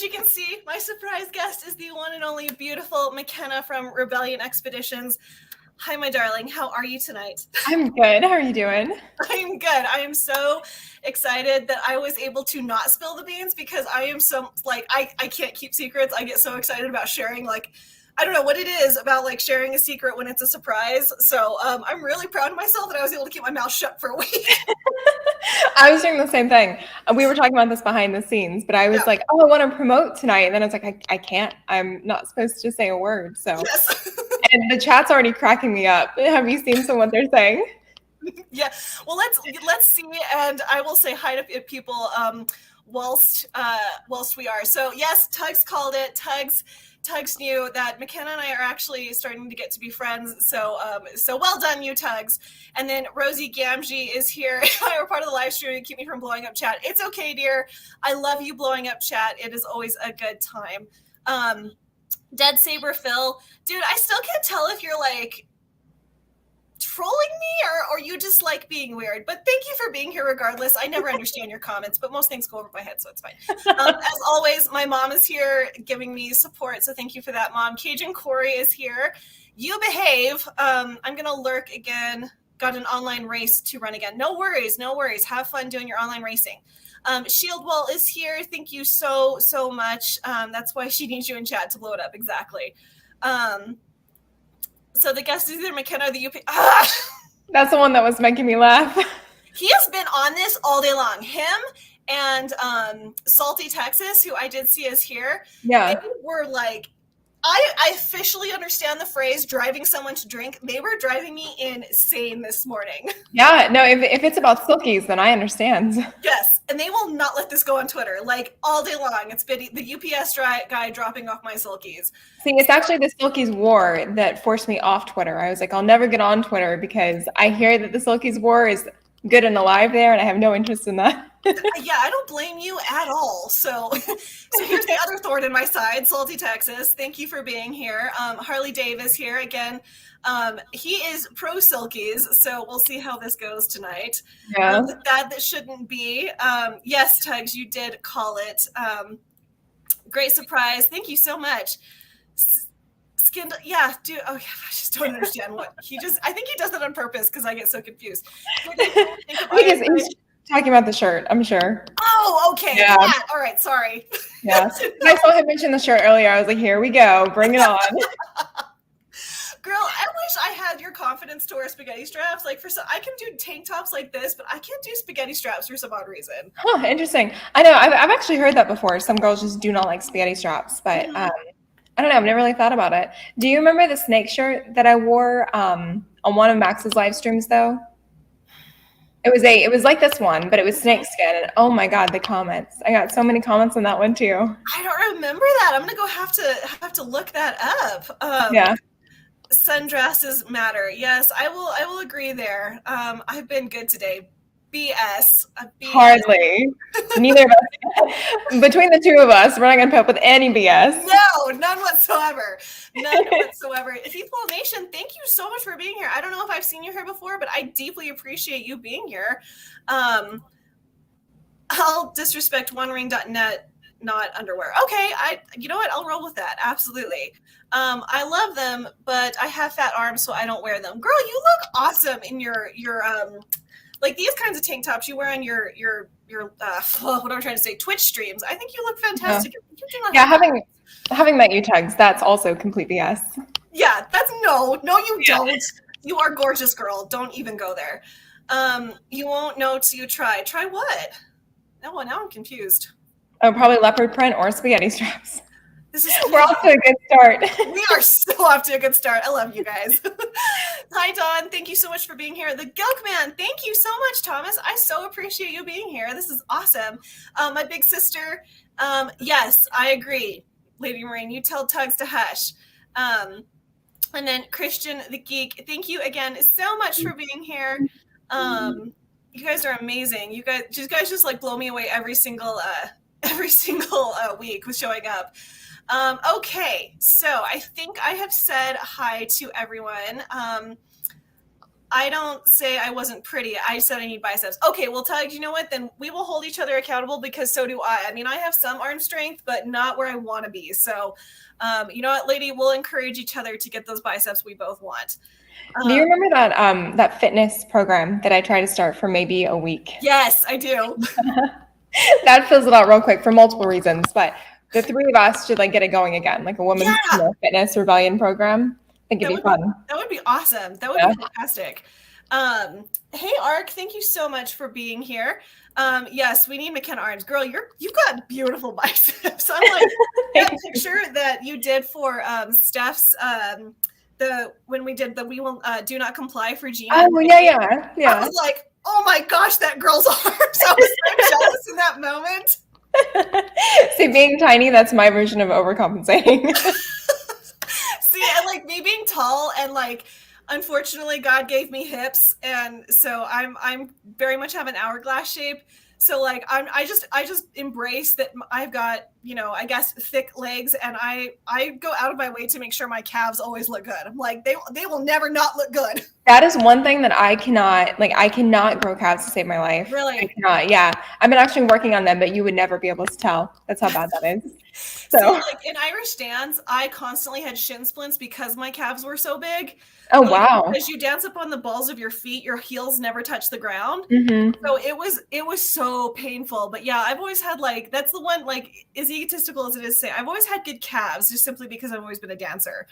you can see, my surprise guest is the one and only beautiful McKenna from Rebellion Expeditions. Hi, my darling. How are you tonight? I'm good. How are you doing? I'm good. I am so excited that I was able to not spill the beans because I am so, like, I can't keep secrets. I get so excited about sharing, like, I don't know what it is about, like, sharing a secret when it's a surprise. So I'm really proud of myself that I was able to keep my mouth shut for a week. I was doing the same thing. We were talking about this behind the scenes, but I was like, oh, I want to promote tonight. And then I was like, I can't. I'm not supposed to say a word. So, Yes. And the chat's already cracking me up. Have you seen what they're saying? Yeah. Well, let's see. And I will say hi to people whilst we are. So yes, Tugs called it. Tugs knew that McKenna and I are actually starting to get to be friends. So well done, you Tugs. And then Rosie Gamgee is here. We're part of the live stream to keep me from blowing up chat. It's okay, dear. I love you blowing up chat. It is always a good time. Dead Saber Phil, dude, I still can't tell if you're like trolling me or you just like being weird, but thank you for being here regardless. I never understand your comments, but most things go over my head, so it's fine. As always, my mom is here giving me support, so thank you for that, Mom. Cajun Corey is here. You behave. I'm gonna lurk again. Got an online race to run again. No worries. Have fun doing your online racing. Shieldwell is here. Thank you so much. That's why she needs you in chat to blow it up. Exactly. So the guest is either McKenna or the UP. That's the one that was making me laugh. He has been on this all day long. Him and Salty Texas, who I did see is here. Yeah. They were like, I officially understand the phrase driving someone to drink. They were driving me insane this morning. Yeah, no, if it's about silkies, then I understand. Yes, and they will not let this go on Twitter. Like, all day long, it's been the UPS guy dropping off my silkies. See, it's actually the silkies war that forced me off Twitter. I was like, I'll never get on Twitter because I hear that the silkies war is good and alive there, and I have no interest in that. Yeah, I don't blame you at all. So here's the other thorn in my side, Salty Texas. Thank you for being here. Harley Dave is here again. He is pro silkies, so we'll see how this goes tonight. Yeah. That shouldn't be. Yes, Tugs, you did call it. Great surprise. Thank you so much. Yeah, dude. Oh, yeah, I just don't understand what he just. I think he does it on purpose because I get so confused. He's talking about the shirt, I'm sure. Oh, okay. Yeah. All right. Sorry. Yeah. I saw him mention the shirt earlier. I was like, here we go. Bring it on. Girl, I wish I had your confidence to wear spaghetti straps. Like I can do tank tops like this, but I can't do spaghetti straps for some odd reason. Huh, interesting. I know. I've actually heard that before. Some girls just do not like spaghetti straps, but I don't know. I've never really thought about it. Do you remember the snake shirt that I wore on one of Max's live streams, though? It was like this one, but it was snake skin. And oh my God, the comments! I got so many comments on that one too. I don't remember that. I'm gonna go have to look that up. Yeah. Sundresses matter. Yes, I will agree there. I've been good today. BS. Hardly. Neither of us. Between the two of us, we're not going to put up with any BS. No, none whatsoever. People Nation, thank you so much for being here. I don't know if I've seen you here before, but I deeply appreciate you being here. I'll disrespect OneRing.net, not underwear. Okay, you know what? I'll roll with that. Absolutely. I love them, but I have fat arms, so I don't wear them. Girl, you look awesome in your like these kinds of tank tops you wear on your what am I trying to say? Twitch streams. I think you look fantastic. Yeah, having met you, Tugs, that's also complete BS. Yeah, that's no, you don't. You are gorgeous, girl. Don't even go there. You won't know till you try. Try what? No, now I'm confused. Oh, probably leopard print or spaghetti straps. We're off to a good start. We are so off to a good start. I love you guys. Hi, Dawn. Thank you so much for being here. The Gilkman, thank you so much, Thomas. I so appreciate you being here. This is awesome. My big sister, yes, I agree. Lady Marine, you tell Tugs to hush. And then Christian the Geek, thank you again so much for being here. You guys are amazing. You guys just like blow me away every single week with showing up. Okay, so I think I have said hi to everyone. I don't say I wasn't pretty. I said I need biceps. Okay, well, Tug, you know what? Then we will hold each other accountable because so do I. I mean, I have some arm strength, but not where I want to be. So, you know what, lady? We'll encourage each other to get those biceps we both want. Do you remember that fitness program that I tried to start for maybe a week? Yes, I do. That fizzled out real quick for multiple reasons, but the three of us should like get it going again, like a women's fitness rebellion program. I think it'd be fun. That would be awesome. That would be fantastic. Hey, Ark, thank you so much for being here. Yes, we need McKenna arms. Girl, you've got beautiful biceps. I'm like that picture that you did for Steph's when we did the We Will Do Not Comply for Gina. Oh yeah. I was like, oh my gosh, that girl's arms. I was so jealous in that moment. See, being tiny, that's my version of overcompensating. See, and like me being tall and like, unfortunately, God gave me hips, and so I'm very much have an hourglass shape. So like I just embrace that I've got, you know, I guess thick legs, and I go out of my way to make sure my calves always look good. I'm like they will never not look good. That is one thing that I cannot grow calves to save my life. Really? I cannot. Yeah. I've been actually working on them, but you would never be able to tell. That's how bad that is. So like in Irish dance, I constantly had shin splints because my calves were so big. Oh, wow. As you dance up on the balls of your feet, your heels never touch the ground. Mm-hmm. So it was so painful. But yeah, I've always had like, that's the one, like, as egotistical as it is to say, I've always had good calves just simply because I've always been a dancer.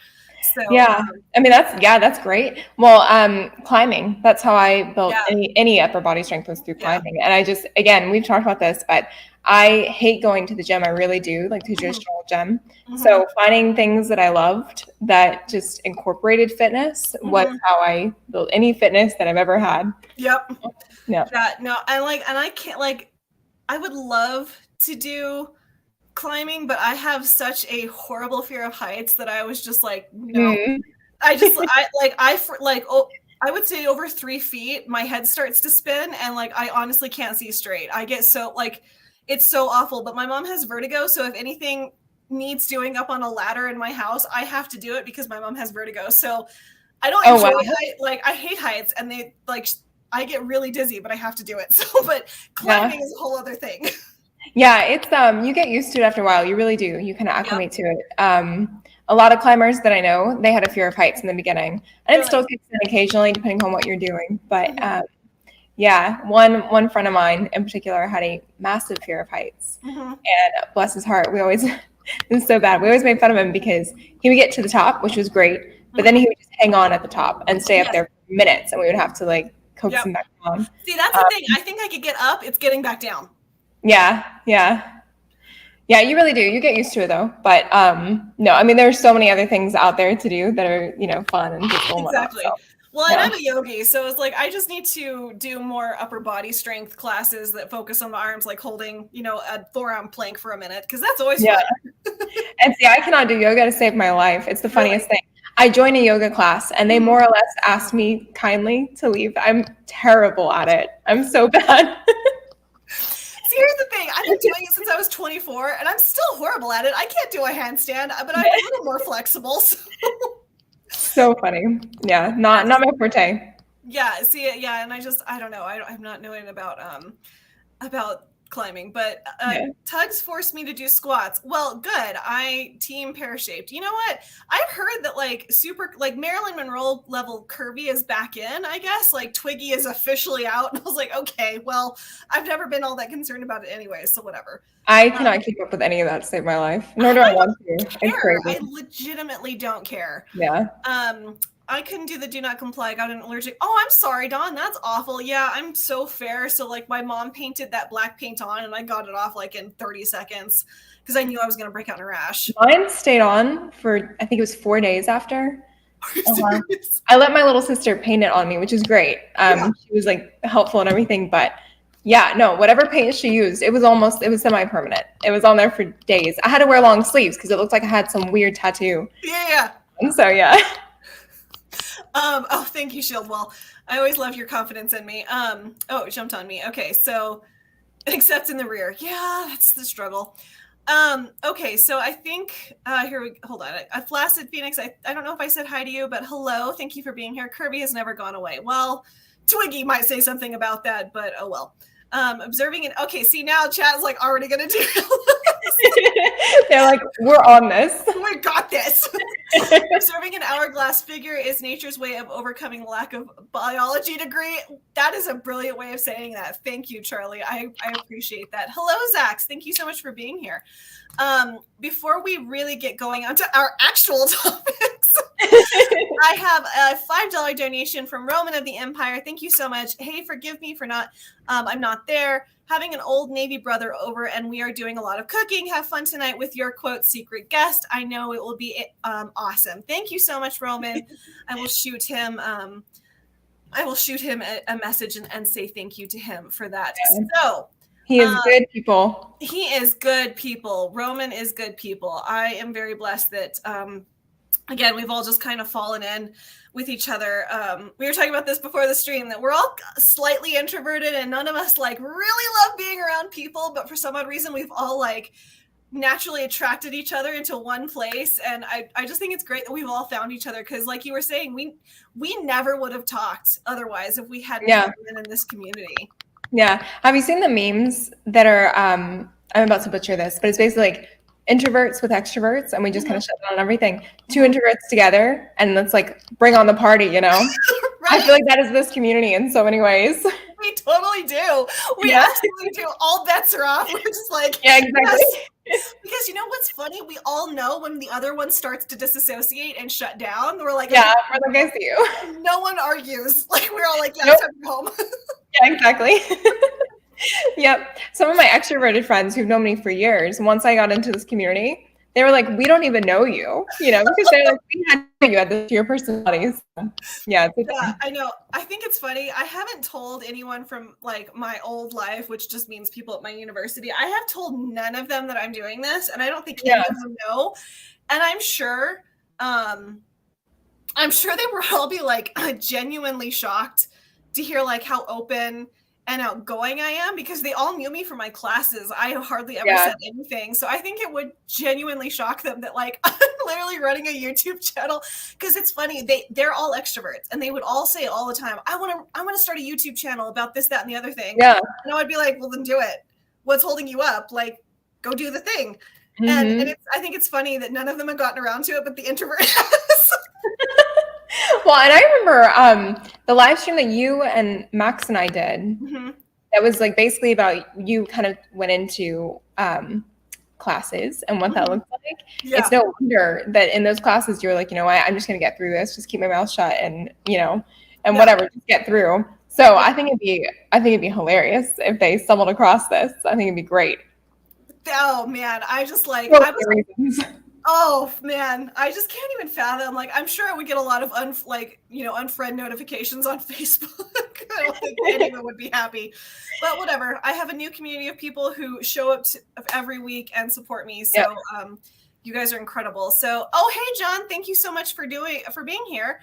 So yeah, I mean, that's great. Well, climbing, that's how I built any upper body strength was through climbing. And I just, again, we've talked about this, but I hate going to the gym. I really do, like the traditional gym. So finding things that I loved that just incorporated fitness was how I built any fitness that I've ever had. Yep. Yeah. No, I can't, like, I would love to do climbing, but I have such a horrible fear of heights that I was just like, no. I would say over 3 feet, my head starts to spin, and like I honestly can't see straight. I get so like, it's so awful. But my mom has vertigo, so if anything needs doing up on a ladder in my house, I have to do it because my mom has vertigo. So I don't enjoy height. Like I hate heights, and they like I get really dizzy, but I have to do it. So, but climbing is a whole other thing. Yeah, it's you get used to it after a while. You really do. You kind of acclimate to it. A lot of climbers that I know, they had a fear of heights in the beginning, and it still kicks in occasionally depending on what you're doing. But yeah, one friend of mine in particular had a massive fear of heights, and bless his heart, we always it was so bad. We always made fun of him because he would get to the top, which was great, but then he would just hang on at the top and stay up there for minutes, and we would have to like coax him back down. See, that's the thing. I think I could get up. It's getting back down. Yeah, you really do. You get used to it though. But no, I mean, there's so many other things out there to do that are, you know, fun and just exactly. Well, and I'm a yogi, so it's like I just need to do more upper body strength classes that focus on the arms, like holding, you know, a 4-arm plank for a minute, because that's always fun. And see, I cannot do yoga to save my life. It's the funniest thing. I joined a yoga class, and they more or less asked me kindly to leave. I'm terrible at it. I'm so bad. Here's the thing. I've been doing it since I was 24, and I'm still horrible at it. I can't do a handstand, but I'm a little more flexible. So funny. Yeah, not my forte. Yeah, see, and I don't know. I'm not knowing about climbing, but Tugs forced me to do squats. Well, good. I team pear-shaped. You know what? I've heard that like Marilyn Monroe level curvy is back in, I guess. Like Twiggy is officially out. And I was like, okay, well, I've never been all that concerned about it anyway, so whatever. I cannot keep up with any of that to save my life. Nor do I want to. It's crazy. I legitimately don't care. Yeah. I couldn't do the do not comply. I got an allergic. Oh, I'm sorry, Dawn. That's awful. Yeah, I'm so fair. So like my mom painted that black paint on, and I got it off like in 30 seconds because I knew I was going to break out in a rash. Mine stayed on for, I think it was 4 days after. I let my little sister paint it on me, which is great. She was like helpful and everything, but yeah, no, whatever paint she used, it was semi-permanent. It was on there for days. I had to wear long sleeves because it looked like I had some weird tattoo. Yeah. And so, yeah. Oh, thank you, Shield. Well, I always love your confidence in me. Oh, it jumped on me. Okay, so except in the rear. Yeah, that's the struggle. Okay, so I think hold on. Flaccid Phoenix, I don't know if I said hi to you, but hello, thank you for being here. Kirby has never gone away. Well, Twiggy might say something about that, but oh well. Observing it. Okay, see now chat's like already gonna do. They're like, we're on this. We got this. Observing an hourglass figure is nature's way of overcoming lack of biology degree. That is a brilliant way of saying that. Thank you, Charlie. I appreciate that. Hello, Zax. Thank you so much for being here. Before we really get going onto our actual topics, I have a $5 donation from Roman of the Empire. Thank you so much. Hey, forgive me for not, I'm not there. Having an old Navy brother over, and we are doing a lot of cooking. Have fun tonight with your quote secret guest. I know it will be awesome. Thank you so much, Roman. I will shoot him. I will shoot him a message and say thank you to him for that. So he is good people. He is good people. Roman is good people. I am very blessed that again, we've all just kind of fallen in with each other. We were talking about this before the stream, that we're all slightly introverted and none of us like really love being around people, but for some odd reason we've all like naturally attracted each other into one place. And I just think it's great that we've all found each other, because like you were saying, we never would have talked otherwise if we hadn't been in this community. Yeah. Have you seen the memes that are I'm about to butcher this, but it's basically like introverts with extroverts, and we just kind of shut down everything. Two introverts together, and let's like bring on the party, you know? Right. I feel like that is this community in so many ways. We totally do. We absolutely do. All bets are off. We're just like, yeah, exactly. Yes. Because you know what's funny? We all know when the other one starts to disassociate and shut down, we're like, yeah, we're like, I see you. No one argues. Like we're all like, yeah, nope. Time to go home. Yeah, exactly. Yep. Some of my extroverted friends who've known me for years, once I got into this community, they were like, we don't even know you, you know, because they're like, we had you had this to your personalities. Yeah, I know. I think it's funny. I haven't told anyone from like my old life, which just means people at my university. I have told none of them that I'm doing this, and I don't think any of them know. And I'm sure they will all be like genuinely shocked to hear like how open and outgoing I am, because they all knew me from my classes. I hardly ever said anything. So I think it would genuinely shock them that like I'm literally running a YouTube channel, because it's funny. They're all extroverts, and they would all say all the time, I want to start a YouTube channel about this, that, and the other thing. Yeah. And I would be like, well, then do it. What's holding you up? Like, go do the thing. Mm-hmm. And I think it's funny that none of them have gotten around to it, but the introvert has. Well, and I remember the live stream that you and Max and I did. Mm-hmm. That was like basically about, you kind of went into classes and what that looks like. Yeah. It's no wonder that in those classes you were like, you know what, I'm just going to get through this, just keep my mouth shut, and you know, and whatever, just get through. So I think it'd be hilarious if they stumbled across this. I think it'd be great. Oh man, I just like oh man, I just can't even fathom. Like, I'm sure I would get a lot of unfriend notifications on Facebook. I don't think anyone would be happy, but whatever. I have a new community of people who show up every week and support me. So you guys are incredible. So, oh hey John, thank you so much for being here.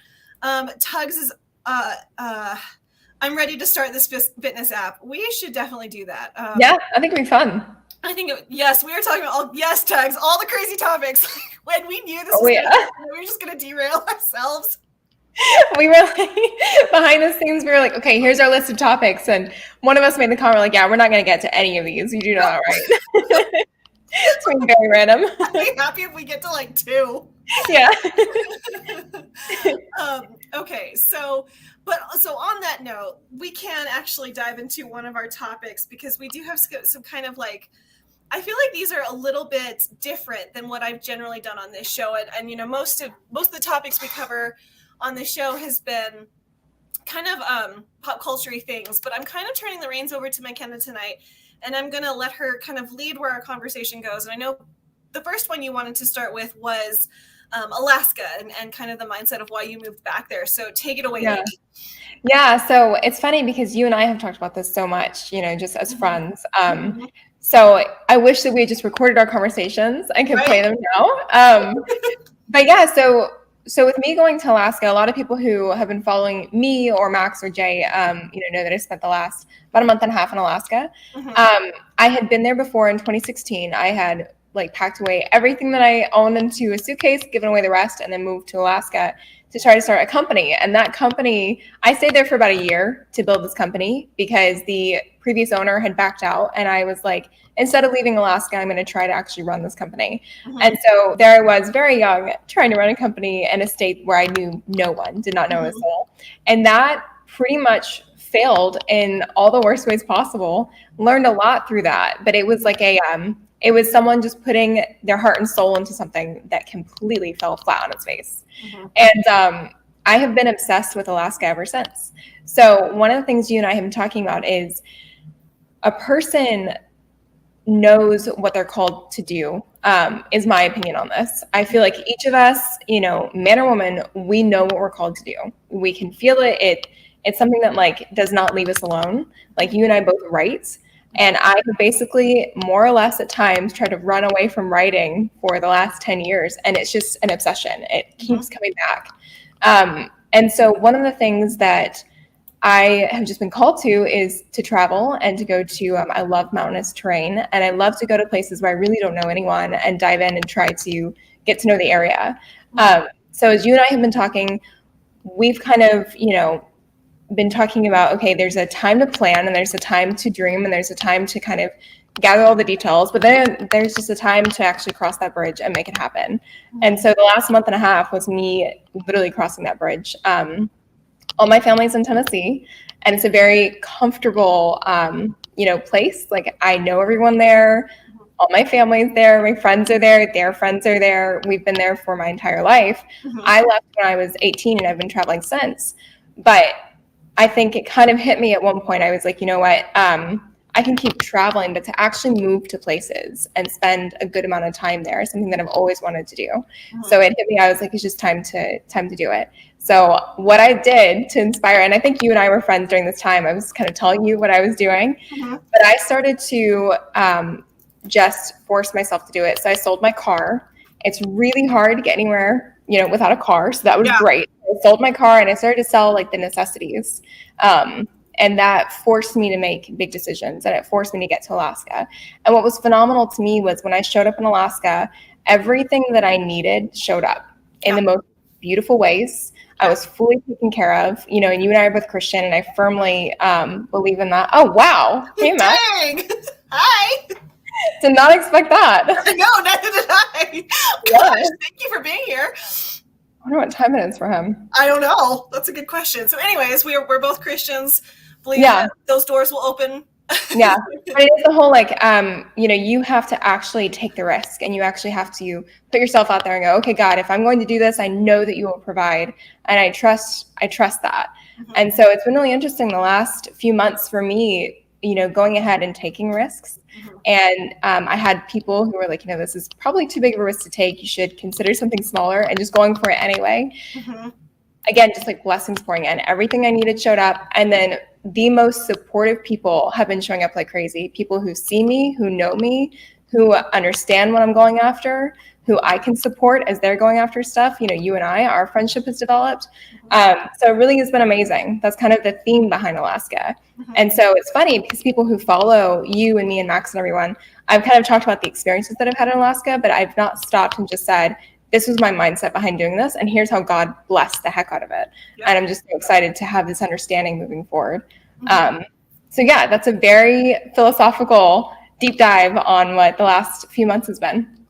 Tugs is I'm ready to start this fitness app. We should definitely do that. Yeah, I think it'd be fun. I think yes, we were talking about Tugs, all the crazy topics. When we knew this was we were just gonna derail ourselves. We were like, behind the scenes, we were like, okay, here's our list of topics, and one of us made the comment like, yeah, we're not gonna get to any of these. You do know that, right? It's been very random. I'd be happy if we get to like 2. Yeah. Okay, so on that note, we can actually dive into one of our topics, because we do have some kind of like, I feel like these are a little bit different than what I've generally done on this show. And you know, most of the topics we cover on the show has been kind of pop culture-y things, but I'm kind of turning the reins over to McKenna tonight, and I'm going to let her kind of lead where our conversation goes. And I know the first one you wanted to start with was Alaska and kind of the mindset of why you moved back there. So take it away. Yeah. Yeah. So it's funny because you and I have talked about this so much, you know, just as friends. So I wish that we had just recorded our conversations and could play them now. But yeah, so with me going to Alaska, a lot of people who have been following me or Max or Jay, you know that I spent the last about a month and a half in Alaska. I had been there before in 2016. I had like packed away everything that I owned into a suitcase, given away the rest, and then moved to Alaska to try to start a company. And that company, I stayed there for about a year to build this company because the previous owner had backed out. And I was like, instead of leaving Alaska, I'm going to try to actually run this company. And so there I was, very young, trying to run a company in a state where I knew no one, did not know a soul. And that pretty much failed in all the worst ways possible. Learned a lot through that, but it was like it was someone just putting their heart and soul into something that completely fell flat on its face. And I have been obsessed with Alaska ever since. So one of the things you and I have been talking about is a person knows what they're called to do, is my opinion on this. I feel like each of us, you know, man or woman, we know what we're called to do. We can feel it. It's something that like does not leave us alone. Like you and I both write. And I have basically more or less at times tried to run away from writing for the last 10 years. And it's just an obsession. It keeps coming back. And so one of the things that I have just been called to is to travel and to go to, I love mountainous terrain. And I love to go to places where I really don't know anyone and dive in and try to get to know the area. So as you and I have been talking, we've kind of, you know, been talking about, okay, there's a time to plan and there's a time to dream and there's a time to kind of gather all the details, but then there's just a time to actually cross that bridge and make it happen. And so the last month and a half was me literally crossing that bridge. All my family's in Tennessee, and it's a very comfortable, you know, place. Like I know everyone there. All my family's there. My friends are there. Their friends are there. We've been there for my entire life. I left when I was 18, and I've been traveling since. But I think it kind of hit me at one point. I was like, you know what? I can keep traveling, but to actually move to places and spend a good amount of time there is something that I've always wanted to do. So it hit me. I was like, it's just time to do it. So what I did to inspire, and I think you and I were friends during this time, I was kind of telling you what I was doing, but I started to just force myself to do it. So I sold my car. It's really hard to get anywhere, you know, without a car. So that was great. I sold my car and I started to sell like the necessities. And that forced me to make big decisions, and it forced me to get to Alaska. And what was phenomenal to me was when I showed up in Alaska, everything that I needed showed up in the most beautiful ways. I was fully taken care of, you know, and you and I are both Christian, and I firmly believe in that. Oh, wow. Hey, Matt. Dang. Hi. Did not expect that. No, neither did I. Yeah. Gosh, thank you for being here. I wonder what time it is for him. I don't know. That's a good question. So anyways, we're both Christians. Believe that those doors will open. Yeah. But it is the whole, like, you know, you have to actually take the risk, and you actually have to put yourself out there and go, okay, God, if I'm going to do this, I know that you will provide. And I trust that. And so it's been really interesting the last few months for me, you know, going ahead and taking risks. And I had people who were like, you know, this is probably too big of a risk to take. You should consider something smaller, and just going for it anyway. Again, just like blessings pouring in. Everything I needed showed up. And then the most supportive people have been showing up like crazy. People who see me, who know me, who understand what I'm going after, who I can support as they're going after stuff. You know, you and I, our friendship has developed. So it really has been amazing. That's kind of the theme behind Alaska. And so it's funny because people who follow you and me and Max and everyone, I've kind of talked about the experiences that I've had in Alaska, but I've not stopped and just said, this was my mindset behind doing this, and here's how God blessed the heck out of it. And I'm just so excited to have this understanding moving forward. So yeah, that's a very philosophical deep dive on what the last few months has been.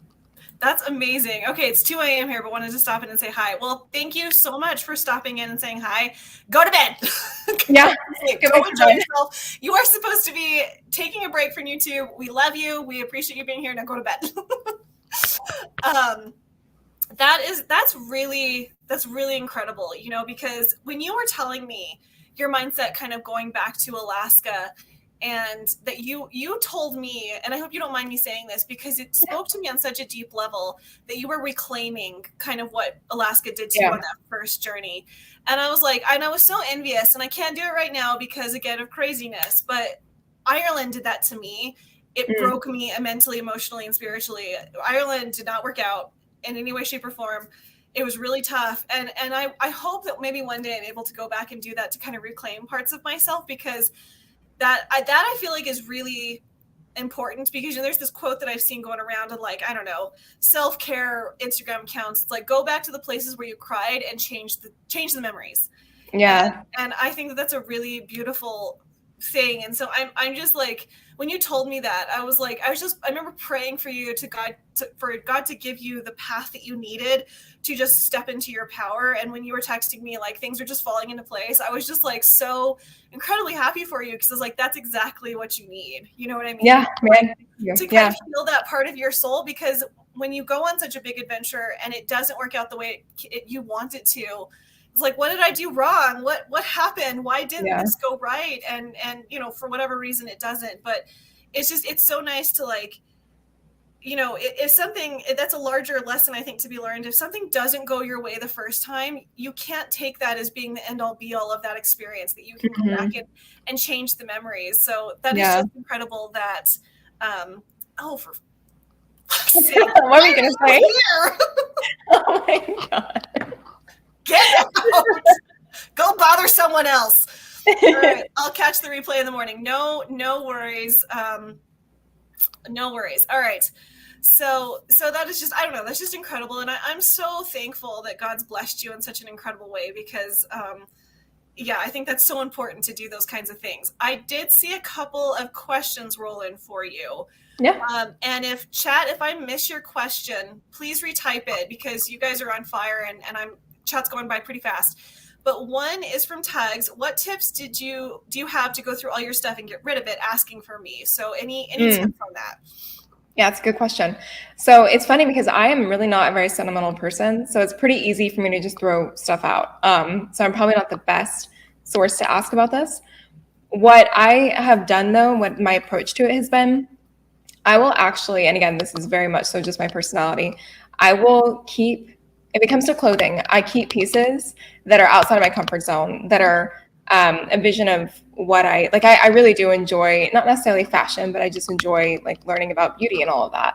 That's amazing. Okay, it's 2 a.m. here, but wanted to stop in and say hi. Well, thank you so much for stopping in and saying hi. Go to bed. Yeah. Go enjoy yourself. You are supposed to be taking a break from YouTube. We love you. We appreciate you being here. Now go to bed. That's really incredible, you know, because when you were telling me your mindset kind of going back to Alaska, and that you told me, and I hope you don't mind me saying this because it spoke to me on such a deep level, that you were reclaiming kind of what Alaska did to you on that first journey. And I was like, and I was so envious, and I can't do it right now because, again, of craziness, but Ireland did that to me. It broke me mentally, emotionally, and spiritually. Ireland did not work out in any way, shape, or form. It was really tough. And I hope that maybe one day I'm able to go back and do that to kind of reclaim parts of myself, because that I feel like is really important because there's this quote that I've seen going around and like, I don't know, self-care Instagram accounts. It's like, go back to the places where you cried and change the memories. Yeah. And I think that that's a really beautiful thing. And so I'm just like, when you told me that, I remember praying for you for God to give you the path that you needed to just step into your power. And when you were texting me, like things were just falling into place. I was just like so incredibly happy for you because I was like, that's exactly what you need. You know what I mean? Yeah, man. To kind of heal that part of your soul, because when you go on such a big adventure and it doesn't work out the way you want it to, it's like, what did I do wrong? What happened? Why didn't this go right? And for whatever reason it doesn't. But it's so nice to like, if something, that's a larger lesson I think to be learned. If something doesn't go your way the first time, you can't take that as being the end all be all of that experience, that you can go back and change the memories. So that is just incredible that, for what are we going to say? Oh my God. Get out. Go bother someone else. All right, I'll catch the replay in the morning. No worries. No worries. All right. So that is just, I don't know, that's just incredible. And I'm so thankful that God's blessed you in such an incredible way because, I think that's so important to do those kinds of things. I did see a couple of questions roll in for you. Yeah. And if I miss your question, please retype it because you guys are on fire and chat's going by pretty fast. But one is from Tugs. What tips do you have to go through all your stuff and get rid of it, asking for me? So any tips on that? Yeah, it's a good question. So it's funny because I am really not a very sentimental person. So it's pretty easy for me to just throw stuff out. So I'm probably not the best source to ask about this. What I have done though, what my approach to it has been, I will actually, and again, this is very much so just my personality, I will keep, if it comes to clothing, I keep pieces that are outside of my comfort zone, that are a vision of what I like. I really do enjoy, not necessarily fashion, but I just enjoy like learning about beauty and all of that.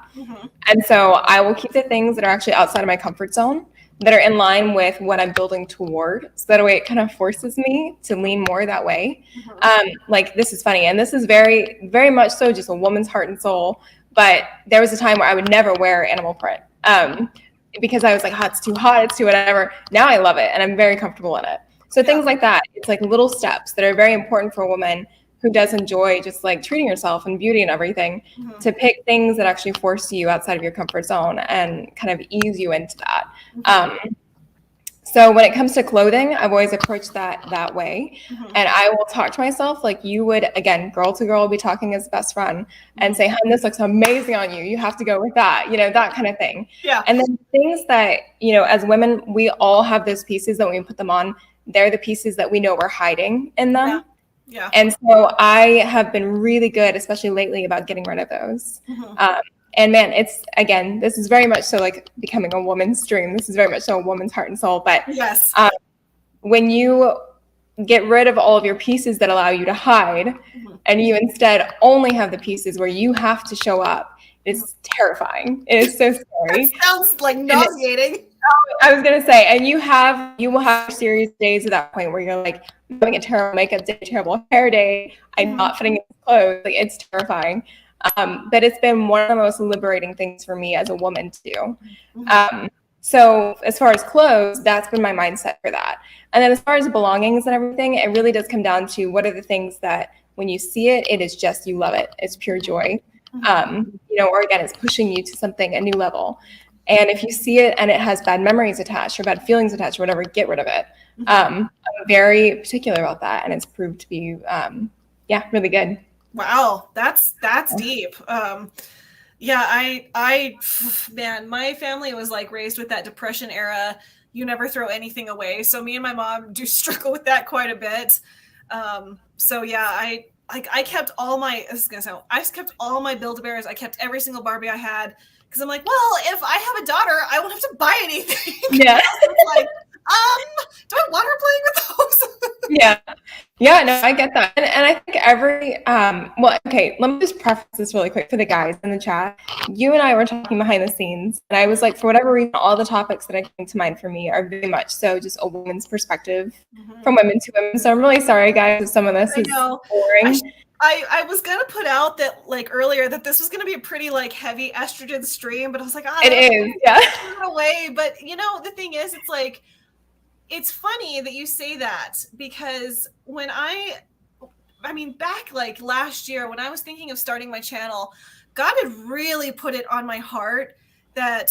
And so I will keep the things that are actually outside of my comfort zone, that are in line with what I'm building toward. So that way it kind of forces me to lean more that way. Like this is funny. And this is very, very much so just a woman's heart and soul. But there was a time where I would never wear animal print. Because I was like, it's too hot, it's too whatever. Now I love it and I'm very comfortable in it. So things like that, it's like little steps that are very important for a woman who does enjoy just like treating herself and beauty and everything, to pick things that actually force you outside of your comfort zone and kind of ease you into that. So when it comes to clothing, I've always approached that way. And I will talk to myself like you would, again, girl to girl, be talking as best friend and say, this looks amazing on you. You have to go with that, that kind of thing. Yeah. And then things that, as women, we all have those pieces that when we put them on, they're the pieces that we know we're hiding in them. Yeah. And so I have been really good, especially lately, about getting rid of those. And man, it's, again, this is very much so like becoming a woman's dream. This is very much so a woman's heart and soul. But yes, when you get rid of all of your pieces that allow you to hide, and you instead only have the pieces where you have to show up, it's terrifying. It is so scary. That sounds like nauseating. I was going to say, and you will have serious days at that point where you're like, I'm having a terrible makeup day, terrible hair day, I'm not fitting in clothes. Like, it's terrifying. But it's been one of the most liberating things for me as a woman to do. So as far as clothes, that's been my mindset for that. And then as far as belongings and everything, it really does come down to what are the things that when you see it, it is just, you love it. It's pure joy. Or again, it's pushing you to something, a new level. And if you see it and it has bad memories attached or bad feelings attached or whatever, get rid of it. I'm very particular about that. And it's proved to be, really good. Wow. That's deep. Man, my family was like raised with that Depression era. You never throw anything away. So me and my mom do struggle with that quite a bit. I kept all my, I kept all my Build-A-Bears. I kept every single Barbie I had. Cause I'm like, well, if I have a daughter, I won't have to buy anything. Yeah. Like, do I want her playing with those? Yeah. Yeah, no, I get that. And I think well, okay, let me just preface this really quick for the guys in the chat. You and I were talking behind the scenes, and I was like, for whatever reason, all the topics that are coming to mind for me are very much so just a woman's perspective from women to women. So I'm really sorry, guys, if some of this is boring. I was gonna put out that like earlier that this was gonna be a pretty like heavy estrogen stream, but I was like, it is, yeah. Away. But you know, the thing is, it's like, it's funny that you say that, because when I mean, back like last year when I was thinking of starting my channel, God had really put it on my heart that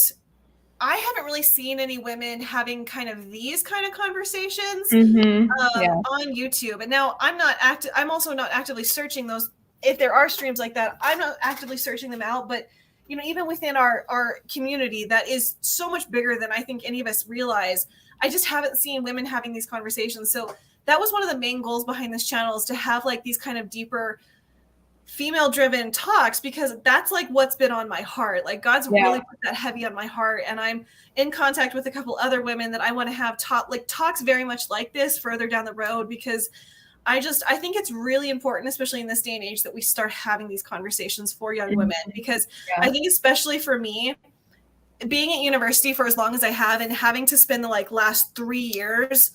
I haven't really seen any women having kind of these kind of conversations on YouTube. And now I'm also not actively searching those. If there are streams like that, I'm not actively searching them out. But, you know, even within our community that is so much bigger than I think any of us realize, I just haven't seen women having these conversations. So that was one of the main goals behind this channel, is to have like these kind of deeper female driven talks, because that's like what's been on my heart. Like God's really put that heavy on my heart, and I'm in contact with a couple other women that I want to have talks very much like this further down the road, because I think it's really important, especially in this day and age, that we start having these conversations for young women, because I think especially for me, being at university for as long as I have and having to spend the like last 3 years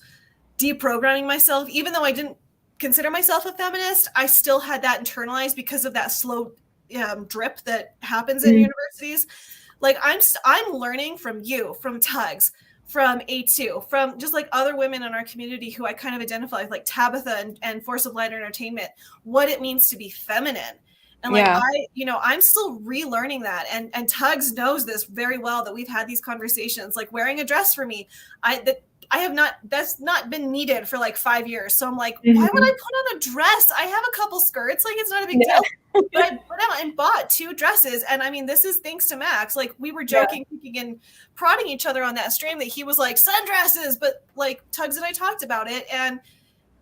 deprogramming myself, even though I didn't consider myself a feminist, I still had that internalized because of that slow drip that happens in universities. Like I'm learning from you, from Tugs, from A2, from just like other women in our community who I kind of identify with, like Tabitha and Force of Light Entertainment, what it means to be feminine. And like I'm still relearning that, and Tugs knows this very well, that we've had these conversations. Like wearing a dress for me, that's not been needed for like 5 years. So I'm like, why would I put on a dress? I have a couple skirts, like it's not a big deal. But I went out and bought 2 dresses. And I mean, this is thanks to Max. Like we were joking, kicking and prodding each other on that stream that he was like, sundresses, but like Tugs and I talked about it, and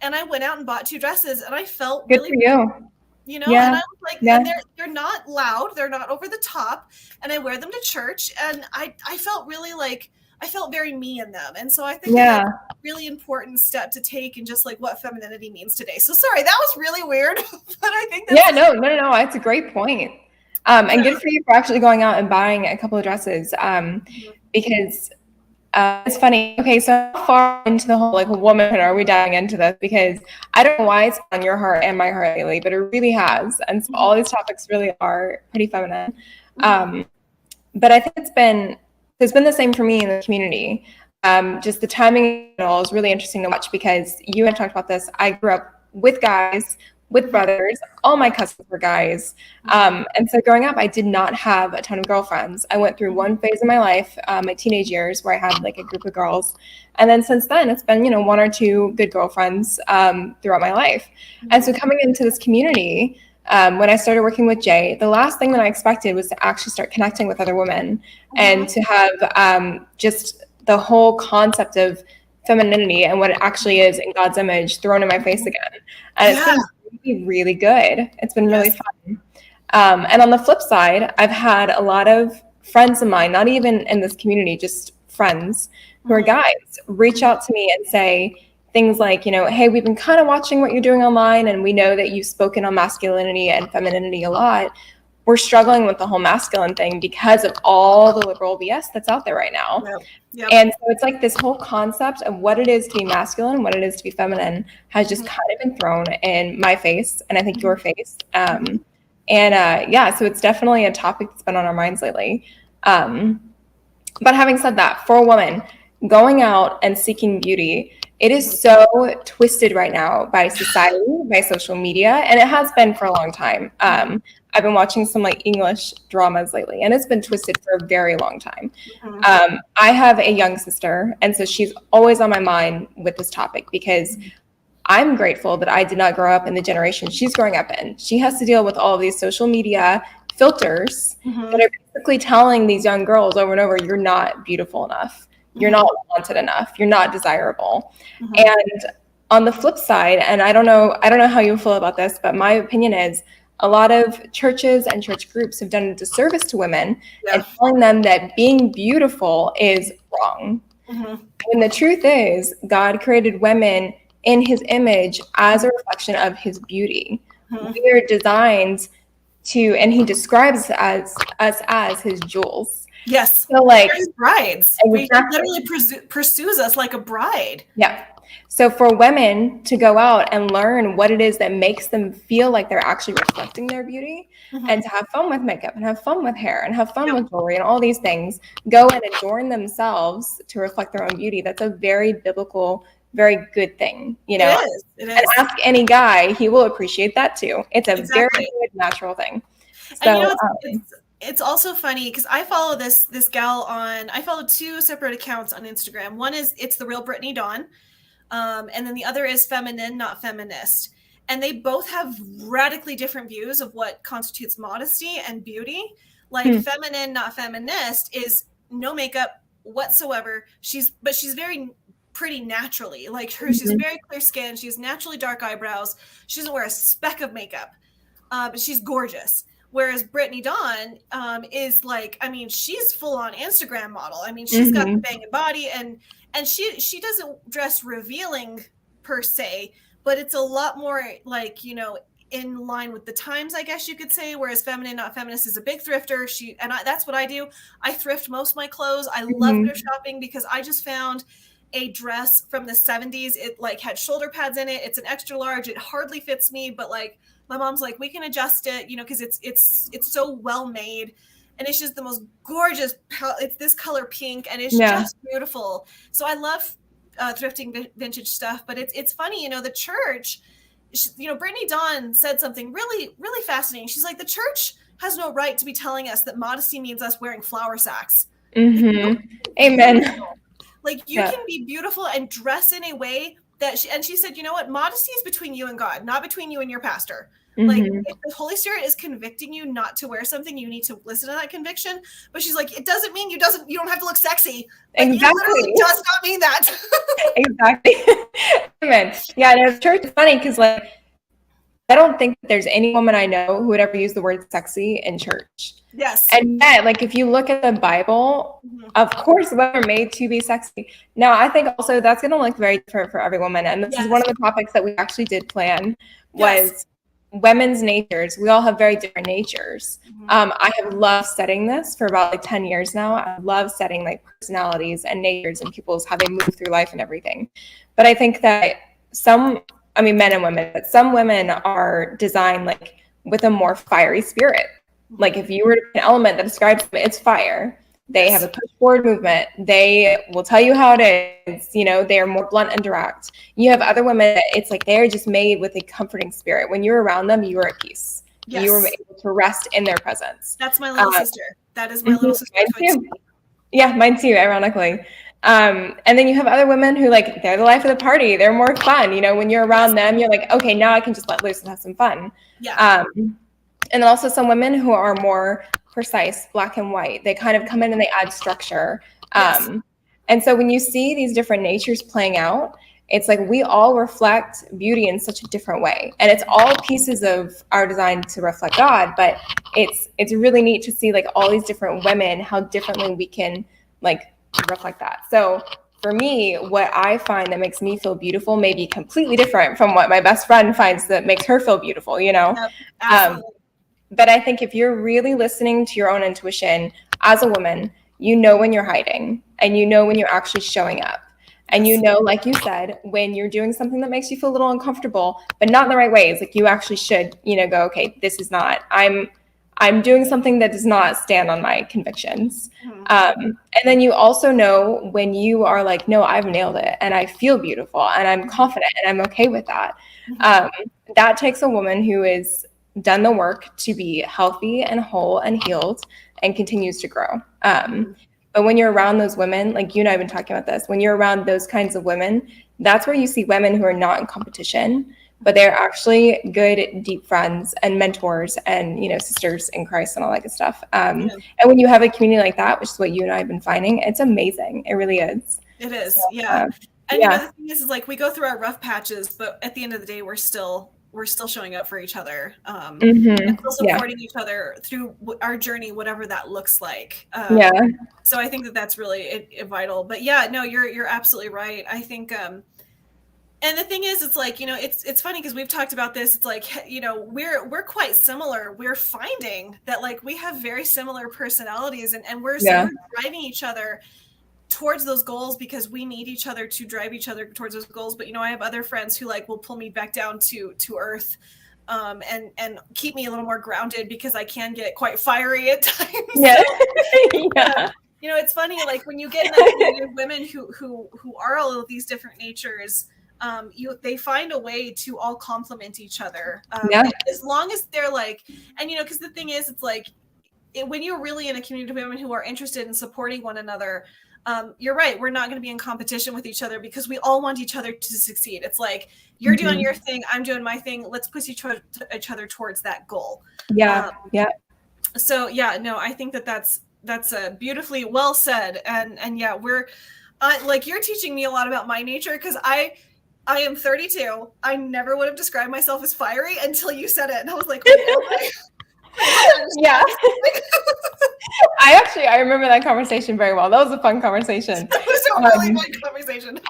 I went out and bought 2 dresses, and I felt good really for you. You know, and I was like, and they're not loud, they're not over the top, and I wear them to church, and I felt really like, I felt very me in them. And so I think that's a really important step to take in just like what femininity means today. So sorry, that was really weird, but I think that's no, it's a great point. And good for you for actually going out and buying a couple of dresses, because it's funny. Okay, so how far into the whole like womanhood are we diving into this? Because I don't know why it's on your heart and my heart lately, but it really has. And so all these topics really are pretty feminine. But I think it's been the same for me in the community. Just the timing is really interesting to watch, because you had talked about this. I grew up with guys, with brothers. All my cousins were guys. And so growing up, I did not have a ton of girlfriends. I went through one phase of my life, my teenage years, where I had like a group of girls. And then since then, it's been, 1 or 2 good girlfriends throughout my life. And so coming into this community, when I started working with Jay, the last thing that I expected was to actually start connecting with other women and to have just the whole concept of femininity and what it actually is in God's image thrown in my face again. And it's been really, really good. It's been really fun. And on the flip side, I've had a lot of friends of mine, not even in this community, just friends who are guys, reach out to me and say things like, hey, we've been kind of watching what you're doing online, and we know that you've spoken on masculinity and femininity a lot. We're struggling with the whole masculine thing because of all the liberal BS that's out there right now. And so it's like this whole concept of what it is to be masculine, what it is to be feminine has just kind of been thrown in my face, and I think your face. So it's definitely a topic that's been on our minds lately. But having said that, for a woman going out and seeking beauty, it is so twisted right now by society, by social media, and it has been for a long time. I've been watching some like English dramas lately, and it's been twisted for a very long time. I have a young sister, and so she's always on my mind with this topic, because I'm grateful that I did not grow up in the generation she's growing up in. She has to deal with all of these social media filters that are basically telling these young girls over and over, you're not beautiful enough. You're not wanted enough. You're not desirable. And on the flip side, and I don't know how you feel about this, but my opinion is a lot of churches and church groups have done a disservice to women and telling them that being beautiful is wrong. And the truth is, God created women in his image as a reflection of his beauty. We are designed to, and he describes us as his jewels. Yes. So like his brides. He literally pursues us like a bride. Yeah. So for women to go out and learn what it is that makes them feel like they're actually reflecting their beauty, and to have fun with makeup and have fun with hair and have fun with jewelry and all these things, go and adorn themselves to reflect their own beauty. That's a very biblical, very good thing, you know. It is. And ask any guy, he will appreciate that too. It's a very good natural thing. So, and you know, it's also funny because I follow this gal I follow two separate accounts on Instagram. One is It's the Real Brittany Dawn. And then the other is Feminine, Not Feminist. And they both have radically different views of what constitutes modesty and beauty. Like Feminine, Not Feminist is no makeup whatsoever. She's very pretty naturally. Like she's very clear skin. She has naturally dark eyebrows. She doesn't wear a speck of makeup, but she's gorgeous. Whereas Brittany Dawn is like, I mean, she's full on Instagram model. I mean, she's got the banging body and she doesn't dress revealing per se, but it's a lot more like, you know, in line with the times, I guess you could say. Whereas Feminine, Not Feminist is a big thrifter. That's what I do. I thrift most of my clothes. I love thrift shopping because I just found a dress from the 70s. It like had shoulder pads in it. It's an extra large. It hardly fits me, but like my mom's like, we can adjust it, you know, because it's so well made. And it's just the most gorgeous. It's this color pink, and it's just beautiful. So I love thrifting vintage stuff. But it's funny, you know, the church. You know, Brittany Dawn said something really, really fascinating. She's like, the church has no right to be telling us that modesty means us wearing flour sacks. Amen. Like you can be beautiful and dress in a way that she said, you know what, modesty is between you and God, not between you and your pastor. Like if the Holy Spirit is convicting you not to wear something, you need to listen to that conviction. But she's like, it doesn't mean you don't have to look sexy. Like, exactly. It literally does not mean that. Exactly. Amen. Yeah, no, the church is funny because like I don't think there's any woman I know who would ever use the word sexy in church. Yes. And yet, like if you look at the Bible, of course women are made to be sexy. Now I think also that's gonna look very different for every woman. And this is one of the topics that we actually did plan was women's natures. We all have very different natures. I have loved studying this for about like 10 years now. I love studying like personalities and natures and people's how they move through life and everything. But I think that men and women, but some women are designed like with a more fiery spirit. Like if you were to pick an element that describes them, it's fire. They have a push forward movement. They will tell you how it is. You know, they are more blunt and direct. You have other women that it's like they're just made with a comforting spirit. When you're around them, you are at peace. Yes. You are able to rest in their presence. That's my little sister. That is my little sister. Mine too. Yeah, mine too, ironically. And then you have other women who like, they're the life of the party. They're more fun. You know, when you're around them, you're like, okay, now I can just let loose and have some fun. Yeah. And then also some women who are more precise, black and white. They kind of come in and they add structure. And so when you see these different natures playing out, it's like we all reflect beauty in such a different way. And it's all pieces of our design to reflect God, but it's really neat to see like all these different women, how differently we can like reflect that. So for me, what I find that makes me feel beautiful may be completely different from what my best friend finds that makes her feel beautiful, you know? Yep, absolutely. But I think if you're really listening to your own intuition as a woman, you know when you're hiding and you know when you're actually showing up. And you know, like you said, when you're doing something that makes you feel a little uncomfortable, but not in the right ways, like you actually should, you know, go, okay, this is not, I'm doing something that does not stand on my convictions. And then you also know when you are like, no, I've nailed it and I feel beautiful and I'm confident and I'm okay with that. That takes a woman who is done the work to be healthy and whole and healed and continues to grow. But when you're around those women, like you and I have been talking about this, when you're around those kinds of women, that's where you see women who are not in competition, but they're actually good, deep friends and mentors and, you know, sisters in Christ and all that good stuff. And when you have a community like that, which is what you and I have been finding, it's amazing. It really is. It is. So, yeah. And you know, the thing is like we go through our rough patches, but at the end of the day, we're still showing up for each other and still supporting each other through our journey, whatever that looks like. So I think that that's really vital. But yeah, no, you're absolutely right. I think And the thing is, it's like, it's funny because we've talked about this. It's like, we're quite similar. We're finding that like we have very similar personalities, and we're driving each other towards those goals because we need each other to drive each other towards those goals. But I have other friends who like will pull me back down to earth, and keep me a little more grounded because I can get quite fiery at times. Yeah. Yeah. It's funny, like when you get in that community of women who are all of these different natures, they find a way to all complement each other. As long as they're like, and because the thing is, it's like when you're really in a community of women who are interested in supporting one another, you're right. We're not going to be in competition with each other because we all want each other to succeed. It's like you're doing your thing, I'm doing my thing. Let's push each other towards that goal. Yeah. So I think that's beautifully well said. And yeah, we're like, you're teaching me a lot about my nature because I am 32. I never would have described myself as fiery until you said it, and I was like, yeah. I remember that conversation very well. That was a fun conversation. That was a really fun conversation.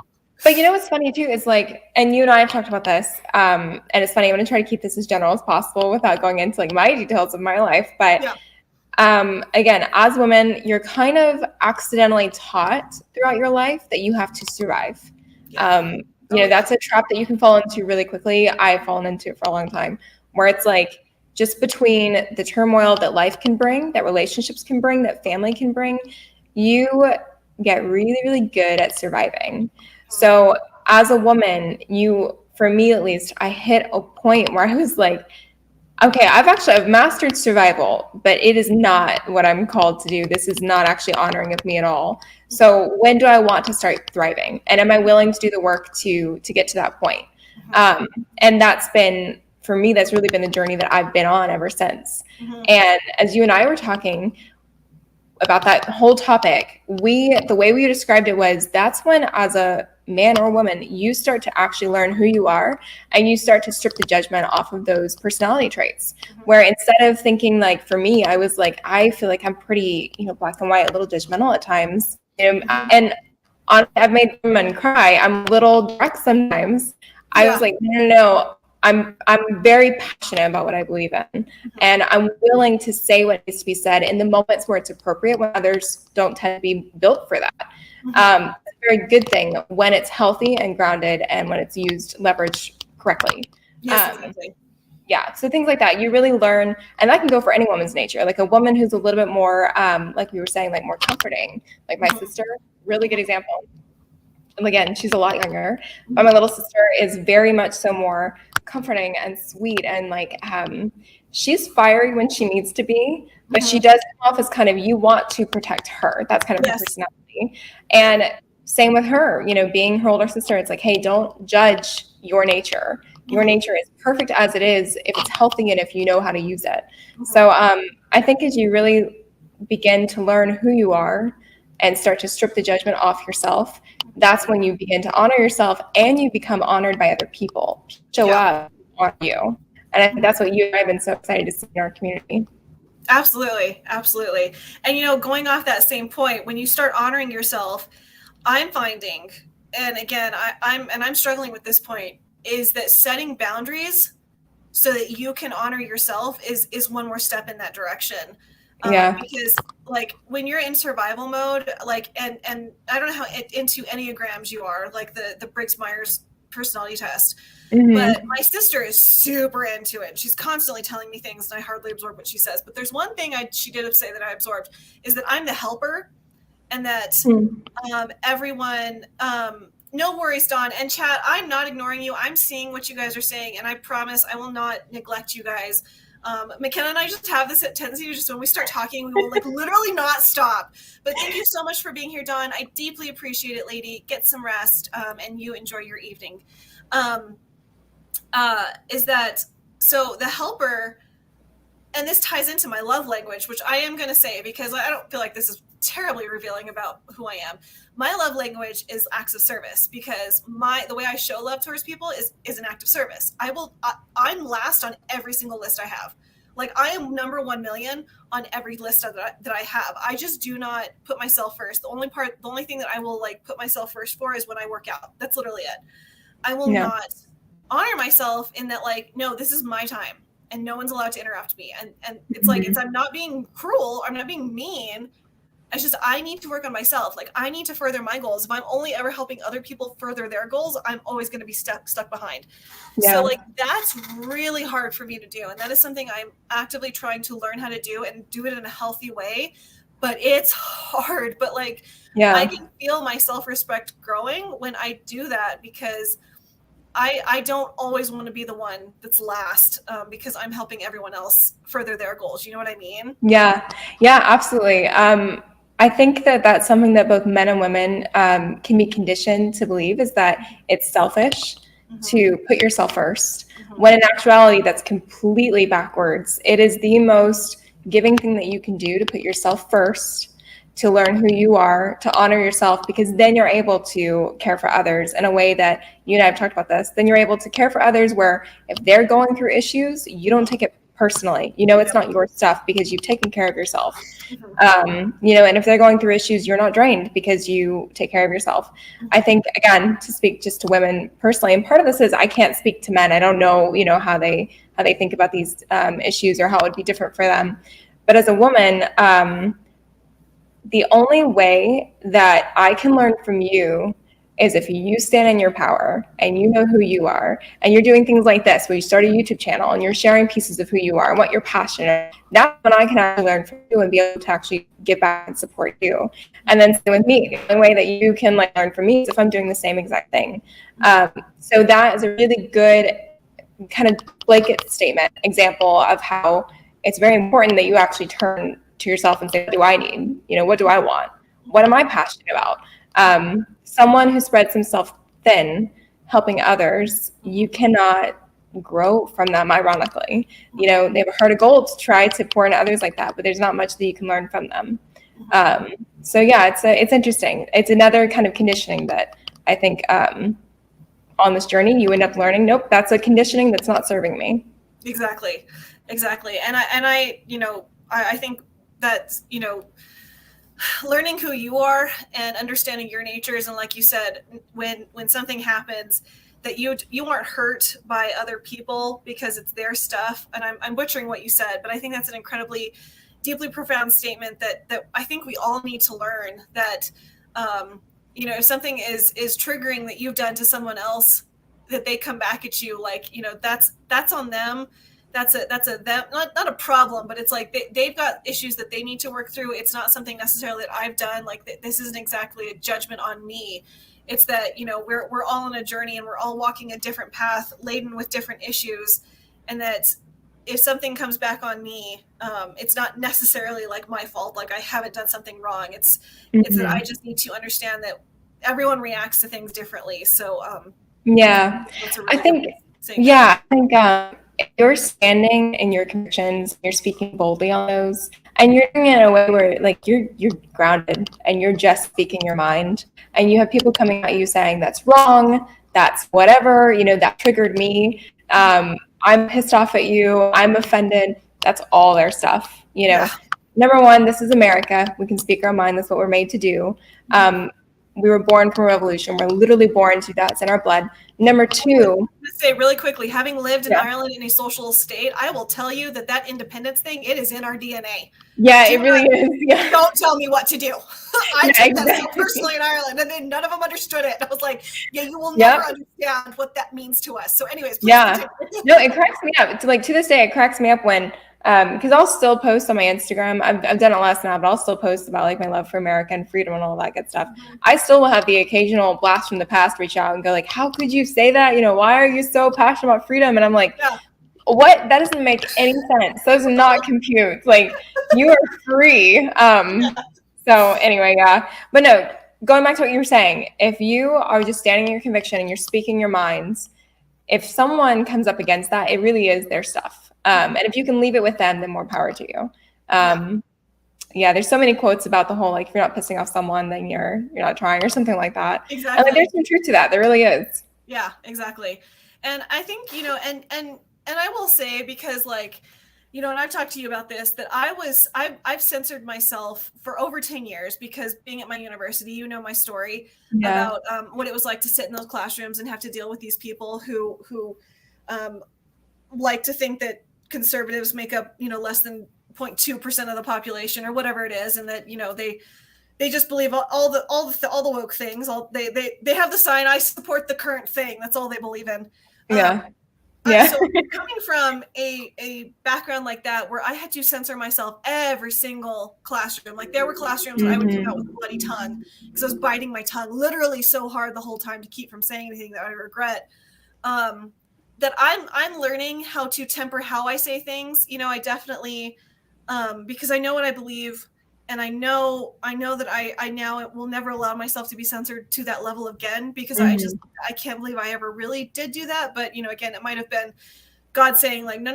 But what's funny too is like, and you and I have talked about this, and it's funny, I'm going to try to keep this as general as possible without going into like my details of my life. But again, as women, you're kind of accidentally taught throughout your life that you have to survive. That's a trap that you can fall into really quickly. I've fallen into it for a long time, where it's like, just between the turmoil that life can bring, that relationships can bring, that family can bring, you get really, really good at surviving. So as a woman, for me at least, I hit a point where I was like, okay, I've mastered survival, but it is not what I'm called to do. This is not actually honoring of me at all. So when do I want to start thriving? And am I willing to do the work to get to that point? And for me, that's really been the journey that I've been on ever since. And as you and I were talking about that whole topic, the way we described it was, that's when, as a man or woman, you start to actually learn who you are, and you start to strip the judgment off of those personality traits. Where instead of thinking, like, for me, I was like, I feel like I'm pretty, black and white, a little judgmental at times. And I've made women cry. I'm a little direct sometimes. I was like, no. I'm very passionate about what I believe in, and I'm willing to say what needs to be said in the moments where it's appropriate, when others don't tend to be built for that. It's a very good thing when it's healthy and grounded, and when it's leveraged correctly. Exactly. So things like that, you really learn, and that can go for any woman's nature. Like a woman who's a little bit more, like we were saying, like more comforting, like my sister, really good example. And again, she's a lot younger, but my little sister is very much so more comforting and sweet, and like she's fiery when she needs to be, but she does come off as kind of, you want to protect her. That's kind of her personality. And same with her, being her older sister, it's like, hey, don't judge your nature. Your nature is perfect as it is, if it's healthy and if you know how to use it. So I think as you really begin to learn who you are and start to strip the judgment off yourself, that's when you begin to honor yourself, and you become honored by other people. Show up on you. And I think that's what you and I have been so excited to see in our community. Absolutely. Absolutely. And, going off that same point, when you start honoring yourself, I'm finding, and again, I'm struggling with this point, is that setting boundaries so that you can honor yourself is one more step in that direction. Because like when you're in survival mode, like, and I don't know how into Enneagrams you are, like the Briggs-Myers personality test, but my sister is super into it. She's constantly telling me things, and I hardly absorb what she says. But there's one thing she did say that I absorbed, is that I'm the helper, and that everyone, no worries, Dawn and chat, I'm not ignoring you. I'm seeing what you guys are saying, and I promise I will not neglect you guys. McKenna and I just have this tendency to just, when we start talking, we will like literally not stop. But thank you so much for being here, Dawn. I deeply appreciate it, lady. Get some rest, and you enjoy your evening. Is that, so the helper, and this ties into my love language, which I am going to say, because I don't feel like this is terribly revealing about who I am. My love language is acts of service, because the way I show love towards people is an act of service. I'm last on every single list I have. Like, I am number 1 million on every list that I have. I just do not put myself first. The only thing that I will like put myself first for is when I work out. That's literally it. I will not honor myself in that, like, no, this is my time and no one's allowed to interrupt me. And it's like, I'm not being cruel, I'm not being mean. It's just, I need to work on myself. Like, I need to further my goals. If I'm only ever helping other people further their goals, I'm always going to be stuck behind. Yeah. So like, that's really hard for me to do. And that is something I'm actively trying to learn how to do and do it in a healthy way. But it's hard. But like, I can feel my self-respect growing when I do that, because I don't always want to be the one that's last, because I'm helping everyone else further their goals. You know what I mean? Yeah, absolutely. I think that that's something that both men and women can be conditioned to believe, is that it's selfish to put yourself first, when in actuality, that's completely backwards. It is the most giving thing that you can do, to put yourself first, to learn who you are, to honor yourself, because then you're able to care for others in a way that you and I have talked about this. Then you're able to care for others where if they're going through issues, you don't take it personally. You know, it's not your stuff because you've taken care of yourself. You know, and if they're going through issues, you're not drained because you take care of yourself. I think, again, to speak just to women personally, and part of this is I can't speak to men. I don't know, you know, how they think about these issues or how it would be different for them. But as a woman, the only way that I can learn from you is if you stand in your power and you know who you are, and you're doing things like this, where you start a YouTube channel and you're sharing pieces of who you are and what you're passionate about. That's when I can actually learn from you and be able to actually give back and support you. And then same with me. The only way that you can like learn from me is if I'm doing the same exact thing. So that is a really good kind of blanket statement example of how it's very important that you actually turn to yourself and say, what do I need? You know, what do I want? What am I passionate about? Someone who spreads himself thin, helping others, you cannot grow from them, ironically. You know, they have a heart of gold to try to pour into others like that, but there's not much that you can learn from them. So yeah, it's interesting. It's another kind of conditioning that I think on this journey you end up learning, nope, that's a conditioning that's not serving me. Exactly. And I you know, I think that, you know, learning who you are and understanding your natures, and like you said, when something happens, that you aren't hurt by other people because it's their stuff. And I'm butchering what you said, but I think that's an incredibly deeply profound statement that I think we all need to learn, that you know, if something is triggering that you've done to someone else, that they come back at you, like, you know, that's on them. That's a them, not a problem, but it's like they've got issues that they need to work through. It's not something necessarily that I've done. Like, this isn't exactly a judgment on me. It's that, you know, we're all on a journey and we're all walking a different path laden with different issues. And that if something comes back on me, it's not necessarily like my fault. Like, I haven't done something wrong. It's that I just need to understand that everyone reacts to things differently. So yeah, I think if you're standing in your convictions, you're speaking boldly on those, and you're doing it in a way where like you're grounded and you're just speaking your mind, and you have people coming at you saying that's wrong, that's whatever, you know, that triggered me, I'm pissed off at you, I'm offended, that's all their stuff, you know. Number one, this is America. We can speak our mind. That's what we're made to do. We were born from a revolution. We're literally born to that. It's in our blood. Number two. Let's say really quickly, having lived in Ireland in a social state, I will tell you that independence thing, it is in our DNA. Yeah, it really is. Yeah. Don't tell me what to do. I took that so personally in Ireland, and then none of them understood it. I was like, yeah, you will never understand what that means to us. So anyways. No, it cracks me up. It's like, to this day, it cracks me up when, because I'll still post on my Instagram. I've done it less now, but I'll still post about like my love for America and freedom and all that good stuff. I still will have the occasional blast from the past reach out and go like, how could you say that? You know, why are you so passionate about freedom? And I'm like, what? That doesn't make any sense. Those do not compute. Like, you are free. So anyway, but no, going back to what you were saying, if you are just standing in your conviction and you're speaking your minds, if someone comes up against that, it really is their stuff. And if you can leave it with them, then more power to you. There's so many quotes about the whole, like, if you're not pissing off someone, then you're not trying, or something like that. Exactly. And like, there's some truth to that. There really is. Yeah, exactly. And I think, you know, and I will say, because like, you know, and I've talked to you about this, that I've censored myself for over 10 years because being at my university, you know my story about what it was like to sit in those classrooms and have to deal with these people who like to think that conservatives make up, you know, less than 0.2% of the population or whatever it is, and that, you know, they just believe all the woke things. They have the sign, I support the current thing. That's all they believe in. So coming from a background like that, where I had to censor myself every single classroom, like there were classrooms where I would come out with a bloody tongue because I was biting my tongue literally so hard the whole time to keep from saying anything that I regret. That I'm learning how to temper how I say things. You know, I definitely, because I know what I believe, and I know that I now will never allow myself to be censored to that level again, because I can't believe I ever really did do that. But, you know, again, it might have been God saying like, no,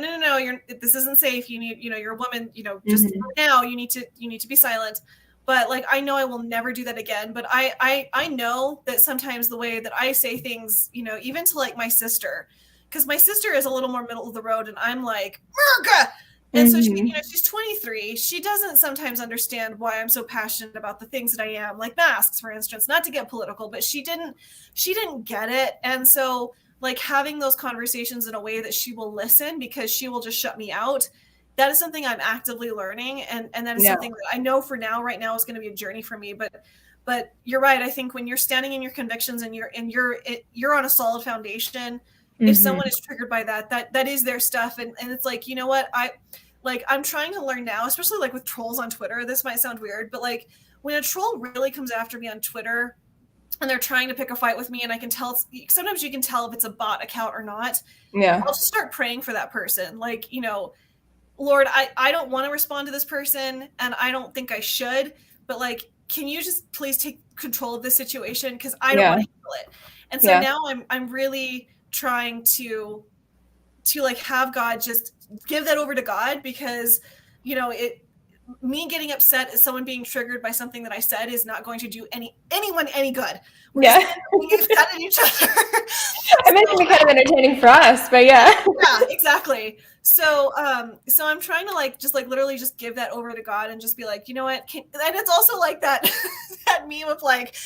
this isn't safe. You need, you know, you're a woman, you know, just for now you need to be silent. But like, I know I will never do that again. But I know that sometimes the way that I say things, you know, even to like my sister, because my sister is a little more middle of the road, and I'm like, America. And so she, you know, she's 23. She doesn't sometimes understand why I'm so passionate about the things that I am, like masks, for instance, not to get political, but she didn't get it. And so like having those conversations in a way that she will listen, because she will just shut me out. That is something I'm actively learning. And that is something that I know for now, right now, is going to be a journey for me. But you're right. I think when you're standing in your convictions and you're on a solid foundation, if someone is triggered by that is their stuff. And it's like, you know what, I'm trying to learn now, especially like with trolls on Twitter. This might sound weird, but like when a troll really comes after me on Twitter and they're trying to pick a fight with me, and I can tell, sometimes you can tell if it's a bot account or not. I'll just start praying for that person. Like, you know, Lord, I don't want to respond to this person, and I don't think I should, but like, can you just please take control of this situation? Because I don't want to handle it. And so now I'm really trying to like have God just give that over to God, because, you know, me getting upset at someone being triggered by something that I said is not going to do anyone any good. We're just upset at each other. I meant to be kind of entertaining for us, but yeah, exactly. So I'm trying to like just like literally just give that over to God and just be like, you know what? And it's also like that that meme of like,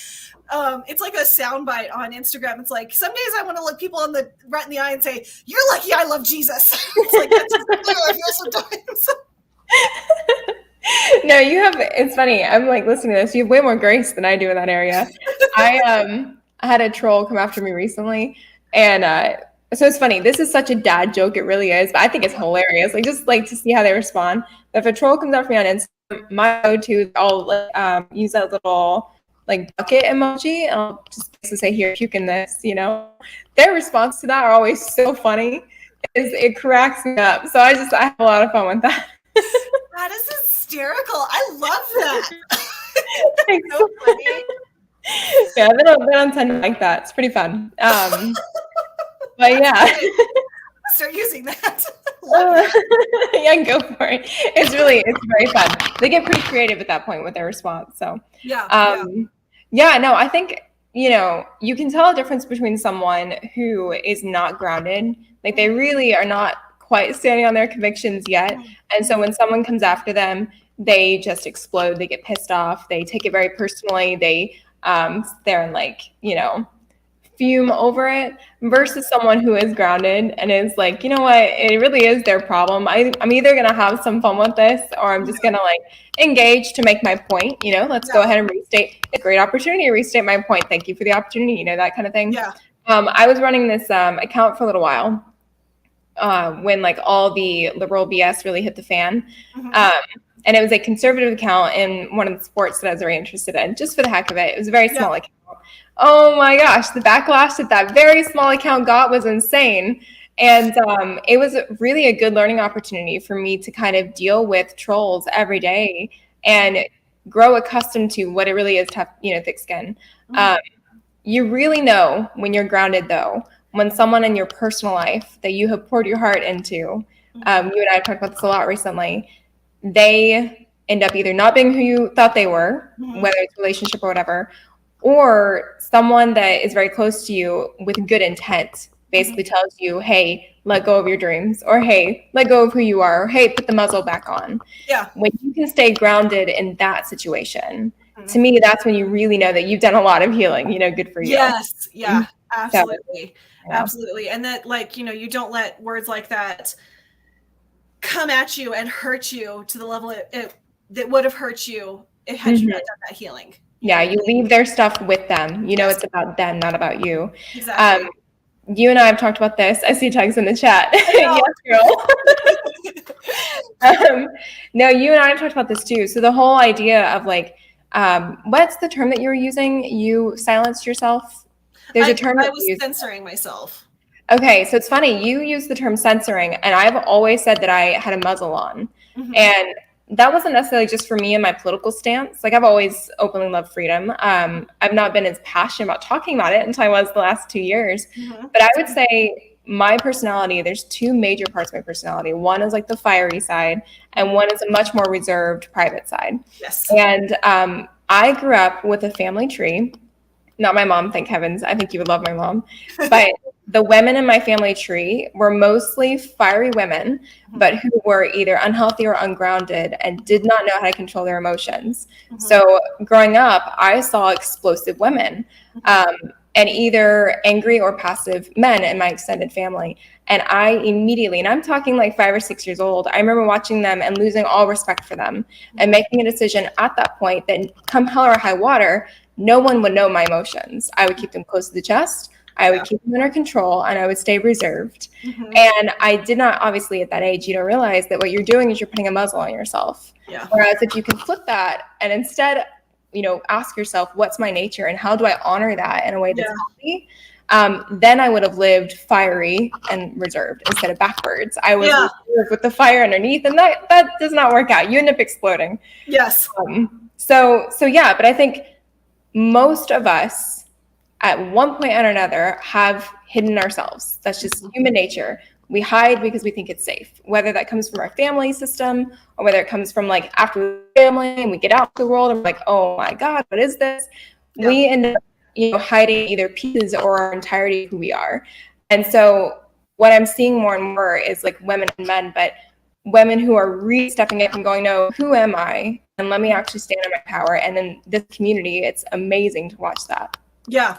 it's like a soundbite on Instagram. It's like, some days I want to look people right in the eye and say, "You're lucky I love Jesus." It's like, that's exactly how I feel sometimes. No, it's funny. I'm like listening to this. You have way more grace than I do in that area. I had a troll come after me recently, and so it's funny. This is such a dad joke. It really is, but I think it's hilarious. Like, just like to see how they respond. But if a troll comes after me on Instagram, my go-to, I'll use that little like bucket emoji, and I'll just basically say, "Here, puke in this." You know, their response to that are always so funny. It cracks me up. So I have a lot of fun with that. That is hysterical. I love that. It's so funny. Yeah, they don't tend to like that. It's pretty fun. But yeah. Start using that. Yeah, go for it. It's very fun. They get pretty creative at that point with their response. So no, I think, you know, you can tell a difference between someone who is not grounded, like they really are not quite standing on their convictions yet. And so when someone comes after them, they just explode. They get pissed off. They take it very personally. They they're in like, you know, fume over it, versus someone who is grounded and is like, you know what, it really is their problem. I'm either going to have some fun with this, or I'm just going to like engage to make my point. You know, let's go ahead and restate. A great opportunity to restate my point. Thank you for the opportunity. You know, that kind of thing. I was running this account for a little while when like all the liberal BS really hit the fan. And it was a conservative account in one of the sports that I was very interested in, just for the heck of it. It was a very small account. Oh my gosh, the backlash that very small account got was insane. And it was really a good learning opportunity for me to kind of deal with trolls every day and grow accustomed to what it really is to have, you know, thick skin. You really know when you're grounded, though, when someone in your personal life that you have poured your heart into, you and I have talked about this a lot recently, they end up either not being who you thought they were, whether it's relationship or whatever, or someone that is very close to you with good intent basically tells you, hey, let go of your dreams, or hey, let go of who you are, or hey, put the muzzle back on. Yeah. When you can stay grounded in that situation, Mhm. to me, that's when you really know that you've done a lot of healing, good for you. Yes. Yeah, So, absolutely. Absolutely. And that, like, you don't let words like that come at you and hurt you to the level that would have hurt you had you not done that healing. You leave their stuff with them. Yes. It's about them, not about you. Exactly. You and I have talked about this. I see Tugs in the chat. Yes, girl. No, you and I have talked about this too. So the whole idea of like, what's the term that you were using? You silenced yourself. There's a term I was censoring myself. Okay, so it's funny. You use the term censoring, and I've always said that I had a muzzle on. Mhm. And that wasn't necessarily just for me and my political stance. Like, I've always openly loved freedom. I've not been as passionate about talking about it until I was the last 2 years. Mhm. But I would say my personality, there's two major parts of my personality. One is like the fiery side, and one is a much more reserved private side. Yes. And I grew up with a family tree. Not my mom, thank heavens. I think you would love my mom. But the women in my family tree were mostly fiery women, but who were either unhealthy or ungrounded and did not know how to control their emotions. Mhm. So growing up, I saw explosive women, and either angry or passive men in my extended family. And I immediately, and I'm talking like 5 or 6 years old, I remember watching them and losing all respect for them and making a decision at that point that come hell or high water, no one would know my emotions. I would keep them close to the chest. I would keep them under control, and I would stay reserved. Mhm. And I did not, obviously, at that age, you don't realize that what you're doing is you're putting a muzzle on yourself. Yeah. Whereas if you can flip that and instead, ask yourself, what's my nature and how do I honor that in a way that's healthy? Then I would have lived fiery and reserved instead of backwards. I was reserved with the fire underneath, and that does not work out. You end up exploding. Yes. So yeah, but I think most of us at one point or another have hidden ourselves. That's just human nature. We hide because we think it's safe, whether that comes from our family system or whether it comes from like after family and we get out to the world and we're like, oh my God, what is this? Yeah. We end up, hiding either pieces or our entirety of who we are. And so what I'm seeing more and more is like women and men, but women who are really stepping up and going, no, who am I? And let me actually stand in my power. And in this community, it's amazing to watch that. Yeah.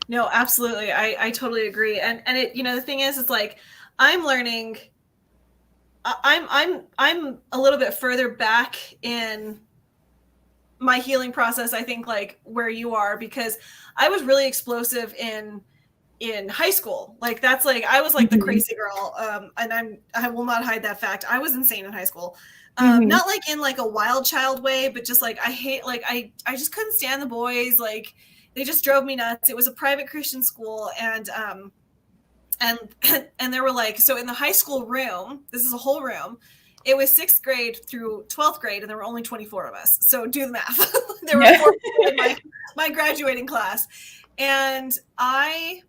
No, absolutely. I totally agree. And it, the thing is, it's like, I'm learning, I'm a little bit further back in my healing process, I think, like where you are, because I was really explosive in high school. Like, that's like, I was like the crazy girl. And I will not hide that fact. I was insane in high school. Not like in like a wild child way, but just like, I just couldn't stand the boys. Like, they just drove me nuts. It was a private Christian school. And there were like, so in the high school room, this is a whole room. It was 6th grade through 12th grade, and there were only 24 of us. So do the math. There were 4 in my graduating class. And I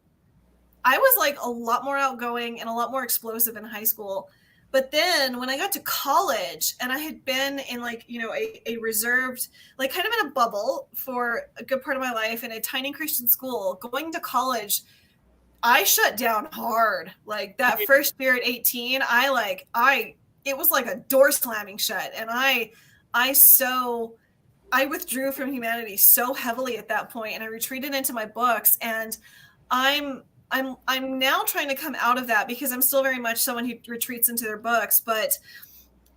was like a lot more outgoing and a lot more explosive in high school. But then when I got to college and I had been in like, a reserved, like kind of in a bubble for a good part of my life in a tiny Christian school, going to college, I shut down hard. Like that first year at 18, it was like a door slamming shut. And I withdrew from humanity so heavily at that point, and I retreated into my books. And I'm now trying to come out of that, because I'm still very much someone who retreats into their books, but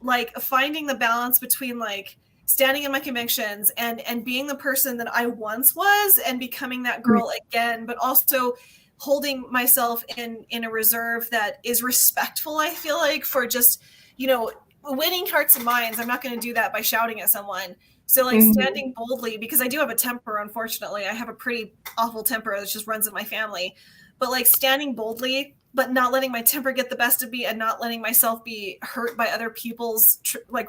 like finding the balance between like standing in my convictions and being the person that I once was and becoming that girl again, but also holding myself in a reserve that is respectful, I feel like, for just, winning hearts and minds. I'm not going to do that by shouting at someone. So like standing boldly, because I do have a temper, unfortunately. I have a pretty awful temper that just runs in my family. But like standing boldly, but not letting my temper get the best of me and not letting myself be hurt by other people's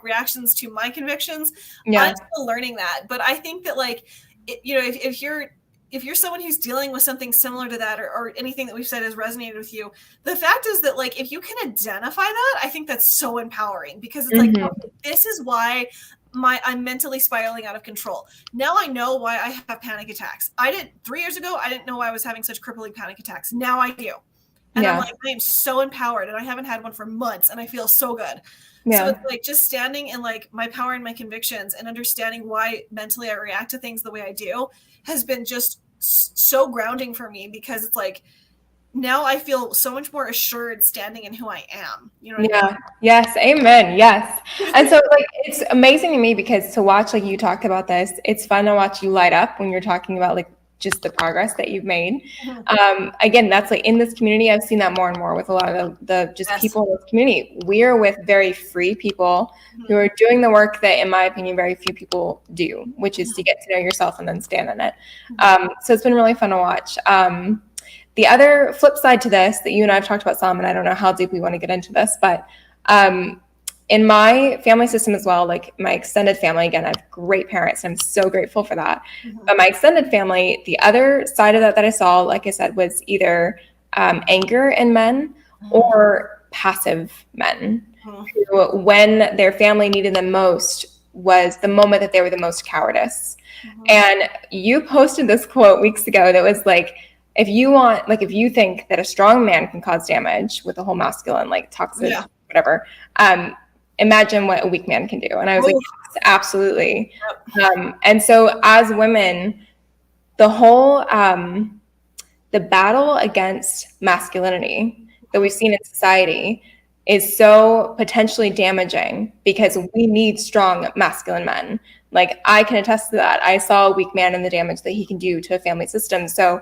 reactions to my convictions. Yeah. I'm still learning that. But I think that like, if you're someone who's dealing with something similar to that, or anything that we've said has resonated with you, the fact is that like, if you can identify that, I think that's so empowering, because it's like, okay, this is why I'm mentally spiraling out of control. Now I know why I have panic attacks. 3 years ago, I didn't know why I was having such crippling panic attacks. Now I do. And I'm like, I am so empowered, and I haven't had one for months, and I feel so good. So it's like just standing in like my power and my convictions and understanding why mentally I react to things the way I do has been just so grounding for me, because it's like, now I feel so much more assured standing in who I am. You know what I mean? Yes. Amen. Yes. And so like, it's amazing to me because to watch, like you talked about this, it's fun to watch you light up when you're talking about like just the progress that you've made. Again, that's like in this community, I've seen that more and more with a lot of the just people in this community. We are with very free people who are doing the work that, in my opinion, very few people do, which is to get to know yourself and then stand in it. So it's been really fun to watch. The other flip side to this that you and I have talked about some, and I don't know how deep we want to get into this, but in my family system as well, like my extended family, again, I have great parents, and I'm so grateful for that. But my extended family, the other side of that I saw, like I said, was either anger in men or passive men who, when their family needed them most, was the moment that they were the most cowardice. And you posted this quote weeks ago that was like, if you think that a strong man can cause damage with the whole masculine, like toxic, whatever, imagine what a weak man can do. And I was like, yes, absolutely. And so as women, the whole, the battle against masculinity that we've seen in society is so potentially damaging because we need strong masculine men. Like I can attest to that. I saw a weak man and the damage that he can do to a family system. So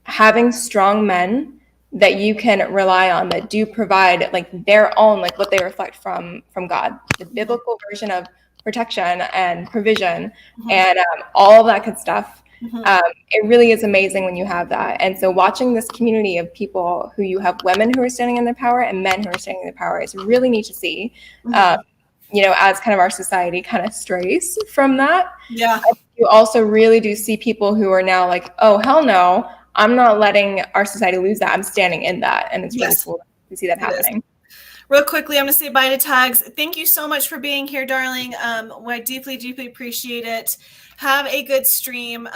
having strong men that you can rely on, that do provide like their own, like what they reflect from God, the biblical version of protection and provision and all of that good stuff. It really is amazing when you have that. And so watching this community of people who you have women who are standing in their power and men who are standing in their power is really neat to see. As kind of our society kind of strays from that. You also really do see people who are now like, oh, hell no, I'm not letting our society lose that. I'm standing in that. And it's really cool to see that happening. Real quickly, I'm going to say bye to Tugs. Thank you so much for being here, darling. I deeply, deeply appreciate it. Have a good stream.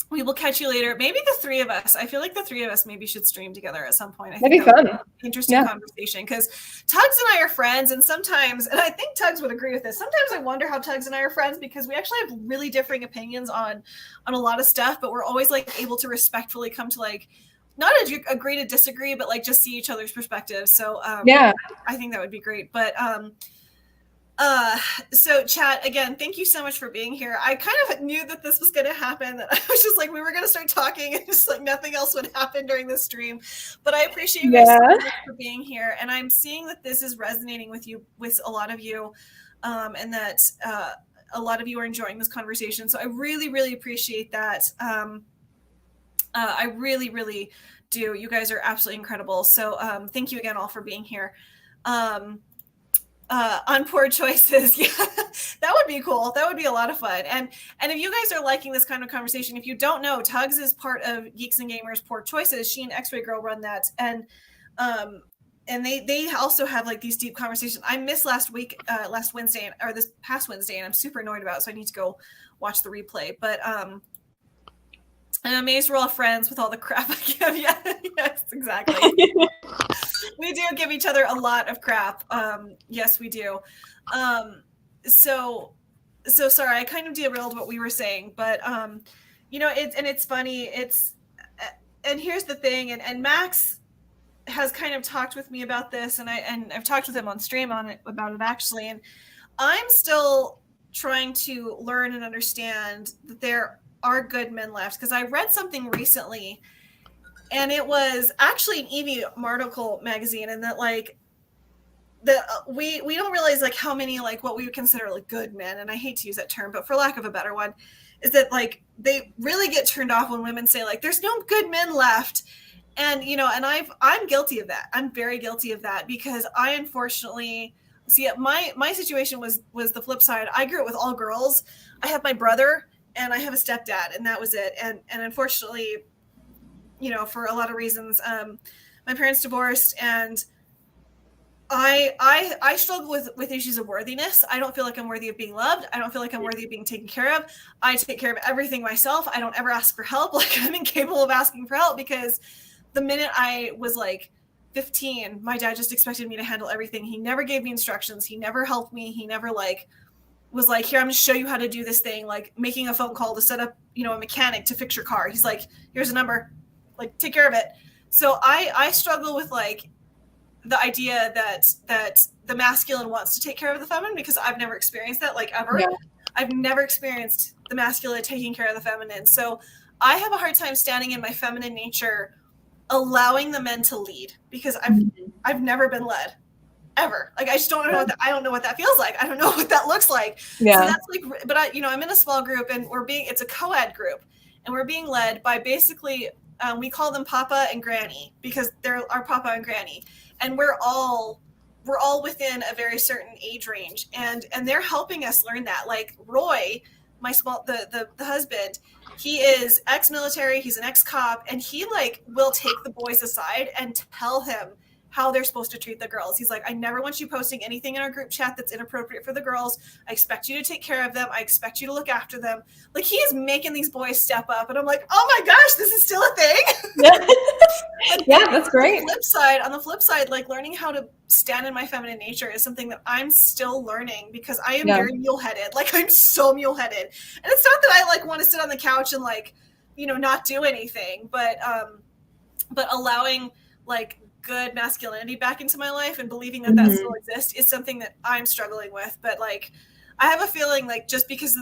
We will catch you later. Maybe the three of us. I feel like the three of us maybe should stream together at some point. That'd be fun. Interesting conversation, because Tugs and I are friends, and sometimes, and I think Tugs would agree with this, sometimes I wonder how Tugs and I are friends, because we actually have really differing opinions on a lot of stuff, but we're always like able to respectfully come to like, not agree to disagree, but like just see each other's perspectives. So I think that would be great. But so chat, again, thank you so much for being here. I kind of knew that this was going to happen, that I was just like, we were going to start talking and just like nothing else would happen during this stream, but I appreciate you guys so much for being here. And I'm seeing that this is resonating with a lot of you, and that a lot of you are enjoying this conversation. So I really, really appreciate that. I really, really do. You guys are absolutely incredible. So thank you again all for being here. On poor choices. Yeah, that would be cool. That would be a lot of fun. And if you guys are liking this kind of conversation, if you don't know, Tugs is part of Geeks and Gamers Poor Choices. She and X-Ray Girl run that. And they also have like these deep conversations. I missed last Wednesday, or this past Wednesday, and I'm super annoyed about it, so I need to go watch the replay. But I'm amazed we're all friends with all the crap I give. Yeah, yes, exactly. We do give each other a lot of crap. Yes, we do. So sorry, I kind of derailed what we were saying, but it's funny. And here's the thing, and Max has kind of talked with me about this, and I've talked with him on stream about it actually, and I'm still trying to learn and understand that there are good men left, because I read something recently, and it was actually an Evie Marticle magazine, and that like we don't realize like how many like what we would consider like good men, and I hate to use that term, but for lack of a better one, is that like they really get turned off when women say like there's no good men left. And and I'm guilty of that. I'm very guilty of that, because I unfortunately see my situation was the flip side. I grew up with all girls. I have my brother and I have a stepdad, and that was it. And unfortunately, for a lot of reasons, my parents divorced, and I struggle with issues of worthiness. I don't feel like I'm worthy of being loved. I don't feel like I'm worthy of being taken care of. I take care of everything myself. I don't ever ask for help. Like I'm incapable of asking for help, because the minute I was like 15, my dad just expected me to handle everything. He never gave me instructions. He never helped me. He never like was like, here, I'm going to show you how to do this thing, like making a phone call to set up, you know, a mechanic to fix your car. He's like, here's a number, like, take care of it. So I struggle with like the idea that the masculine wants to take care of the feminine, because I've never experienced that, like, ever. Yeah. I've never experienced the masculine taking care of the feminine. So I have a hard time standing in my feminine nature, allowing the men to lead, because I've never been led. Ever. Like, I just don't know I don't know what that feels like. I don't know what that looks like. Yeah. So that's like, but I'm in a small group, and it's a co-ed group, and we're being led by basically, we call them Papa and Granny, because they're our Papa and Granny. And we're all within a very certain age range, and they're helping us learn that. Like Roy, the husband, he is ex-military, he's an ex-cop, and he like will take the boys aside and tell him how they're supposed to treat the girls. He's like, I never want you posting anything in our group chat that's inappropriate for the girls. I expect you to take care of them. I expect you to look after them. Like, he is making these boys step up. And I'm like, oh my gosh, this is still a thing. Yeah, yeah, that's great. On the flip side, like, learning how to stand in my feminine nature is something that I'm still learning, because I am very mule-headed. Like, I'm so mule-headed. And it's not that I like want to sit on the couch and like, not do anything, but allowing like good masculinity back into my life and believing that that still exists is something that I'm struggling with. But like, I have a feeling like, just because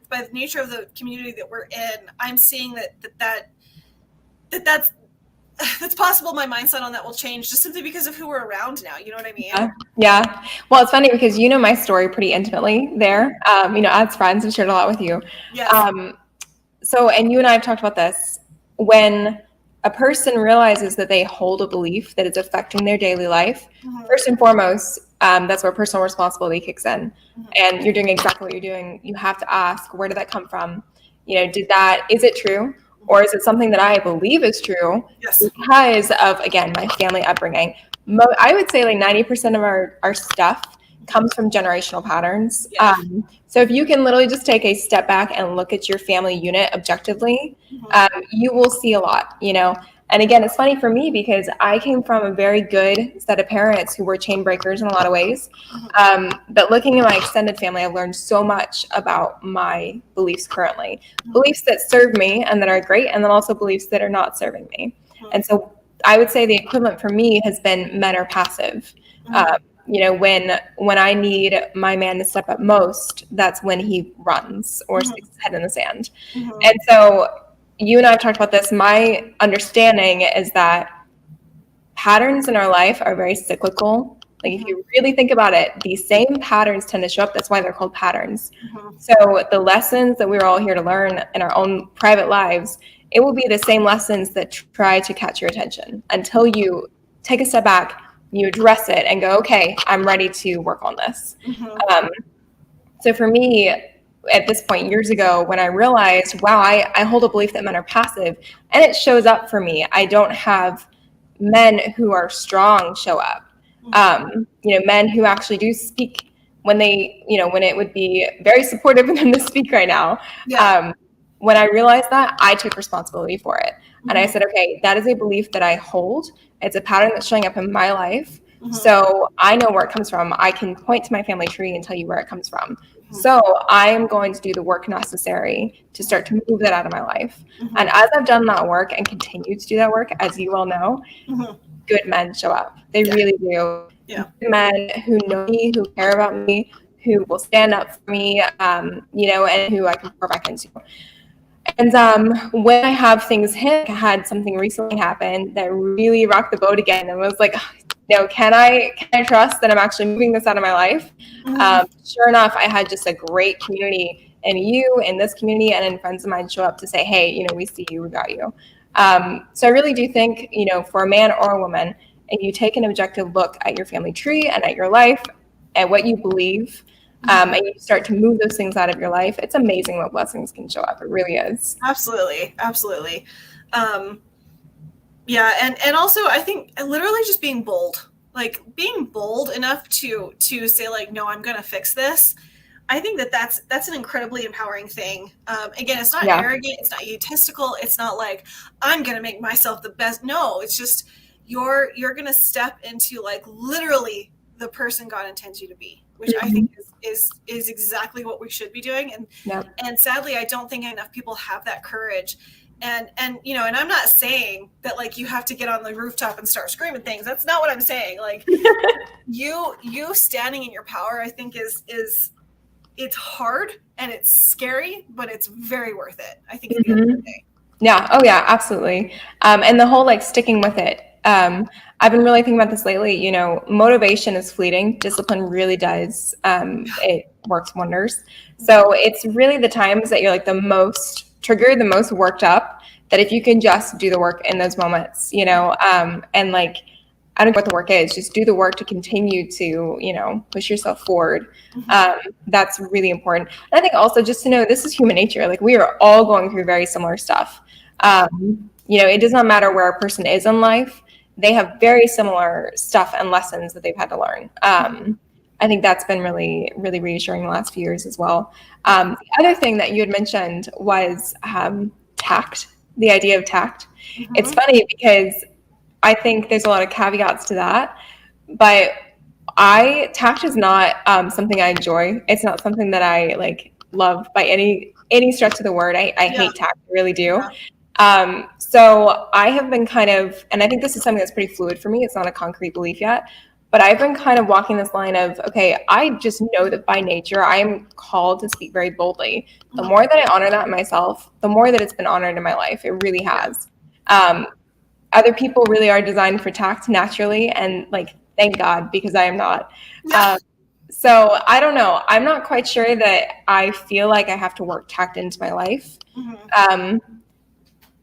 by the nature of the community that we're in, I'm seeing that's possible. My mindset on that will change just simply because of who we're around now. You know what I mean? Yeah. Well, it's funny because you know my story pretty intimately there. As friends, I've shared a lot with you. Yes. So, and you and I have talked about this. When a person realizes that they hold a belief that is affecting their daily life, first and foremost, that's where personal responsibility kicks in. And you're doing exactly what you're doing. You have to ask, where did that come from? Is it true? Or is it something that I believe is true? Yes. Because of, again, my family upbringing. I would say like 90% of our stuff comes from generational patterns. Yeah. So if you can literally just take a step back and look at your family unit objectively, you will see a lot, And again, it's funny for me because I came from a very good set of parents who were chain breakers in a lot of ways. But looking at my extended family, I've learned so much about my beliefs currently. Beliefs that serve me and that are great, and then also beliefs that are not serving me. And so I would say the equivalent for me has been men are passive. When I need my man to step up most, that's when he runs or sticks his head in the sand. And so you and I have talked about this. My understanding is that patterns in our life are very cyclical. Like, if you really think about it, these same patterns tend to show up. That's why they're called patterns. So the lessons that we're all here to learn in our own private lives, it will be the same lessons that try to catch your attention until you take a step back, you address it and go, okay, I'm ready to work on this. So for me, at this point years ago, when I realized, wow, I hold a belief that men are passive, and it shows up for me. I don't have men who are strong show up. Men who actually do speak when they, when it would be very supportive of them to speak right now. Yeah. When I realized that, I took responsibility for it. And I said, okay, that is a belief that I hold. It's a pattern that's showing up in my life. So I know where it comes from. I can point to my family tree and tell you where it comes from. So I am going to do the work necessary to start to move that out of my life. And as I've done that work and continue to do that work, as you all know, good men show up. They really do. Yeah. Good men who know me, who care about me, who will stand up for me, and who I can pour back into. And when I have things hit, I had something recently happen that really rocked the boat again, and was like, can I trust that I'm actually moving this out of my life? Sure enough, I had just a great community, and you in this community and in friends of mine show up to say, hey, we see you, we got you. So I really do think, for a man or a woman, if you take an objective look at your family tree and at your life, at what you believe, and you start to move those things out of your life, it's amazing what blessings can show up. It really is. Absolutely. Yeah. And also I think literally just being bold enough to say like, no, I'm going to fix this. I think that's an incredibly empowering thing. Again, it's not Yeah. arrogant, it's not egotistical, it's not like I'm gonna make myself the best. No, it's just you're gonna step into like literally the person God intends you to be, which I think is exactly what we should be doing. And sadly, I don't think enough people have that courage. And and I'm not saying that like you have to get on the rooftop and start screaming things. That's not what I'm saying. Like you standing in your power, I think is it's hard and it's scary, but it's very worth it, I think, at the end of the day. Yeah. Oh, yeah, absolutely. And the whole like sticking with it. I've been really thinking about this lately. Motivation is fleeting. Discipline really does. It works wonders. So it's really the times that you're like the most triggered, the most worked up, that if you can just do the work in those moments, and like, I don't know what the work is, just do the work to continue to, push yourself forward. That's really important. And I think also just to know this is human nature. Like we are all going through very similar stuff. It does not matter where a person is in life. They have very similar stuff and lessons that they've had to learn. I think that's been really, really reassuring the last few years as well. The other thing that you had mentioned was tact, the idea of tact. It's funny because I think there's a lot of caveats to that, but tact is not something I enjoy. It's not something that I like love by any stretch of the word. I hate tact, I really do. So I have been kind of, and I think this is something that's pretty fluid for me. It's not a concrete belief yet, but I've been kind of walking this line of, okay, I just know that by nature, I am called to speak very boldly. The more that I honor that in myself, the more that it's been honored in my life. It really has. Other people really are designed for tact naturally, and like, thank God, because I am not. So I don't know. I'm not quite sure that I feel like I have to work tact into my life.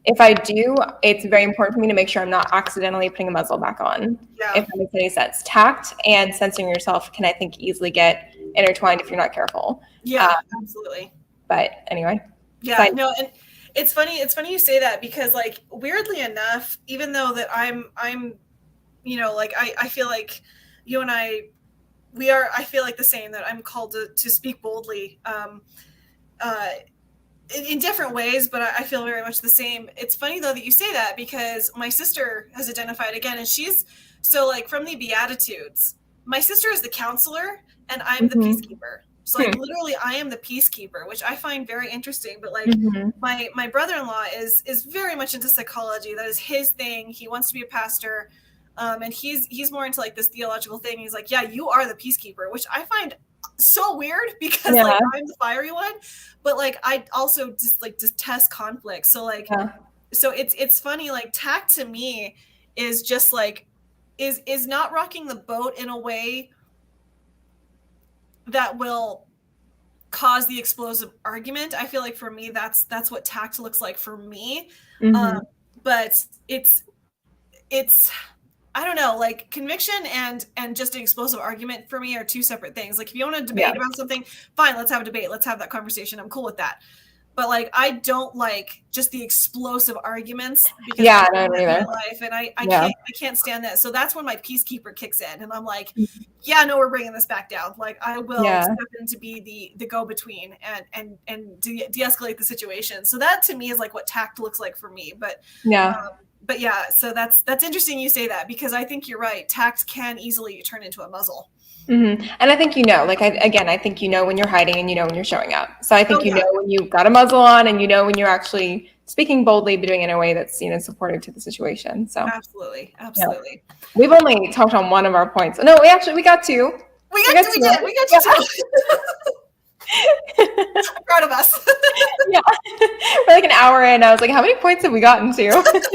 If I do, it's very important for me to make sure I'm not accidentally putting a muzzle back on, if that makes any sense. Tact and censoring yourself can, I think, easily get intertwined if you're not careful. Absolutely. But anyway. No, and it's funny you say that, because like weirdly enough, even though that I'm like I feel like you and I feel like the same, that I'm called to speak boldly in different ways, but I feel very much the same. It's funny though that you say that, because my sister has identified again, and she's so like from the Beatitudes, my sister is the counselor and I'm the peacekeeper. So like literally I am the peacekeeper, which I find very interesting. But like my brother-in-law is very much into psychology. That is his thing. He wants to be a pastor. And he's more into like this theological thing. He's like, yeah, you are the peacekeeper, which I find so weird, because like I'm the fiery one, but like I also just detest conflict. So like so it's funny, like tact to me is just like is not rocking the boat in a way that will cause the explosive argument. I feel like for me that's what tact looks like for me. But it's I don't know, like conviction and just an explosive argument for me are two separate things. Like if you want to debate about something, fine, let's have a debate. Let's have that conversation. I'm cool with that. But like, I don't like just the explosive arguments, because I don't either. My life, and I can't stand that. So that's when my peacekeeper kicks in, and I'm like, yeah, no, we're bringing this back down. Like I will step in to be the go-between and de-escalate the situation. So that to me is like what tact looks like for me. But so that's interesting you say that, because I think you're right. Tact can easily turn into a muzzle. And I think like I think when you're hiding, and when you're showing up. So I think know when you've got a muzzle on, and when you're actually speaking boldly, but doing it in a way that's supportive to the situation. So absolutely. We've only talked on one of our points. No, we got two. We got two. We got you two. I'm proud of us. We're like an hour in. I was like, how many points have we gotten to?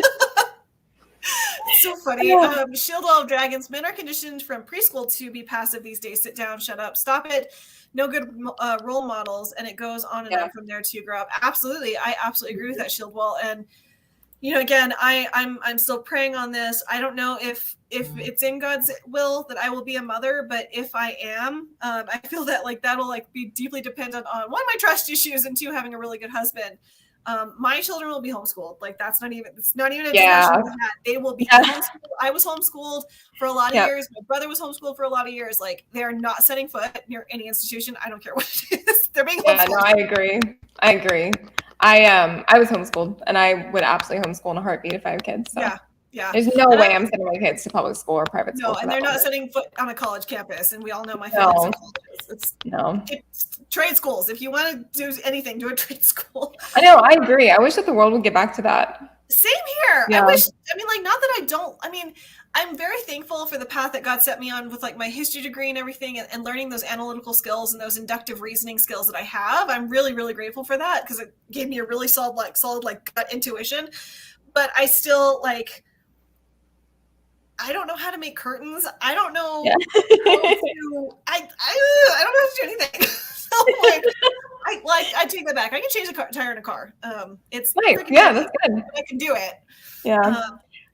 So funny. Shield Wall of Dragons. Men are conditioned from preschool to be passive these days. Sit down, shut up, stop it. No good role models, and it goes on and on from there to grow up. Absolutely, I absolutely agree with that, Shield Wall. And again, I'm still praying on this. I don't know if it's in God's will that I will be a mother, but if I am, I feel that like that'll like be deeply dependent on one, my trust issues, and two, having a really good husband. My children will be homeschooled. Like it's not even a discussion that they will be homeschooled. I was homeschooled for a lot of years. My brother was homeschooled for a lot of years. Like they're not setting foot near any institution. I don't care what it is. They're being homeschooled. No, I agree. I was homeschooled, and I would absolutely homeschool in a heartbeat if I have kids. So. Yeah. There's no way I'm sending my kids to public school or private school. No, and they're not setting foot on a college campus, and we all know my feelings on colleges. It's trade schools. If you want to do anything, do a trade school. I know, I agree. I wish that the world would get back to that. Same here. Yeah. Not that I don't. I'm very thankful for the path that God set me on with like my history degree and everything, and learning those analytical skills and those inductive reasoning skills that I have. I'm really, really grateful for that, because it gave me a really solid gut intuition. But I still I don't know how to make curtains. I don't know how to, I don't know how to do anything. So I take that back. I can change a tire in a car. It's nice. Yeah, that's good. I can do it. Yeah.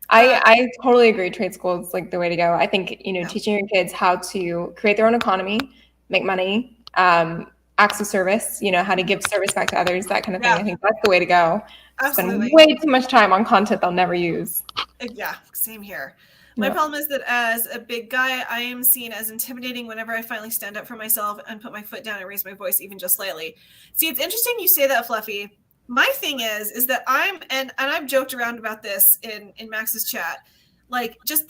I totally agree. Trade school is like the way to go. I think, teaching your kids how to create their own economy, make money, acts of service, how to give service back to others, that kind of thing. I think that's the way to go. Absolutely. Spend way too much time on content they'll never use. Yeah, same here. My problem is that as a big guy, I am seen as intimidating whenever I finally stand up for myself and put my foot down and raise my voice even just slightly. See, it's interesting you say that, Fluffy. My thing is that and I've joked around about this in Max's chat, just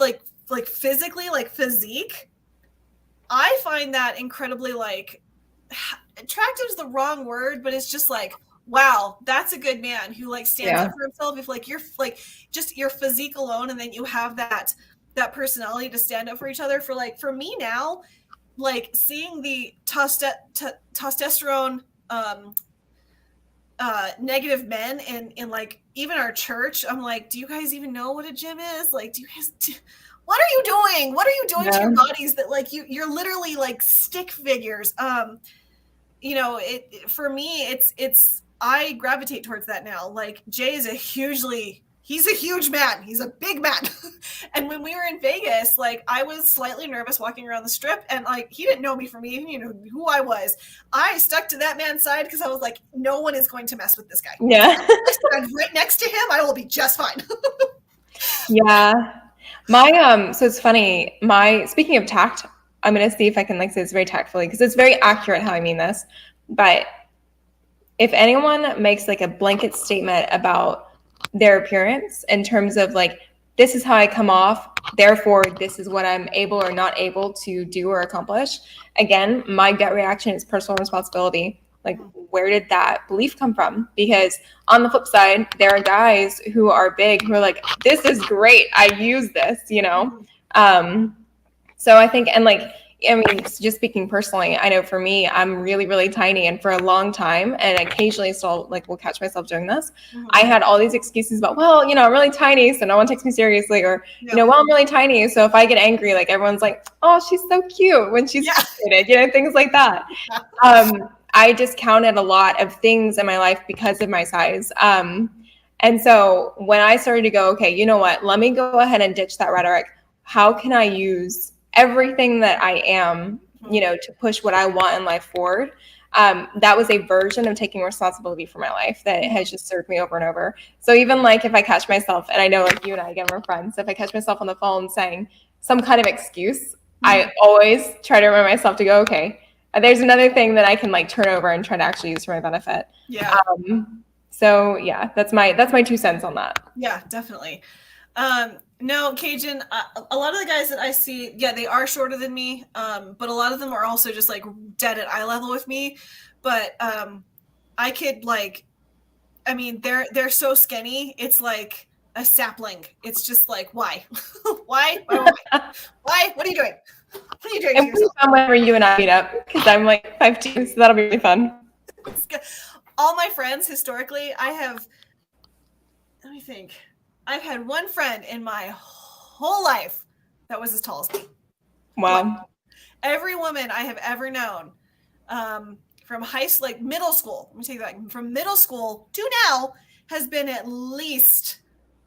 physically, physique. I find that incredibly attractive is the wrong word, but it's just wow, that's a good man who stands up for himself. If you're just your physique alone, and then you have that personality to stand up for each other. For me now, seeing the testosterone negative men in even our church, I'm do you guys even know what a gym is? What are you doing? What are you doing to your bodies that you're literally stick figures? For me, it's I gravitate towards that now. Jay is he's a huge man. He's a big man. And when we were in Vegas, I was slightly nervous walking around the strip, and he didn't know me from me, who I was. I stuck to that man's side because I was no one is going to mess with this guy. Yeah. I stand right next to him. I will be just fine. Yeah. So it's funny. Speaking of tact, I'm going to see if I can say this very tactfully, because it's very accurate how I mean this. But if anyone makes a blanket statement about their appearance in terms of this is how I come off, therefore this is what I'm able or not able to do or accomplish, again, my gut reaction is personal responsibility. Where did that belief come from? Because on the flip side, there are guys who are big who are this is great, I use this, so I think, and just speaking personally, I know for me, I'm really, really tiny, and for a long time, and occasionally still will catch myself doing this. Mm-hmm. I had all these excuses about, I'm really tiny, so no one takes me seriously, or I'm really tiny, so if I get angry, everyone's oh, she's so cute when she's frustrated, things like that. I discounted a lot of things in my life because of my size. And so when I started to go, okay, you know what, let me go ahead and ditch that rhetoric. How can I use everything that I am, to push what I want in life forward? That was a version of taking responsibility for my life that has just served me over and over. So even if I catch myself, and I know you and I, again, we're friends, if I catch myself on the phone saying some kind of excuse, I always try to remind myself to go, okay, there's another thing that I can turn over and try to actually use for my benefit. Yeah. So yeah, that's my 2 cents on that. Yeah, definitely. No, Cajun, a lot of the guys that I see, they are shorter than me, but a lot of them are also just dead at eye level with me. But I could they're so skinny, it's a sapling. It's just why? Why? Why? What are you doing? What are you doing? And we'll fun whenever you and I meet up, because I'm 5'2", so that'll be really fun. All my friends, historically, let me think. I've had one friend in my whole life that was as tall as me. Wow. Every woman I have ever known, from high school, middle school, let me take that, from middle school to now, has been at least,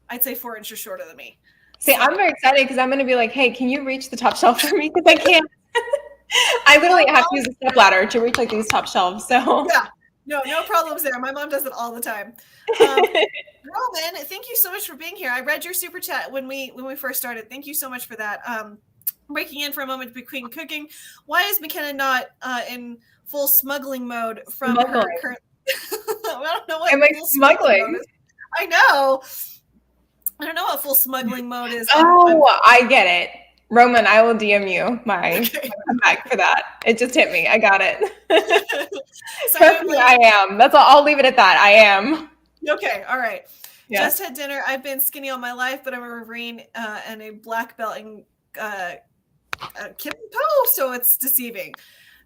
I'd say, 4 inches shorter than me. See, I'm very excited because I'm going to be hey, can you reach the top shelf for me? Because I can't. I literally have to use a step ladder to reach these top shelves. So yeah. No problems there. My mom does it all the time. Roman, thank you so much for being here. I read your super chat when we first started. Thank you so much for that. Breaking in for a moment between cooking. Why is McKenna not in full smuggling mode from her current? I don't know what full smuggling mode is. I know. I don't know what full smuggling mode is. I get it. Roman, I will DM you my comeback for that. It just hit me. I got it. Trust me, I am. That's all. I'll leave it at that. I am. Okay. All right. Yeah. Just had dinner. I've been skinny all my life, but I'm a Marine and a black belt in Kippo, so it's deceiving.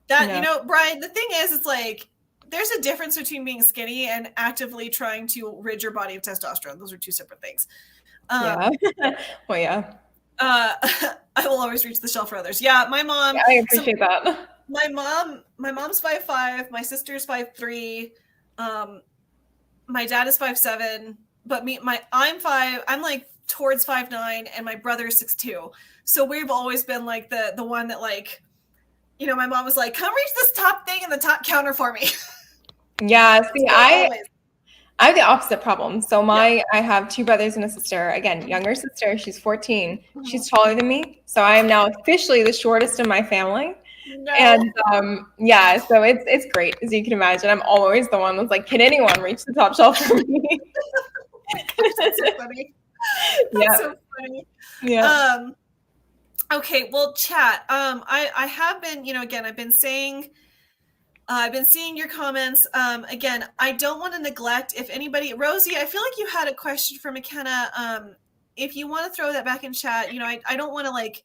That, you know, Brian, the thing is, it's like, there's a difference between being skinny and actively trying to rid your body of testosterone. Those are two separate things. Yeah. Well, yeah. I will always reach the shelf for others. Yeah, my mom. Yeah, I appreciate that. My mom's 5'5", my sister's 5'3", my dad is 5'7", but I'm like towards 5'9", and my brother is 6'2". So we've always been like the one that, like, you know, my mom was like, come reach this top thing in the top counter for me. Yeah, see, I have the opposite problem. So I have two brothers and a sister. Again, younger sister, she's 14. She's taller than me. So I am now officially the shortest in my family. No. And yeah, so it's great, as you can imagine. I'm always the one that's like, can anyone reach the top shelf for me? That's so funny. That's so funny. Yeah. Okay, well, chat. I have been, you know, again, I've been seeing your comments. Again, I don't want to neglect if anybody, Rosie, I feel like you had a question for McKenna. If you want to throw that back in chat, you know, I don't want to like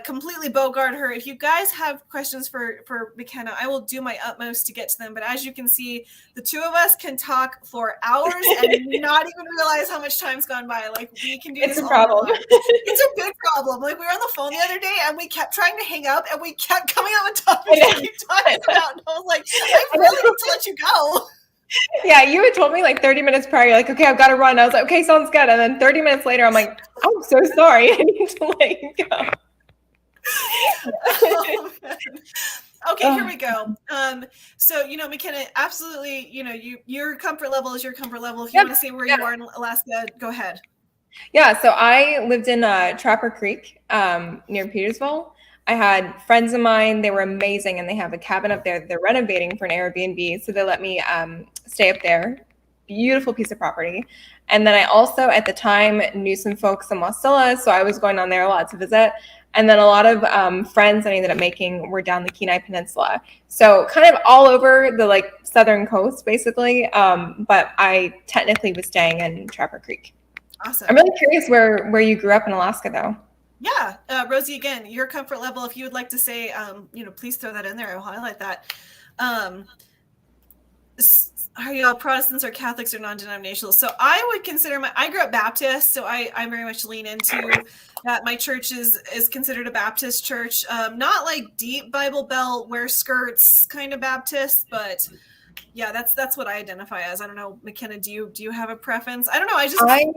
completely bogart her. If you guys have questions for McKenna, I will do my utmost to get to them. But as you can see, the two of us can talk for hours and not even realize how much time's gone by. Like, we can do this all problem. It's a big problem. Like, we were on the phone the other day and we kept trying to hang up and we kept coming up with topics to keep talking about. And I was like, I really need to let you go. Yeah, you had told me like 30 minutes prior, you're like, okay, I've got to run. I was like, okay, sounds good. And then 30 minutes later, I'm like, I'm so sorry. I need to let you go. Okay, here we go. So, you know, McKenna, absolutely, you know, your comfort level is your comfort level. If you want to say where you are in Alaska, go ahead. Yeah, so I lived in Trapper Creek near Petersville. I had friends of mine. They were amazing, and they have a cabin up there. They're renovating for an Airbnb, so they let me stay up there. Beautiful piece of property. And then I also, at the time, knew some folks in Wasilla, so I was going on there a lot to visit. And then a lot of friends I ended up making were down the Kenai Peninsula. So kind of all over the like southern coast, basically. But I technically was staying in Trapper Creek. Awesome. I'm really curious where you grew up in Alaska, though. Yeah, Rosie, again, your comfort level, if you would like to say, you know, please throw that in there. I'll highlight that. Are you all Protestants or Catholics or non-denominational? So I would consider I grew up Baptist, so I very much lean into that. My church is considered a Baptist church. Not like deep Bible Belt, wear skirts kind of Baptist, but yeah, that's what I identify as. I don't know, McKenna, do you have a preference? I don't know.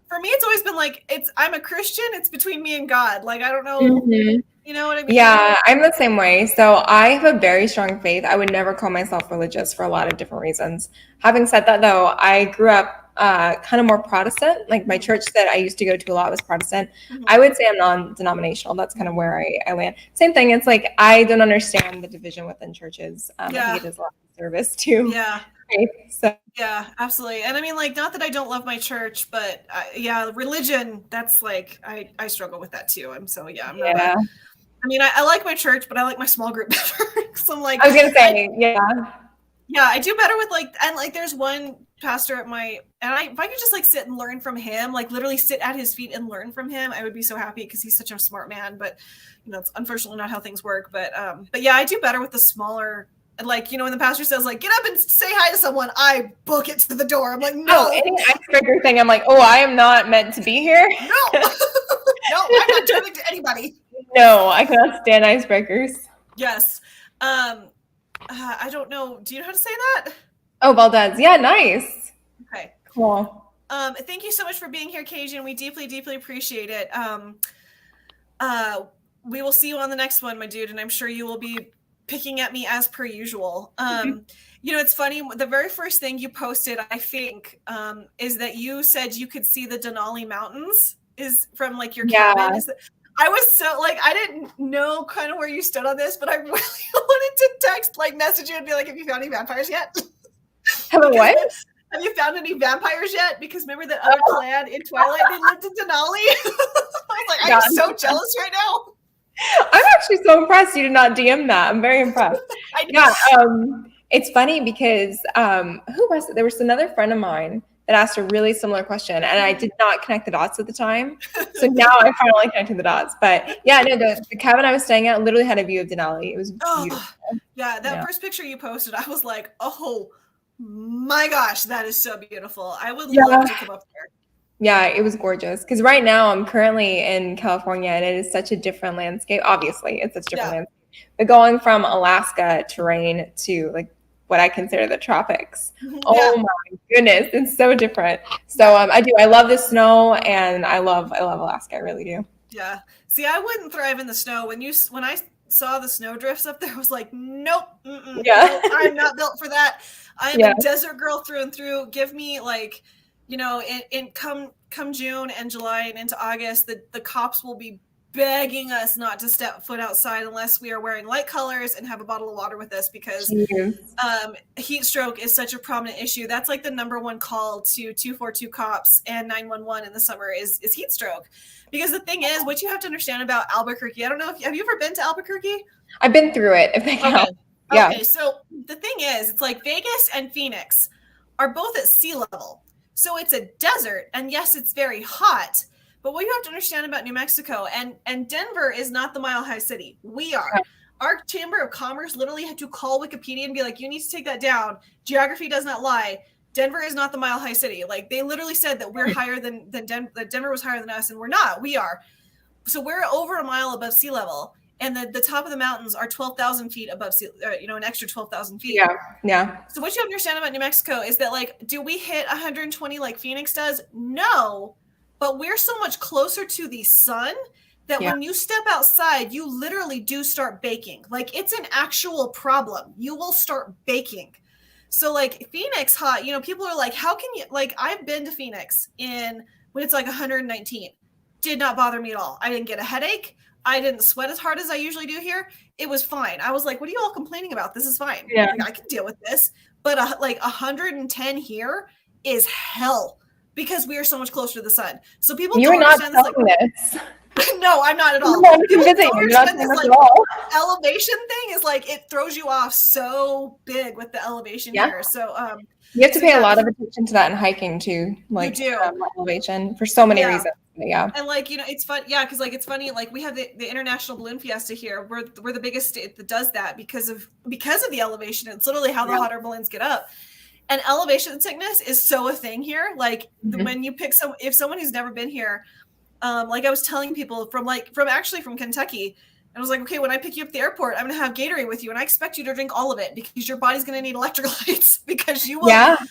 For me, it's always been like, I'm a Christian. It's between me and God. Like, I don't know. Mm-hmm. You know what I mean? Yeah, I'm the same way. So I have a very strong faith. I would never call myself religious for a lot of different reasons. Having said that, though, I grew up kind of more Protestant. Like my church that I used to go to a lot was Protestant. Mm-hmm. I would say I'm non-denominational. That's kind of where I land. Same thing. It's like I don't understand the division within churches. I think it is a lot of service too. Yeah. So. Yeah, absolutely. And I mean, like, not that I don't love my church, but yeah, religion, that's like, I struggle with that too. I'm not I mean, I like my church, but I like my small group better. So I'm like, I was going to say, yeah, I do better with like, and like, there's one pastor at if I could just like sit and learn from him, like literally sit at his feet and learn from him, I would be so happy because he's such a smart man, but you know, it's unfortunately not how things work. But yeah, I do better with the smaller. Like, you know, when the pastor says, like, get up and say hi to someone, I book it to the door. I'm like, no. Any icebreaker thing, I'm like, oh, I am not meant to be here. No. No, I'm not turning to anybody. No, I cannot stand icebreakers. Yes. I don't know. Do you know how to say that? Oh, Valdez. Yeah, nice. Okay. Cool. Thank you so much for being here, Cajun. We deeply, deeply appreciate it. We will see you on the next one, my dude, and I'm sure you will be picking at me as per usual. You know, it's funny. The very first thing you posted, I think, is that you said you could see the Denali Mountains is from like your cabin. I was so like, I didn't know kind of where you stood on this, but I really wanted to text, like message you and be like, have you found any vampires yet? What? Have you found any vampires yet? Because remember that other clan in Twilight, they lived in Denali. I was like, I'm so jealous right now. I'm actually so impressed you did not DM that. I'm very impressed. Yeah, it's funny because who was it? There was another friend of mine that asked a really similar question, and I did not connect the dots at the time. So now I finally connected the dots. But yeah, no, the cabin I was staying at literally had a view of Denali. It was beautiful. Yeah, that first picture you posted, I was like, oh my gosh, that is so beautiful. I would love to come up there. Yeah, it was gorgeous. Because right now I'm currently in California, and it is such a different landscape. Obviously, it's such a different landscape. But going from Alaska terrain to like what I consider the tropics, oh my goodness, it's so different. So I love the snow, and I love Alaska. I really do. Yeah. See, I wouldn't thrive in the snow. When I saw the snow drifts up there, I was like, nope. Nope, I'm not built for that. I am a desert girl through and through. Give me like, you know, in come June and July and into August, the cops will be begging us not to step foot outside unless we are wearing light colors and have a bottle of water with us, because heat stroke is such a prominent issue. That's like the number one call to 242 cops and 911 in the summer is heat stroke. Because the thing is, what you have to understand about Albuquerque, I don't know, have you ever been to Albuquerque? I've been through it, if they count. Okay, so the thing is, it's like Vegas and Phoenix are both at sea level. So it's a desert, and yes, it's very hot. But what you have to understand about New Mexico, and Denver is not the mile-high city. We are. Our Chamber of Commerce literally had to call Wikipedia and be like, you need to take that down. Geography does not lie. Denver is not the mile-high city. Like, they literally said that we're higher than Denver, that Denver was higher than us, and we're not. We are. So we're over a mile above sea level. And the top of the mountains are 12,000 feet above sea, an extra 12,000 feet. Yeah. So what you understand about New Mexico is that, like, do we hit 120 like Phoenix does? No. But we're so much closer to the sun that when you step outside, you literally do start baking. Like, it's an actual problem. You will start baking. So, like, Phoenix hot, you know, people are like, how can you, like, I've been to Phoenix when it's like 119. Did not bother me at all. I didn't get a headache. I didn't sweat as hard as I usually do here. It was fine. I was like, what are you all complaining about? This is fine. Yeah. Like, I can deal with this. But like 110 here is hell, because we are so much closer to the sun. So people don't understand this. No, I'm not at all. People don't understand this like, elevation thing is like, it throws you off so big with the elevation here. So you have to pay a lot of attention to that in hiking too. Like, you do. Elevation for so many reasons. Yeah. And like, you know, it's fun. Yeah. Cause like, it's funny. Like, we have the International Balloon Fiesta here. We're the biggest state that does that because of the elevation. It's literally how the hot air balloons get up. And elevation sickness is so a thing here. Like, when you pick if someone who's never been here, like I was telling people from Kentucky, and I was like, okay, when I pick you up at the airport, I'm going to have Gatorade with you, and I expect you to drink all of it because your body's going to need electrolytes because you will pass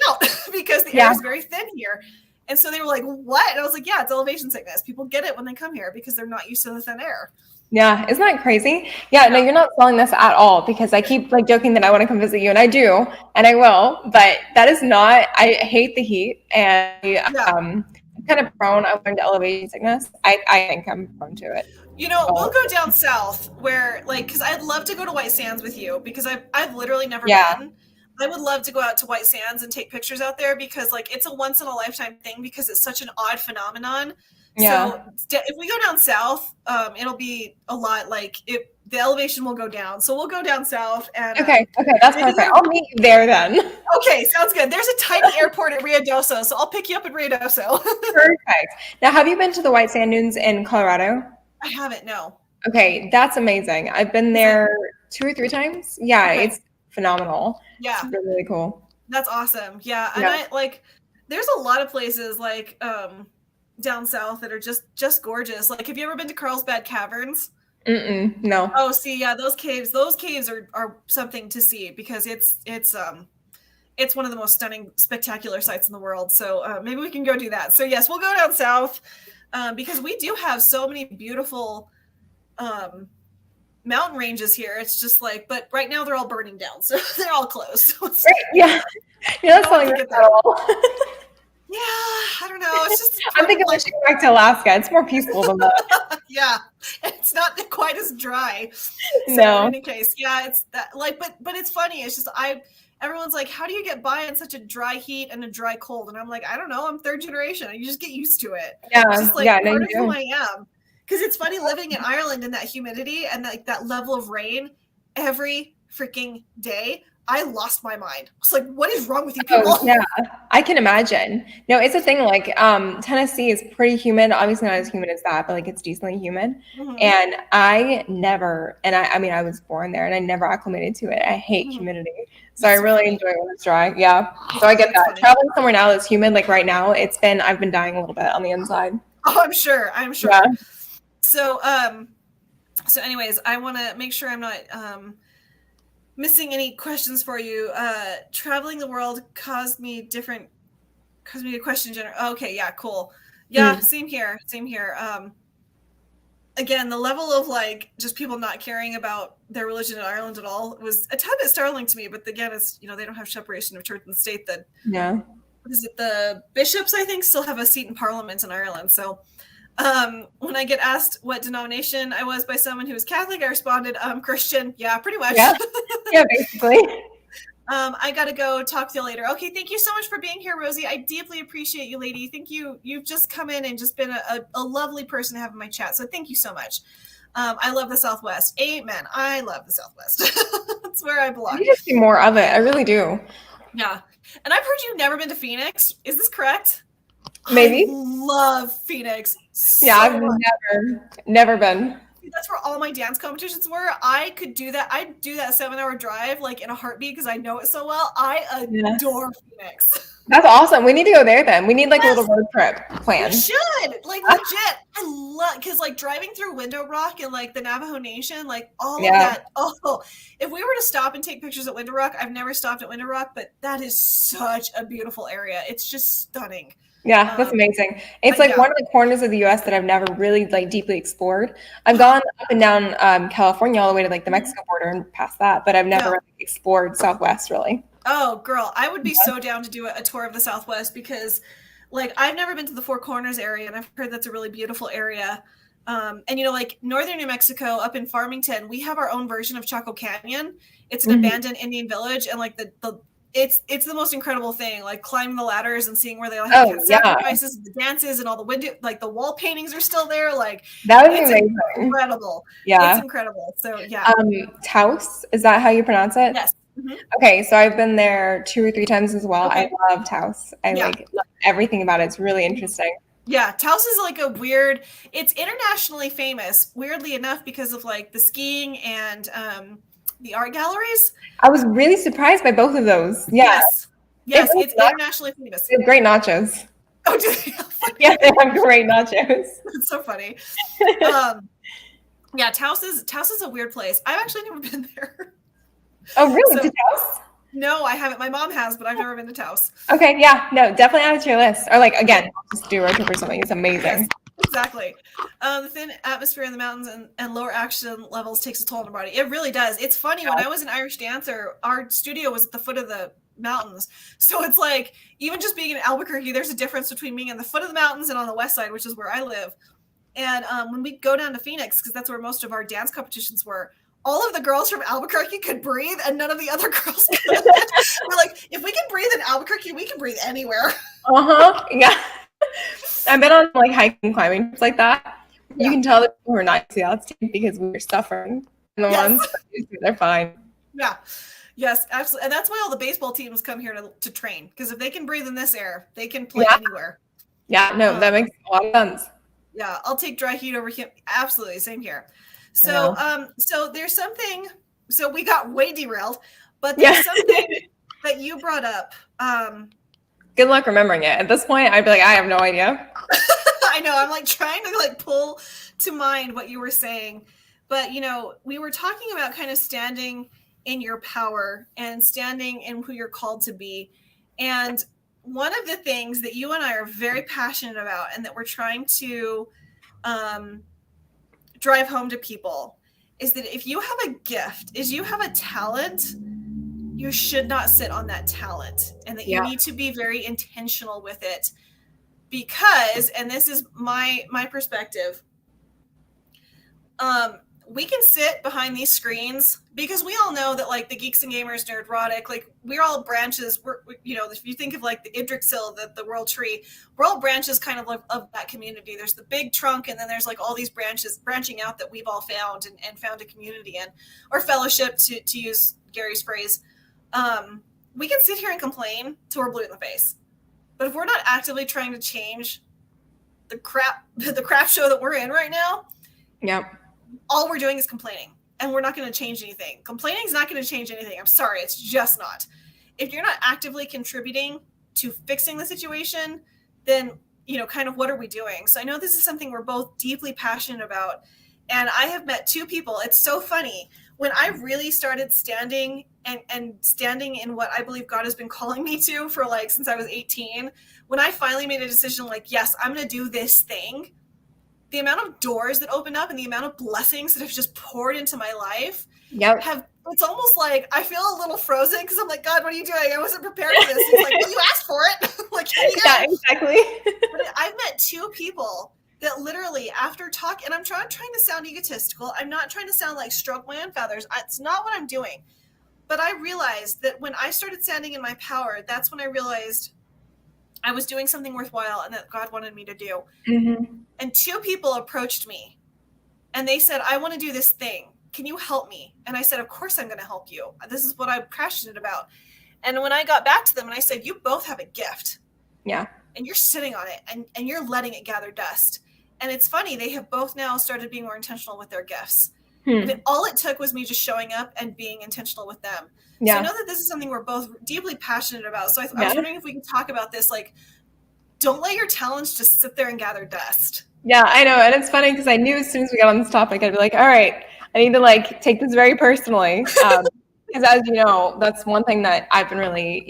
out because the air is very thin here. And so they were like, what? And I was like, yeah, it's elevation sickness. People get it when they come here because they're not used to the thin air. Yeah, isn't that crazy? Yeah, no, you're not selling this at all, because I keep like joking that I want to come visit you, and I do, and I will, but that is not, I hate the heat, and I'm kind of prone, I learned elevation sickness. I think I'm prone to it. You know, we'll go down south where, like, because I'd love to go to White Sands with you, because I've literally never been. I would love to go out to White Sands and take pictures out there, because like, it's a once in a lifetime thing, because it's such an odd phenomenon. So if we go down south, it'll be a lot, like, the elevation will go down. So we'll go down south. And okay, that's perfect. I'll meet you there then. Okay, sounds good. There's a tiny airport at Ruidoso, so I'll pick you up at Ruidoso. Perfect. Now, have you been to the White Sand Dunes in Colorado? I haven't, no. Okay, that's amazing. I've been there 2 or 3 times. Yeah, it's phenomenal. Yeah. It's really, really cool. That's awesome. Yeah, and I like, there's a lot of places like down south that are just gorgeous. Like, have you ever been to Carlsbad Caverns? No. Oh, see, yeah, those caves are something to see, because it's one of the most stunning, spectacular sights in the world. So maybe we can go do that. So yes, we'll go down south, because we do have so many beautiful mountain ranges here. It's just like, but right now they're all burning down, so they're all closed. So it's, Right, yeah. You're not selling that at all. Yeah, I don't know. It's just I'm thinking we should go back to Alaska. It's more peaceful than that. Yeah, it's not quite as dry. So No. in any case, yeah, it's that like, but it's funny. It's just everyone's like, how do you get by in such a dry heat and a dry cold? And I'm like, I don't know. I'm third generation. You just get used to it. Yeah, it's just like yeah, part of who I am. Because it's funny living in Ireland in that humidity and like that level of rain every freaking day. I lost my mind. I was like, what is wrong with you people? Oh, yeah, I can imagine. No, it's a thing, like, Tennessee is pretty humid. Obviously not as humid as that, but like it's decently humid. And I mean, I was born there and I never acclimated to it. I hate humidity. So I really enjoy it when it's dry. Yeah. So I get that. Funny. Traveling somewhere now that's humid, like right now, I've been dying a little bit on the inside. Oh, I'm sure. Yeah. So anyways, I want to make sure I'm not missing any questions for you. Traveling the world caused me to question okay, yeah, cool. Yeah, same here. Again, the level of like just people not caring about their religion in Ireland at all was a tad bit startling to me. But again, it's, they don't have separation of church and state. That the bishops, I think, still have a seat in Parliament in Ireland. So when I get asked what denomination I was by someone who was Catholic, I responded, Christian. Yeah, pretty much. Yeah, basically. I gotta go. Talk to you later. Okay, thank you so much for being here, Rosie. I deeply appreciate you, lady. Thank you. You've just come in and just been a lovely person to have in my chat. So thank you so much. I love the Southwest. Amen. I love the Southwest. That's where I belong. You just see more of it. I really do. Yeah. And I've heard you've never been to Phoenix. Is this correct? Maybe. I love Phoenix. Yeah, I've never been. That's where all my dance competitions were. I could do that. I'd do that 7-hour drive like in a heartbeat because I know it so well. I adore Phoenix. That's awesome. We need to go there then. We need like a little road trip plan. We should. Like legit. I love, because like driving through Window Rock and like the Navajo Nation, like all of that. Oh, if we were to stop and take pictures at Window Rock, I've never stopped at Window Rock, but that is such a beautiful area. It's just stunning. Yeah, that's amazing. It's like one of the corners of the U.S. that I've never really like deeply explored. I've gone up and down California all the way to like the Mexico border and past that, but I've never really explored Southwest really. Oh, girl, I would be so down to do a tour of the Southwest because like I've never been to the Four Corners area and I've heard that's a really beautiful area. And like northern New Mexico up in Farmington, we have our own version of Chaco Canyon. It's an abandoned Indian village, and like it's the most incredible thing, like climbing the ladders and seeing where they like have sacrifices, the dances, and all the window, like the wall paintings are still there. Like that would be amazing. Incredible. Yeah, it's incredible. So yeah. Taos, is that how you pronounce it? Yes. Okay, so I've been there 2 or 3 times as well. Okay. I love Taos. I love everything about it. It's really interesting. Yeah, Taos is like it's internationally famous, weirdly enough, because of like the skiing and the art galleries. I was really surprised by both of those. Yes, it's internationally famous. They have great nachos. Oh, do they? Yeah, they have great nachos. It's so funny. Yeah, Taos is a weird place. I've actually never been there. Oh, really? To Taos? No, I haven't. My mom has, but I've never been to Taos. Okay, yeah, no, definitely add it to your list. Or like, again, just do a road trip or something. It's amazing. Yes, exactly. The thin atmosphere in the mountains and lower oxygen levels takes a toll on the body. It really does. It's funny, when I was an Irish dancer, our studio was at the foot of the mountains. So it's like, even just being in Albuquerque, there's a difference between being in the foot of the mountains and on the west side, which is where I live. And when we go down to Phoenix, because that's where most of our dance competitions were, all of the girls from Albuquerque could breathe and none of the other girls could. We're like, if we can breathe in Albuquerque, we can breathe anywhere. Yeah. I've been on like hiking, climbing trips like that. You can tell that people are not used to altitude because we're suffering. And the ones they're fine. Yeah. Yes, absolutely. And that's why all the baseball teams come here to train, because if they can breathe in this air, they can play anywhere. Yeah, no, that makes a lot of sense. Yeah, I'll take dry heat over here. Absolutely, same here. So, so there's something. So we got way derailed, but there's something that you brought up. Good luck remembering it. At this point, I'd be like, I have no idea. I know. I'm like trying to like pull to mind what you were saying, but we were talking about kind of standing in your power and standing in who you're called to be, and one of the things that you and I are very passionate about, and that we're trying to drive home to people, is that if you have a gift, is you have a talent, you should not sit on that talent, and that you need to be very intentional with it, because, and this is my perspective, we can sit behind these screens because we all know that like the Geeks and Gamers Nerdrotic, like we're all branches. If you think of like the Yggdrasil, the world tree, we're all branches kind of of that community. There's the big trunk, and then there's like all these branches branching out that we've all found and found a community in, or fellowship, to use Gary's phrase. We can sit here and complain till we're blue in the face, but if we're not actively trying to change the crap show that we're in right now, all we're doing is complaining, and we're not going to change anything. Complaining is not going to change anything. I'm sorry, it's just not. If you're not actively contributing to fixing the situation, then kind of what are we doing? So I know this is something we're both deeply passionate about, and I have met two people. It's so funny. When I really started standing and standing in what I believe God has been calling me to for like since I was 18, when I finally made a decision like, yes, I'm going to do this thing, the amount of doors that opened up and the amount of blessings that have just poured into my life it's almost like I feel a little frozen because I'm like, God, what are you doing? I wasn't prepared for this. He's like, well, you asked for it. Like, yeah, exactly. But I've met two people that literally after talk, and I'm trying to sound egotistical. I'm not trying to sound like stroke my own feathers. It's not what I'm doing. But I realized that when I started standing in my power, that's when I realized I was doing something worthwhile and that God wanted me to do. Mm-hmm. And two people approached me and they said, I want to do this thing. Can you help me? And I said, of course I'm going to help you. This is what I'm passionate about. And when I got back to them and I said, you both have a gift. Yeah. And you're sitting on it and you're letting it gather dust. And it's funny, they have both now started being more intentional with their gifts. And all it took was me just showing up and being intentional with them. Yeah. So I know that this is something we're both deeply passionate about. So I was wondering if we can talk about this, like, don't let your talents just sit there and gather dust. Yeah, I know. And it's funny because I knew as soon as we got on this topic, I'd be like, all right, I need to like take this very personally. Because as you know, that's one thing that I've been really,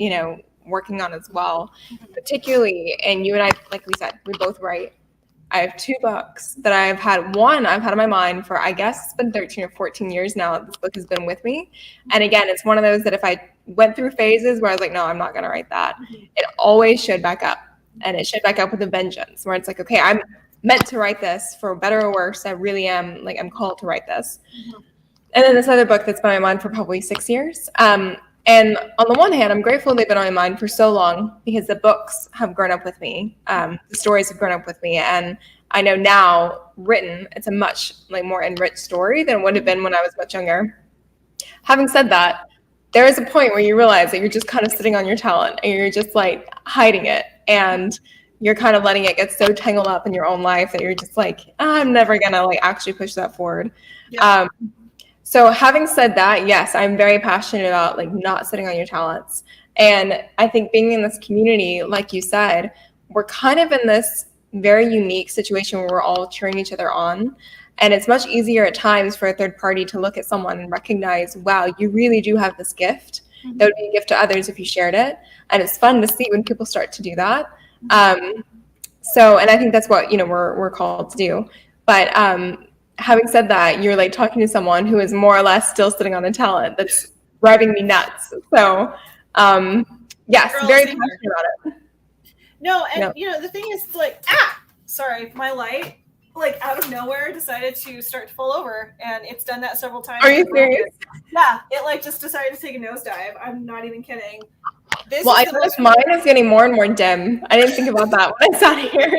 working on as well, particularly, and you and I, like we said, we both write. I have two books that I've had in my mind for, I guess it's been 13 or 14 years now. This book has been with me. And again, it's one of those that if I went through phases where I was like, no, I'm not going to write that, it always showed back up. And it showed back up with a vengeance, where it's like, okay, I'm meant to write this for better or worse. I really am, like, I'm called to write this. And then this other book that's been on my mind for probably 6 years. And on the one hand, I'm grateful they've been on my mind for so long because the books have grown up with me. The stories have grown up with me. And I know now, written, it's a much more enriched story than it would have been when I was much younger. Having said that, there is a point where you realize that you're just kind of sitting on your talent and you're just like hiding it. And you're kind of letting it get so tangled up in your own life that you're just like, I'm never going to actually push that forward. Yeah. So having said that, yes, I'm very passionate about not sitting on your talents. And I think being in this community, like you said, we're kind of in this very unique situation where we're all cheering each other on. And it's much easier at times for a third party to look at someone and recognize, wow, you really do have this gift. That would be a gift to others if you shared it. And it's fun to see when people start to do that. And I think that's what, we're called to do. But having said that, you're talking to someone who is more or less still sitting on a talent that's driving me nuts. So, yes, Girl, very passionate about it. No, and the thing is, sorry, my light, out of nowhere, decided to start to fall over, and it's done that several times. Are you serious? Yeah, it just decided to take a nosedive. I'm not even kidding. I noticed mine is getting more and more dim. I didn't think about that when I sat here.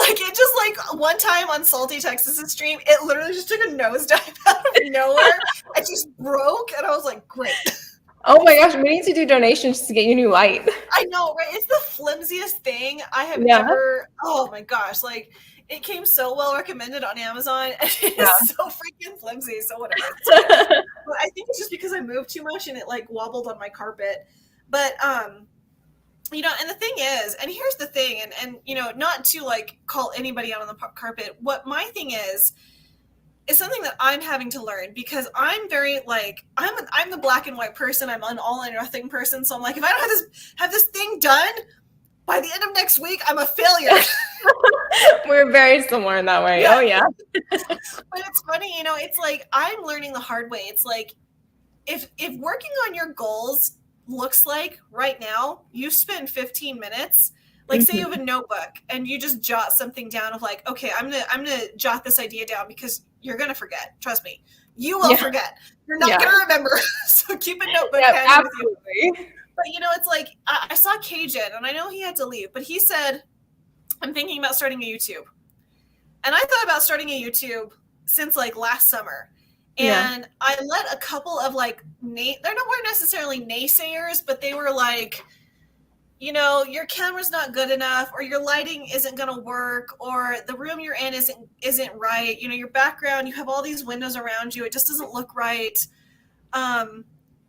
It just one time on Salty Texas's stream, it literally just took a nosedive out of nowhere. It just broke, and I was like, great. Oh my gosh, we need to do donations to get you new light. I know, right? It's the flimsiest thing I have ever. Oh my gosh, it came so well recommended on Amazon. And it's so freaking flimsy. So whatever. But I think it's just because I moved too much and it wobbled on my carpet. But and the thing is, and here's the thing, and not to call anybody out on the carpet. What my thing is something that I'm having to learn, because I'm very I'm the black and white person. I'm an all or nothing person. So I'm if I don't have this thing done by the end of next week, I'm a failure. We're very similar in that way. Yeah. Oh yeah. But it's funny, it's like I'm learning the hard way. It's like if working on your goals looks like right now, you spend 15 minutes, like say you have a notebook and you just jot something down of like, okay, I'm gonna jot this idea down because you're gonna forget. Trust me. You will forget. You're not gonna remember. So keep a notebook handy with you. But it's like I saw Cajun and I know he had to leave, but he said, I'm thinking about starting a YouTube. And I thought about starting a YouTube since like last summer. And I let a couple of like, they're not necessarily naysayers, but they were like, your camera's not good enough, or your lighting isn't going to work, or the room you're in isn't right. Your background, you have all these windows around you. It just doesn't look right.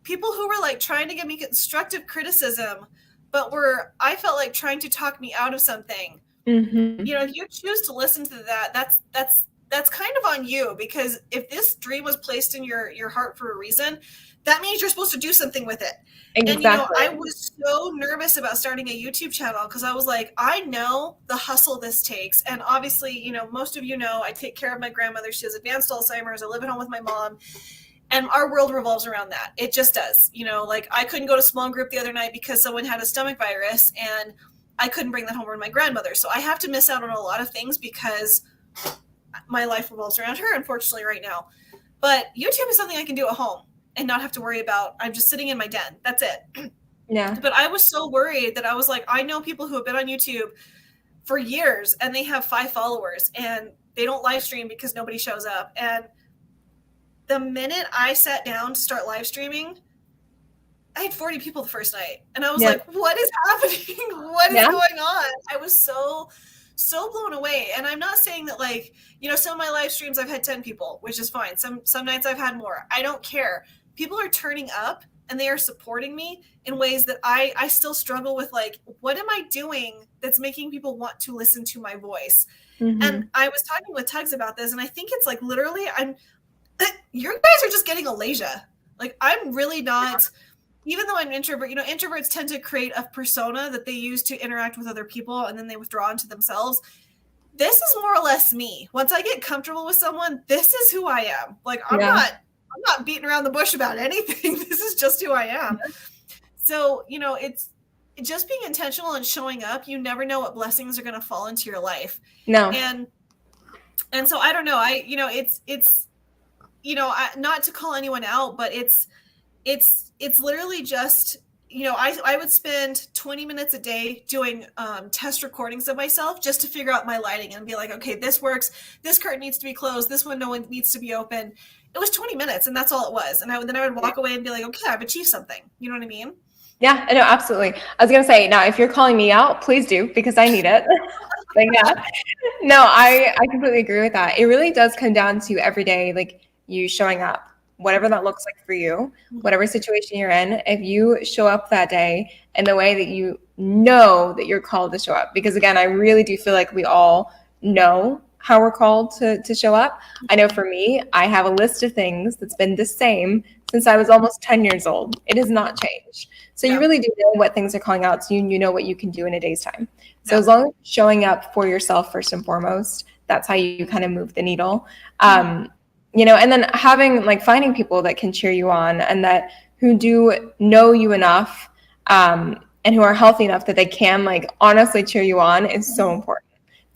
People who were like trying to give me constructive criticism, but I felt like trying to talk me out of something. If you choose to listen to that, that's kind of on you, because if this dream was placed in your heart for a reason, that means you're supposed to do something with it. Exactly. And I was so nervous about starting a YouTube channel because I was like, I know the hustle this takes. And obviously, most of I take care of my grandmother. She has advanced Alzheimer's. I live at home with my mom. And our world revolves around that. It just does. Like I couldn't go to small group the other night because someone had a stomach virus and I couldn't bring that home to my grandmother. So I have to miss out on a lot of things because my life revolves around her, unfortunately, right now. But YouTube is something I can do at home and not have to worry about. I'm just sitting in my den. That's it. Yeah. But I was so worried that I was like, I know people who have been on YouTube for years and they have 5 followers and they don't live stream because nobody shows up. And the minute I sat down to start live streaming, I had 40 people the first night. And I was like, what is happening? What is going on? I was so blown away. And I'm not saying that like, some of my live streams I've had 10 people, which is fine. Some nights I've had more. I don't care. People are turning up and they are supporting me in ways that I still struggle with, like, what am I doing that's making people want to listen to my voice? And I was talking with Tugs about this, and I think it's like literally you guys are just getting Alasia. Like I'm really not, even though I'm an introvert, introverts tend to create a persona that they use to interact with other people and then they withdraw into themselves. This is more or less me. Once I get comfortable with someone, this is who I am. Like I'm not beating around the bush about anything. This is just who I am. So, it's just being intentional and showing up. You never know what blessings are going to fall into your life. No. And so I don't know. It's not to call anyone out, but it's literally just, I would spend 20 minutes a day doing test recordings of myself just to figure out my lighting and be like, okay, this works. This curtain needs to be closed. This window needs to be open. It was 20 minutes and that's all it was. And then I would walk away and be like, okay, I've achieved something. You know what I mean? Yeah, I know, absolutely. I was going to say, now, if you're calling me out, please do, because I need it. But yeah, no, I completely agree with that. It really does come down to every day, like you showing up, whatever that looks like for you, whatever situation you're in. If you show up that day in the way that you know that you're called to show up, because again, I really do feel like we all know how we're called to show up. I know for me, I have a list of things that's been the same since I was almost 10 years old. It has not changed. So you really do know what things are calling out to you, and you know what you can do in a day's time. So as long as you're showing up for yourself first and foremost, that's how you kind of move the needle. And then finding people that can cheer you on and that who do know you enough and who are healthy enough that they can honestly cheer you on is so important.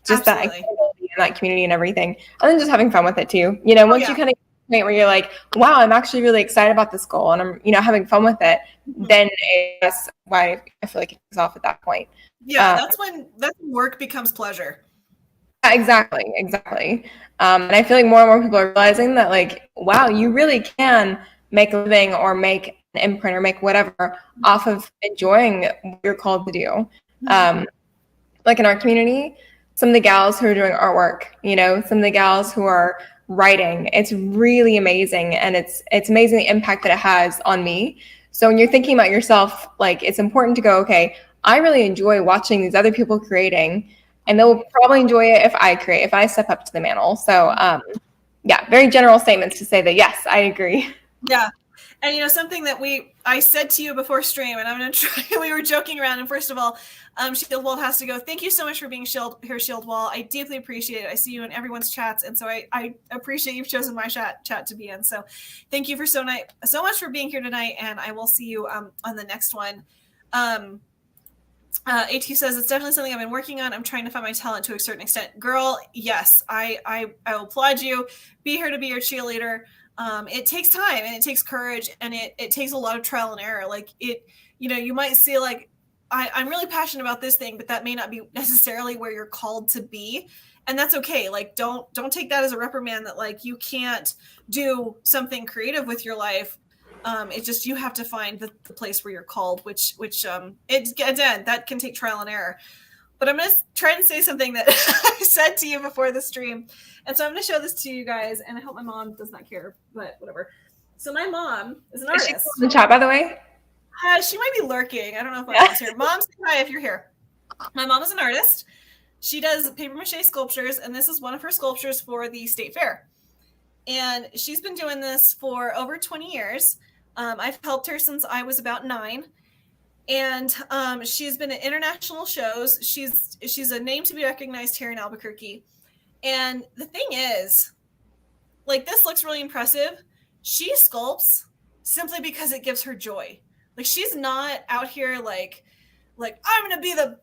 Just that accountability and that community and everything. And then just having fun with it too. Once you kind of point where you're like, wow, I'm actually really excited about this goal and I'm, having fun with it, then that's why I feel like it goes off at that point. Yeah, that's when work becomes pleasure. Exactly. And I feel like more and more people are realizing that wow, you really can make a living or make an imprint or make whatever off of enjoying what you're called to do. In our community, some of the gals who are doing artwork, some of the gals who are writing, it's really amazing. And it's amazing the impact that it has on me. So when you're thinking about yourself, it's important to go, okay, I really enjoy watching these other people creating, and they'll probably enjoy it if I step up to the mantle. So very general statements to say that, yes, I agree. Yeah. And, you know, something that I said to you before stream, and I'm going to try, we were joking around. And first of all, Shield Wall has to go. Thank you so much for being here, Shield Wall. I deeply appreciate it. I see you in everyone's chats. And so I appreciate you've chosen my chat to be in. So thank you so much for being here tonight. And I will see you on the next one. AT says, it's definitely something I've been working on. I'm trying to find my talent to a certain extent. Girl, yes, I applaud you. Be here to be your cheerleader. It takes time and it takes courage and it takes a lot of trial and error. Like you might see like, I'm really passionate about this thing, but that may not be necessarily where you're called to be. And that's okay. Like, don't take that as a reprimand that like, you can't do something creative with your life. It's just, you have to find the place where you're called, which again, that can take trial and error. But I'm going to try and say something that I said to you before the stream. And so I'm going to show this to you guys, and I hope my mom does not care, but whatever. So my mom is an artist. Is she in the chat, by the way? She might be lurking. I don't know if my mom's here. Mom, say hi if you're here. My mom is an artist. She does paper mache sculptures, and this is one of her sculptures for the state fair. And she's been doing this for over 20 years. I've helped her since I was about 9. And she's been at international shows. She's a name to be recognized here in Albuquerque. And the thing is, like, this looks really impressive. She sculpts simply because it gives her joy. Like, she's not out here like I'm going to be the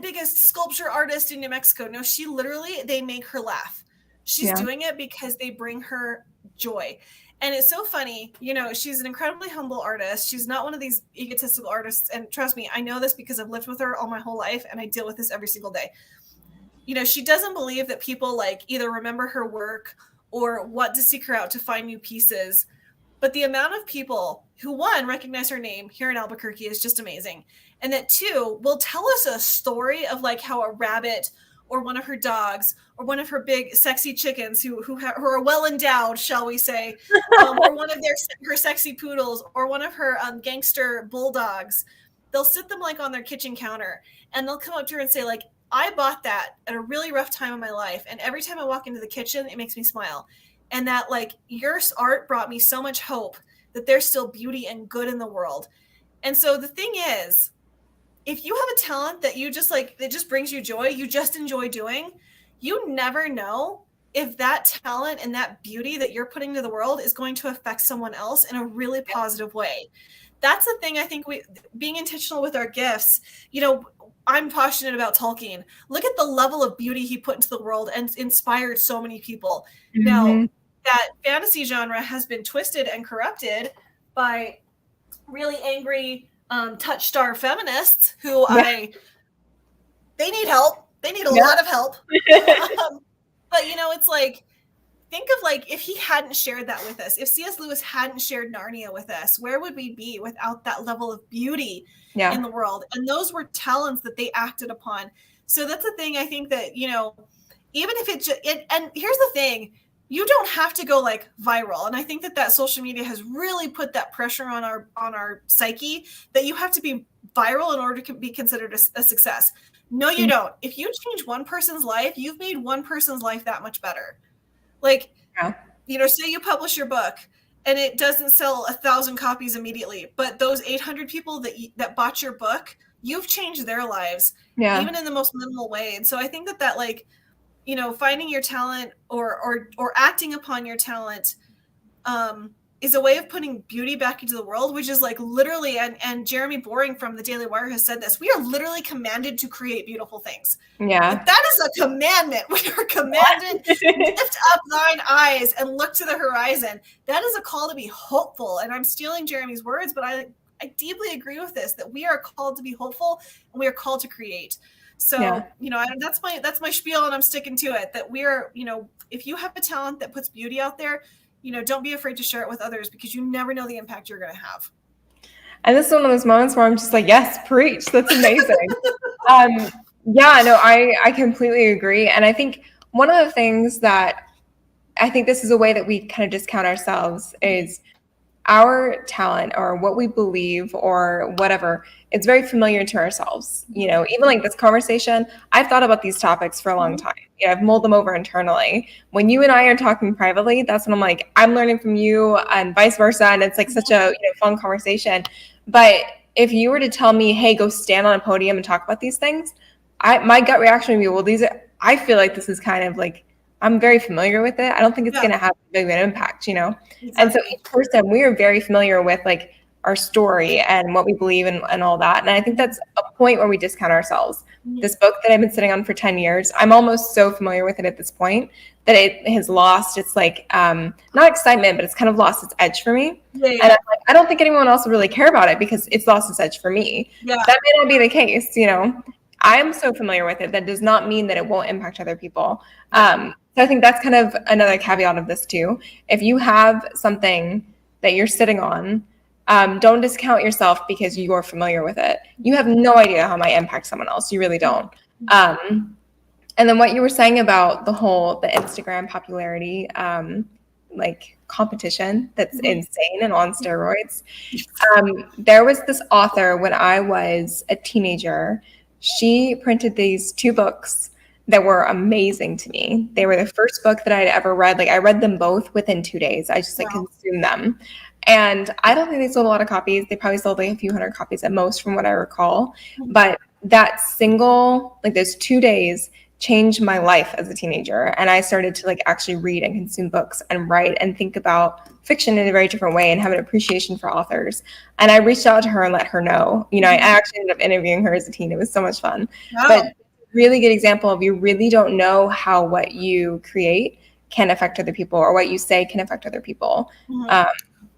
biggest sculpture artist in New Mexico. No, she literally, they make her laugh. She's doing it because they bring her joy. And it's so funny, you know, she's an incredibly humble artist. She's not one of these egotistical artists. And trust me, I know this because I've lived with her all my whole life and I deal with this every single day. You know, she doesn't believe that people like either remember her work or want to seek her out to find new pieces. But the amount of people who, one, recognize her name here in Albuquerque is just amazing. And that, two, will tell us a story of like how a rabbit or one of her dogs or one of her big sexy chickens who are well endowed, shall we say, or one of her sexy poodles or one of her gangster bulldogs, they'll sit them like on their kitchen counter and they'll come up to her and say like, I bought that at a really rough time in my life. And every time I walk into the kitchen, it makes me smile. And that like your art brought me so much hope that there's still beauty and good in the world. And so the thing is, if you have a talent that you just like, it just brings you joy, you just enjoy doing, you never know if that talent and that beauty that you're putting to the world is going to affect someone else in a really positive way. That's the thing I think being intentional with our gifts, you know, I'm passionate about Tolkien. Look at the level of beauty he put into the world and inspired so many people. Mm-hmm. Now, that fantasy genre has been twisted and corrupted by really angry touch star feminists who they need help. They need a lot of help. But, you know, it's like, think of like, if he hadn't shared that with us, if C.S. Lewis hadn't shared Narnia with us, where would we be without that level of beauty in the world? And those were talents that they acted upon. So that's the thing. I think that, you know, even if and here's the thing, you don't have to go like viral. And I think that social media has really put that pressure on our psyche that you have to be viral in order to be considered a success. No, you don't. If you change one person's life, you've made one person's life that much better. Like, you know, say you publish your book and it doesn't sell 1,000 copies immediately, but those 800 people that bought your book, you've changed their lives, even in the most minimal way. And so I think that like, you know, finding your talent or acting upon your talent is a way of putting beauty back into the world, which is like literally, and Jeremy Boring from the Daily Wire has said this, we are literally commanded to create beautiful things. Yeah. Like, that is a commandment. We are commanded to lift up thine eyes and look to the horizon. That is a call to be hopeful. And I'm stealing Jeremy's words, but I deeply agree with this, that we are called to be hopeful and we are called to create. So, you know, that's my spiel and I'm sticking to it, that we are, you know, if you have a talent that puts beauty out there, you know, don't be afraid to share it with others because you never know the impact you're going to have. And this is one of those moments where I'm just like, yes, preach. That's amazing. I completely agree. And I think one of the things that I think this is a way that we kind of discount ourselves is our talent or what we believe or whatever, it's very familiar to ourselves. You know, even like this conversation, I've thought about these topics for a long time. You know, I've mulled them over internally. When you and I are talking privately, that's when I'm like, I'm learning from you and vice versa. And it's like such a fun conversation. But if you were to tell me, hey, go stand on a podium and talk about these things, my gut reaction would be, well, I feel like this is kind of like, I'm very familiar with it. I don't think it's going to have a big impact, Exactly. And so each person, we are very familiar with like our story and what we believe and all that. And I think that's a point where we discount ourselves. This book that I've been sitting on for 10 years, I'm almost so familiar with it at this point that it has lost its like, not excitement, but it's kind of lost its edge for me. Yeah. And I'm like, I don't think anyone else would really care about it because it's lost its edge for me. Yeah. That may not be the case, I'm so familiar with it. That does not mean that it won't impact other people. So I think that's kind of another caveat of this too. If you have something that you're sitting on, don't discount yourself because you're familiar with it. You have no idea how it might impact someone else. You really don't. And then what you were saying about the Instagram popularity, like competition that's insane and on steroids. There was this author when I was a teenager. She printed these 2 books that were amazing to me. They were the first book that I'd ever read. Like I read them both within 2 days. I just consumed them. And I don't think they sold a lot of copies. They probably sold like a few hundred copies at most from what I recall. But that single, like those 2 days changed my life as a teenager. And I started to like actually read and consume books and write and think about fiction in a very different way and have an appreciation for authors. And I reached out to her and let her know. I actually ended up interviewing her as a teen. It was so much fun. Wow. But really good example of you really don't know how what you create can affect other people or what you say can affect other people.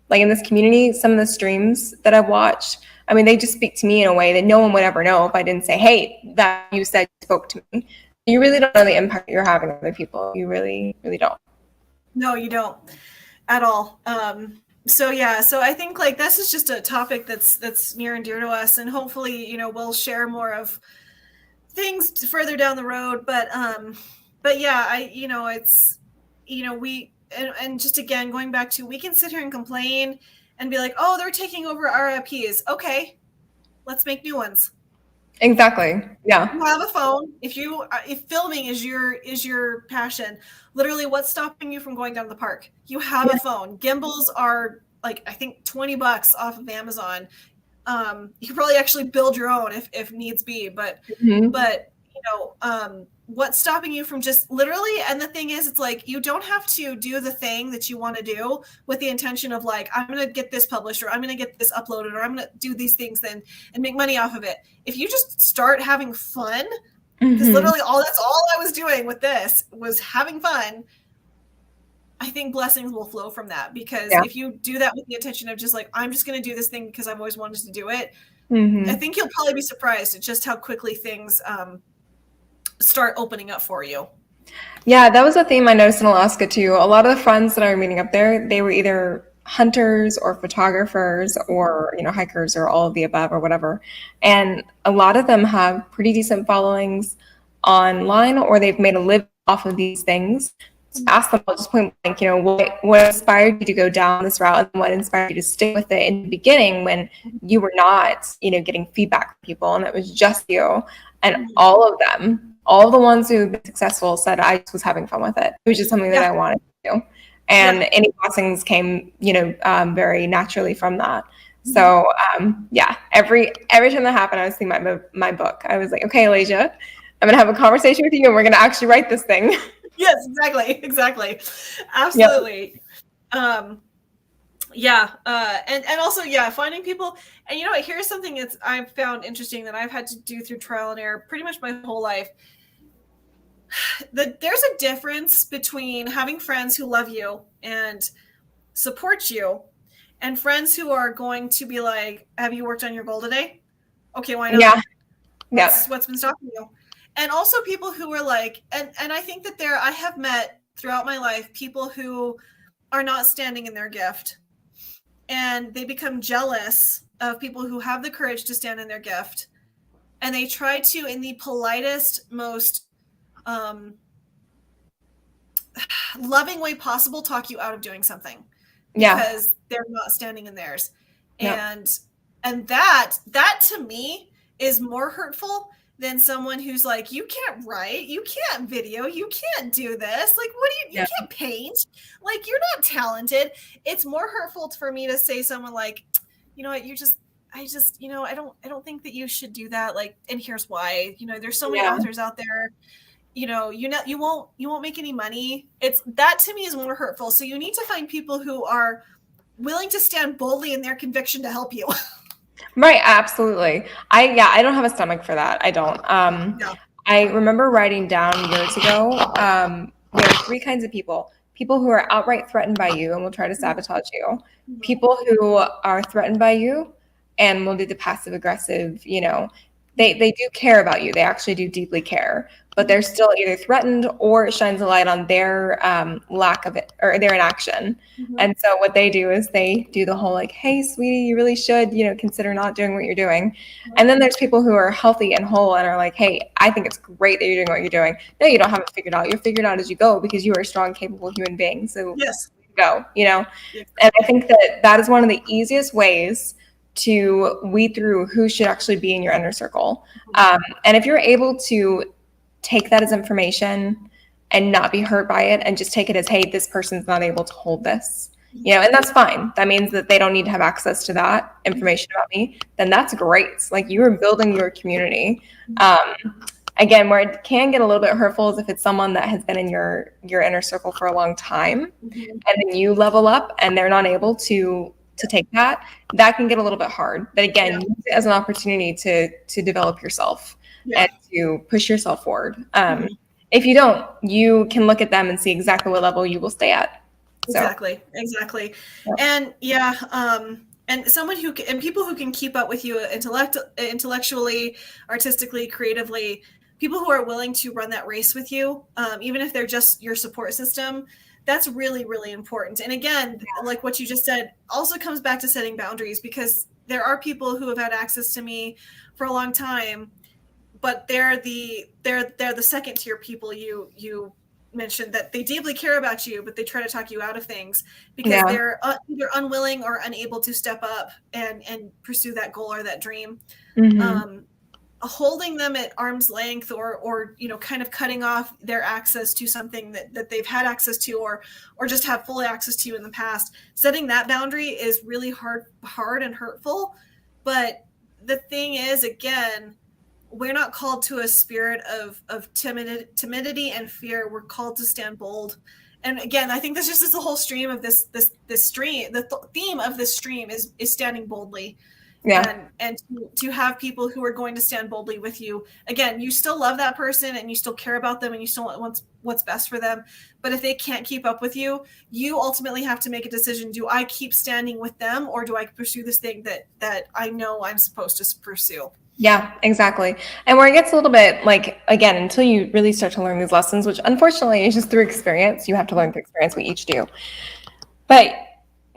Like in this community, some of the streams that I've watched, I mean, they just speak to me in a way that no one would ever know if I didn't say, hey, that you said spoke to me. You really don't know the impact you're having on other people. You really, really don't. No, you don't at all. So I think like this is just a topic that's near and dear to us, and hopefully, we'll share more of things further down the road. But yeah, it's, we, and just again, going back to, we can sit here and complain and be like, oh, they're taking over our IPs. Okay, let's make new ones. Exactly. Yeah. You have a phone. If filming is your passion, literally what's stopping you from going down to the park? You have a phone. Gimbals are like, I think $20 off of Amazon. You can probably actually build your own if needs be, but what's stopping you from just literally, and the thing is, it's like, you don't have to do the thing that you want to do with the intention of like, I'm going to get this published, or I'm going to get this uploaded, or I'm going to do these things then and make money off of it. If you just start having fun, because literally that's all I was doing with this was having fun, I think blessings will flow from that. Because if you do that with the intention of just like, I'm just going to do this thing because I've always wanted to do it, I think you'll probably be surprised at just how quickly things start opening up for you. Yeah, that was a theme I noticed in Alaska too. A lot of the friends that I were meeting up there, they were either hunters or photographers or hikers or all of the above or whatever. And a lot of them have pretty decent followings online, or they've made a living off of these things. So ask them just point blank, what inspired you to go down this route, and what inspired you to stick with it in the beginning when you were not, getting feedback from people and it was just you. And all of them, all the ones who have been successful said, I just was having fun with it. It was just something that I wanted to do. And any blessings came, very naturally from that. So, every time that happened, I was thinking my book. I was like, okay, Alasia, I'm going to have a conversation with you and we're going to actually write this thing. Yes, exactly. Absolutely. Yep. And also, finding people. And here's something that's I've found interesting that I've had to do through trial and error pretty much my whole life. There's a difference between having friends who love you and support you, and friends who are going to be like, have you worked on your goal today? Okay, why not? What's been stopping you? And also people who are like, and I think that I have met throughout my life people who are not standing in their gift, and they become jealous of people who have the courage to stand in their gift, and they try to, in the politest, most loving way possible, talk you out of doing something. because they're not standing in theirs. And that to me is more hurtful than someone who's like, you can't write, you can't video, you can't do this. Like, what do you can't paint? Like, you're not talented. It's more hurtful for me to say someone like, you know what, I don't think that you should do that. Like, and here's why. There's so many authors out there. You won't make any money. It's that to me is more hurtful. So you need to find people who are willing to stand boldly in their conviction to help you. Right, absolutely. I don't have a stomach for that. I don't. No. I remember writing down years ago, there are three kinds of people. People who are outright threatened by you and will try to sabotage you. People who are threatened by you and will do the passive aggressive, they do care about you. They actually do deeply care, but they're still either threatened or it shines a light on their lack of it or their inaction. And so what they do is they do the whole like, hey, sweetie, you really should, consider not doing what you're doing. And then there's people who are healthy and whole and are like, hey, I think it's great that you're doing what you're doing. No, you don't have it figured out. You'll figure it out as you go because you are a strong, capable human being. So go, And I think that is one of the easiest ways to weed through who should actually be in your inner circle. And if you're able to take that as information and not be hurt by it and just take it as, hey, this person's not able to hold this, and that's fine. That means that they don't need to have access to that information about me. Then that's great. Like you are building your community. Again, where it can get a little bit hurtful is if it's someone that has been in your inner circle for a long time and then you level up and they're not able to take that can get a little bit hard. But again, use it as an opportunity to develop yourself and to push yourself forward. If you don't, you can look at them and see exactly what level you will stay at. So. Exactly. And and someone and people who can keep up with you intellectually, artistically, creatively, people who are willing to run that race with you, even if they're just your support system. That's really, really important. And again, like what you just said, also comes back to setting boundaries, because there are people who have had access to me for a long time, but they're the second tier people you mentioned, that they deeply care about you, but they try to talk you out of things because they're either unwilling or unable to step up and pursue that goal or that dream. Holding them at arm's length or kind of cutting off their access to something that they've had access to or just have full access to in the past, setting that boundary is really hard and hurtful. But the thing is, again, we're not called to a spirit of timidity and fear. We're called to stand bold. And again, I think this is just the whole stream of this stream. The theme of this stream is standing boldly. And to have people who are going to stand boldly with you. Again, you still love that person and you still care about them and you still want what's best for them. But if they can't keep up with you, you ultimately have to make a decision. Do I keep standing with them, or do I pursue this thing that I know I'm supposed to pursue? Yeah, exactly. And where it gets a little bit like, again, until you really start to learn these lessons, which unfortunately is just through experience, you have to learn through experience, we each do. But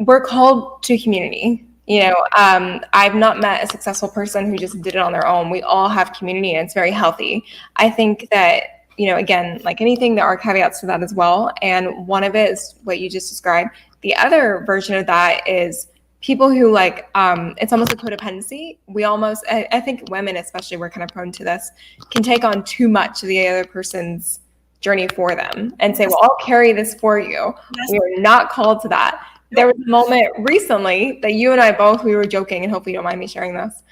we're called to community. I've not met a successful person who just did it on their own. We all have community and it's very healthy. I think that, again, like anything, there are caveats to that as well. And one of it is what you just described. The other version of that is people who it's almost a codependency. I think women especially, we're kind of prone to this, can take on too much of the other person's journey for them and say, well, I'll carry this for you. We are not called to that. There was a moment recently that you and I both, we were joking, and hopefully you don't mind me sharing this.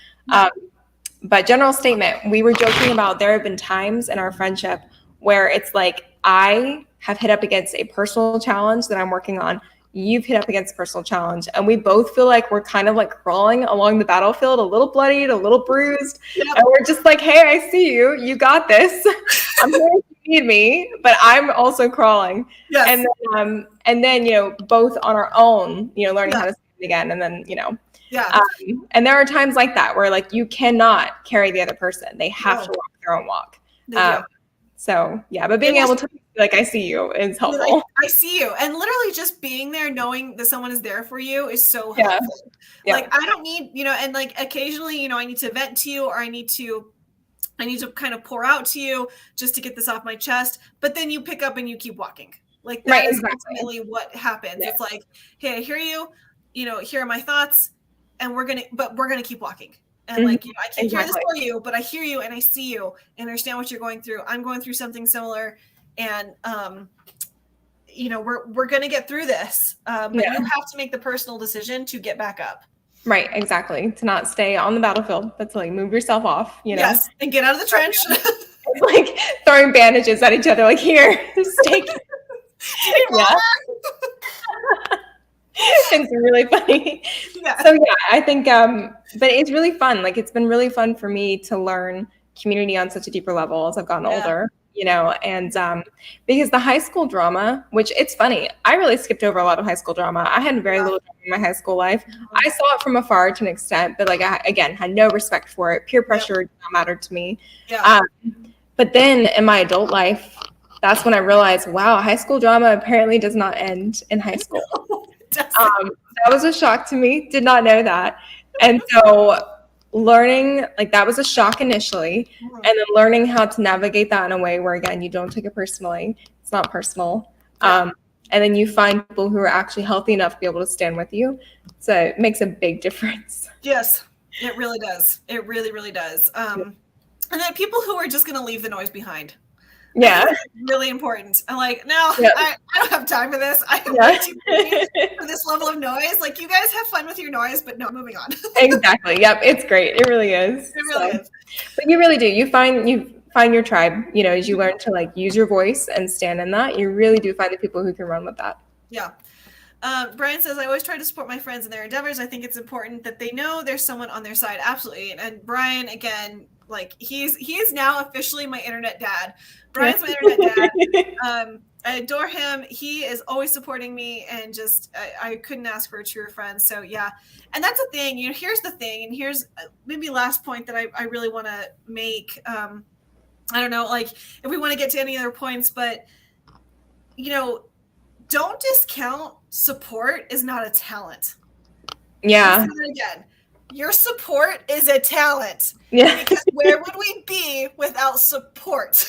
But general statement, we were joking about there have been times in our friendship where it's like I have hit up against a personal challenge that I'm working on. You've hit up against a personal challenge. And we both feel like we're kind of like crawling along the battlefield, a little bloodied, a little bruised. And we're just like, hey, I see you. You got this. I'm here if you need me, but I'm also crawling. Yes. And then, both on our own, learning how to stand again. And then, and there are times like that where like you cannot carry the other person. They have to walk their own walk. But being able to like, I see you is helpful. I see you. And literally just being there, knowing that someone is there for you is so helpful. Like, I don't need, and like occasionally, I need to vent to you, or I need to kind of pour out to you just to get this off my chest. But then you pick up and you keep walking. Like that is exactly. ultimately what happens. Yeah. It's like, hey, I hear you, here are my thoughts, and we're gonna keep walking. And like, I can't hear this for you, but I hear you and I see you and understand what you're going through. I'm going through something similar, and we're gonna get through this. But you have to make the personal decision to get back up. Right, exactly. To not stay on the battlefield, but to like move yourself off, Yes, and get out of the trench. It's like throwing bandages at each other, like, here, just take it. It's really funny. Yeah. So yeah, I think but it's really fun. Like, it's been really fun for me to learn community on such a deeper level as I've gotten older, and because the high school drama, which it's funny, I really skipped over a lot of high school drama. I had very little drama in my high school life. I saw it from afar to an extent, but like, I, again, had no respect for it. Peer pressure did not matter to me. But then in my adult life, that's when I realized, wow, high school drama apparently does not end in high school. That was a shock to me. Did not know that. And so learning, like, that was a shock initially, and then learning how to navigate that in a way where, again, you don't take it personally. It's not personal. And then you find people who are actually healthy enough to be able to stand with you. So it makes a big difference. Yes, it really does. It really, really does. And then people who are just going to leave the noise behind. Yeah. Really important. I'm like, no, I don't have time for this. I am way too busy for this level of noise. Like, you guys have fun with your noise, but no, moving on. Exactly. Yep. It's great. It really is. It really is. But you really do. You find your tribe, as you learn to like use your voice and stand in that, you really do find the people who can run with that. Yeah. Brian says, I always try to support my friends in their endeavors. I think it's important that they know there's someone on their side. Absolutely. And Brian, again, like, he is now officially my internet dad. Brian's my internet dad. I adore him. He is always supporting me, and just I couldn't ask for a truer friend. So yeah, and that's the thing. Here's the thing, and here's maybe last point that I really want to make. I don't know, like, if we want to get to any other points, but don't discount support is not a talent. Yeah. Again, your support is a talent. Yeah. Because where would we be without support?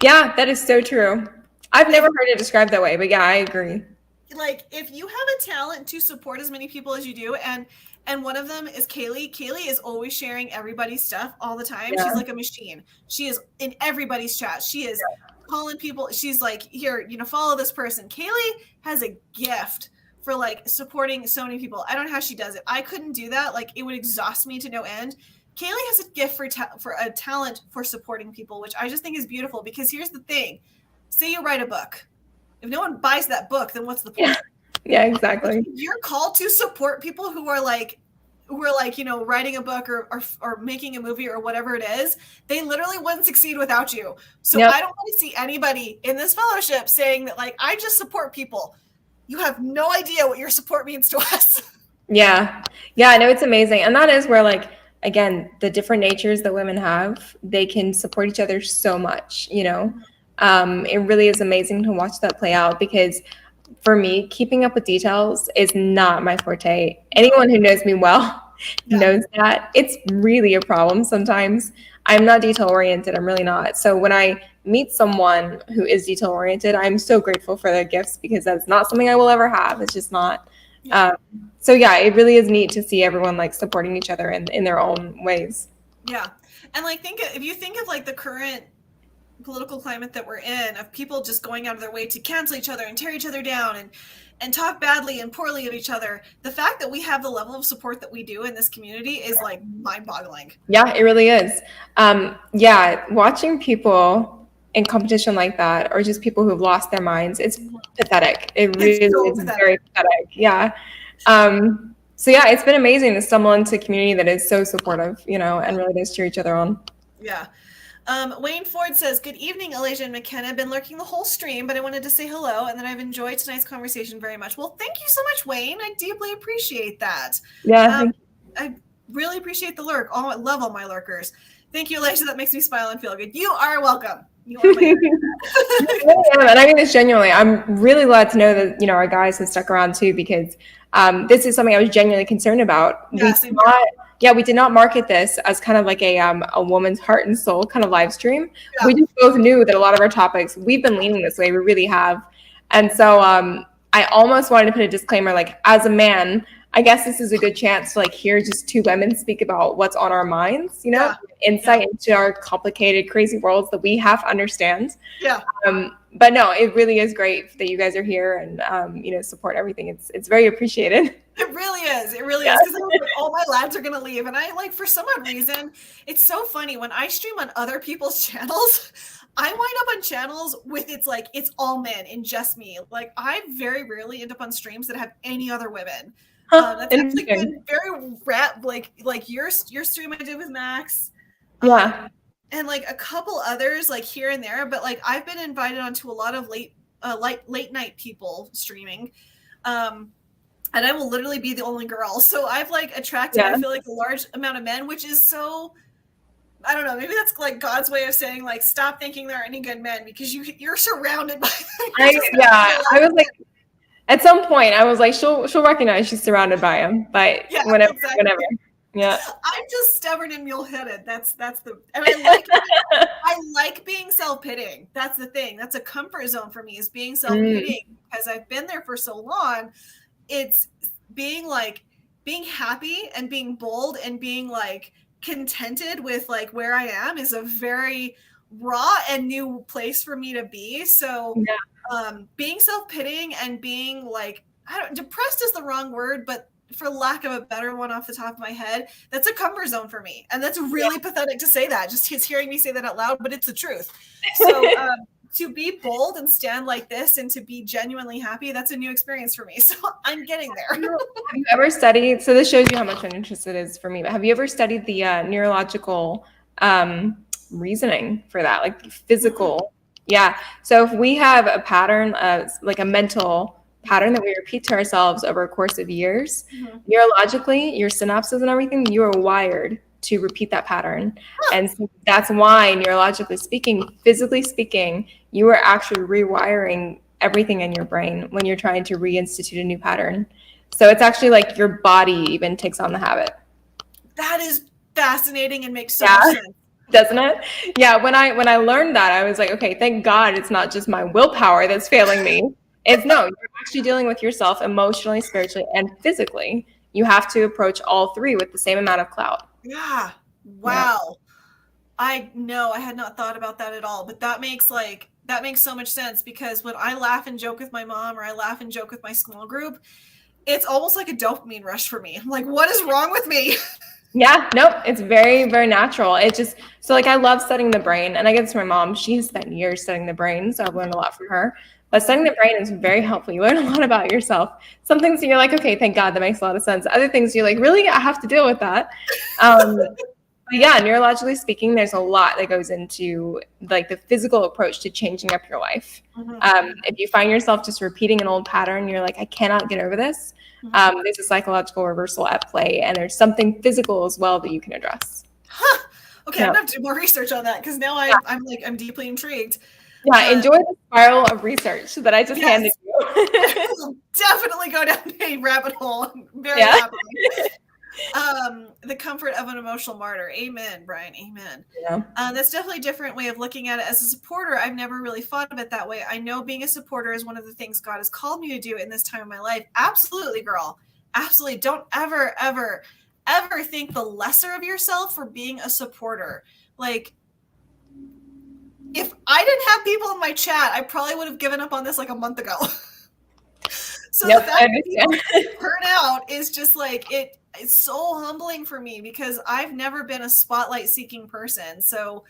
Yeah, that is so true. I've never heard it described that way, but yeah, I agree. Like, if you have a talent to support as many people as you do, and one of them is Kaylee. Kaylee is always sharing everybody's stuff all the time. Yeah. She's like a machine. She is in everybody's chat. She is calling people. She's like, here, follow this person. Kaylee has a gift for like supporting so many people. I don't know how she does it. I couldn't do that. Like, it would exhaust me to no end. Kaylee has a gift for a talent for supporting people, which I just think is beautiful, because here's the thing. Say you write a book. If no one buys that book, then what's the point? Yeah, exactly. If you're called to support people who are writing a book or making a movie or whatever it is, they literally wouldn't succeed without you. So I don't want to see anybody in this fellowship saying that, like, I just support people. You have no idea what your support means to us. Yeah, I know, it's amazing. And that is where, like, again, the different natures that women have, they can support each other so much, It really is amazing to watch that play out, because for me, keeping up with details is not my forte. Anyone who knows me well knows that. It's really a problem sometimes. I'm not detail oriented. I'm really not. So when I meet someone who is detail oriented, I'm so grateful for their gifts, because that's not something I will ever have. It's just not. So yeah, it really is neat to see everyone like supporting each other in their own ways. Yeah. And like, if you think of like the current political climate that we're in, of people just going out of their way to cancel each other and tear each other down and talk badly and poorly of each other, the fact that we have the level of support that we do in this community is like mind-boggling. Yeah, it really is. Watching people in competition like that, or just people who've lost their minds, it's pathetic. It really is very pathetic. Yeah. So yeah, it's been amazing to stumble into a community that is so supportive, and really does cheer each other on. Yeah. Wayne Ford says, good evening, Alasia and McKenna. I've been lurking the whole stream, but I wanted to say hello, and that I've enjoyed tonight's conversation very much. Well, thank you so much, Wayne. I deeply appreciate that. Yeah. I really appreciate the lurk. I love all my lurkers. Thank you, Alasia. That makes me smile and feel good. You are welcome. You are my and I mean this genuinely. I'm really glad to know that, our guys have stuck around too, because this is something I was genuinely concerned about. We did not market this as kind of like a woman's heart and soul kind of live stream. Yeah. We just both knew that a lot of our topics, we've been leaning this way. We really have. And so I almost wanted to put a disclaimer, like, as a man, I guess this is a good chance to like hear just two women speak about what's on our minds, you know, insight into our complicated, crazy worlds that we have to understand. Yeah. But no, it really is great that you guys are here and, you know, support everything. It's very appreciated. It really is. It really is. Because all my lads are going to leave. And I like, for some odd reason, it's so funny when I stream on other people's channels, I wind up on channels with it's all men and just me. Like, I very rarely end up on streams that have any other women. That's actually been very like your stream I did with Max. Yeah. And like a couple others like here and there, but like I've been invited onto a lot of late night people streaming. And I will literally be the only girl. So I've like attracted, I feel like, a large amount of men, which is so, I don't know, maybe that's like God's way of saying like, stop thinking there are any good men because you're surrounded by them. I was like, at some point I was like, she'll recognize she's surrounded by him, but whenever. Yeah. I'm just stubborn and mule-headed. That's the, and I like being self-pitying. That's the thing. That's a comfort zone for me, is being self-pitying because I've been there for so long. It's being happy and being bold and being like contented with like where I am is a very raw and new place for me to be. So being self-pitying and being like, depressed is the wrong word, but for lack of a better one off the top of my head, that's a comfort zone for me. And that's really pathetic to say that, just hearing me say that out loud, but it's the truth. So to be bold and stand like this and to be genuinely happy, that's a new experience for me. So I'm getting there. Have you ever studied, so this shows you how much an interest it is for me, but have you ever studied the neurological reasoning for that, like physical? Yeah. So if we have a pattern, like a mental pattern that we repeat to ourselves over a course of years, neurologically, your synapses and everything, you are wired to repeat that pattern. And so that's why, neurologically speaking, physically speaking, you are actually rewiring everything in your brain when you're trying to reinstitute a new pattern. So it's actually like your body even takes on the habit. That is fascinating and makes so much sense. Doesn't it? Yeah. When I learned that, I was like, okay, thank God it's not just my willpower that's failing me. It's no, you're actually dealing with yourself emotionally, spiritually, and physically. You have to approach all three with the same amount of clout. Yeah. Wow. Yeah. I had not thought about that at all, but that makes so much sense, because when I laugh and joke with my mom or I laugh and joke with my small group, it's almost like a dopamine rush for me. I'm like, what is wrong with me? Yeah, nope. It's very, very natural. It just, so like I love studying the brain, and I get to my mom, she's spent years studying the brain, so I've learned a lot from her. But studying the brain is very helpful. You learn a lot about yourself. Some things you're like, okay, thank God, that makes a lot of sense. Other things you're like, really, I have to deal with that. But yeah, neurologically speaking, there's a lot that goes into like the physical approach to changing up your life. If you find yourself just repeating an old pattern, you're like, I cannot get over this. There's a psychological reversal at play, and there's something physical as well that you can address. Okay, I'm gonna have to do more research on that, because now I'm deeply intrigued. Yeah, enjoy the spiral of research that I just handed you. We'll definitely go down a rabbit hole very happily. The comfort of an emotional martyr. Amen, Brian. Amen. Yeah. That's definitely a different way of looking at it. As a supporter, I've never really thought of it that way. I know being a supporter is one of the things God has called me to do in this time of my life. Absolutely, girl. Absolutely. Don't ever, ever, ever think the lesser of yourself for being a supporter. Like, if I didn't have people in my chat, I probably would have given up on this like a month ago. So the fact that people turn out is just like, it's so humbling for me, because I've never been a spotlight seeking person. So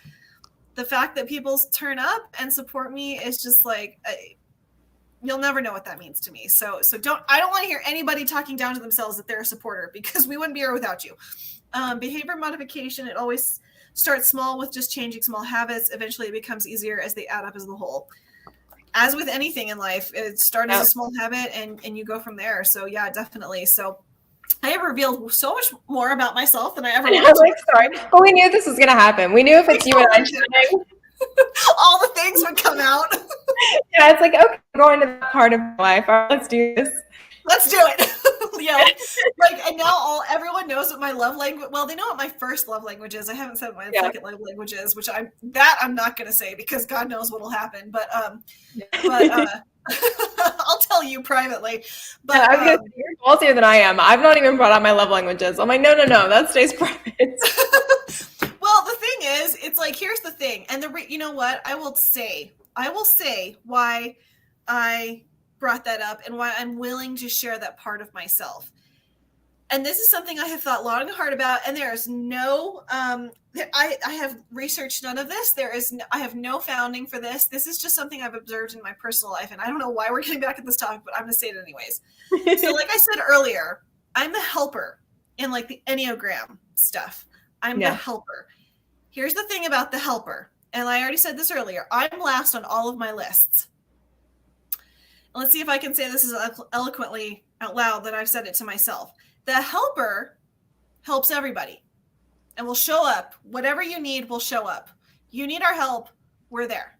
the fact that people turn up and support me is just like, you'll never know what that means to me. So I don't want to hear anybody talking down to themselves that they're a supporter, because we wouldn't be here without you. Behavior modification, it always starts small with just changing small habits. Eventually it becomes easier as they add up as a whole. As with anything in life, it starts as a small habit and you go from there. So yeah, definitely. So I have revealed so much more about myself than I ever wanted to. Sorry. But we knew this was going to happen. We knew if it's you and I chatting, all the things would come out. Yeah, it's like, okay, I'm going to that part of my life. All right, let's do this. Let's do it. Yeah, like, and now everyone knows what my love language. Well, they know what my first love language is. I haven't said what my second love language is, which I'm not going to say because God knows what'll happen. But I'll tell you privately. But you're ballsier than I am. I've not even brought out my love languages. I'm like, no, that stays private. Well, the thing is, it's like, here's the thing, and you know what? I will say why I brought that up and why I'm willing to share that part of myself. And this is something I have thought long and hard about, and there is no, I have researched none of this. I have no founding for this. This is just something I've observed in my personal life, and I don't know why we're getting back at this topic, but I'm going to say it anyways. So like I said earlier, I'm the helper in like the Enneagram stuff. I'm the helper. Here's the thing about the helper, and I already said this earlier. I'm last on all of my lists. Let's see if I can say this as eloquently out loud that I've said it to myself. The helper helps everybody and will show up. Whatever you need will show up. You need our help, we're there.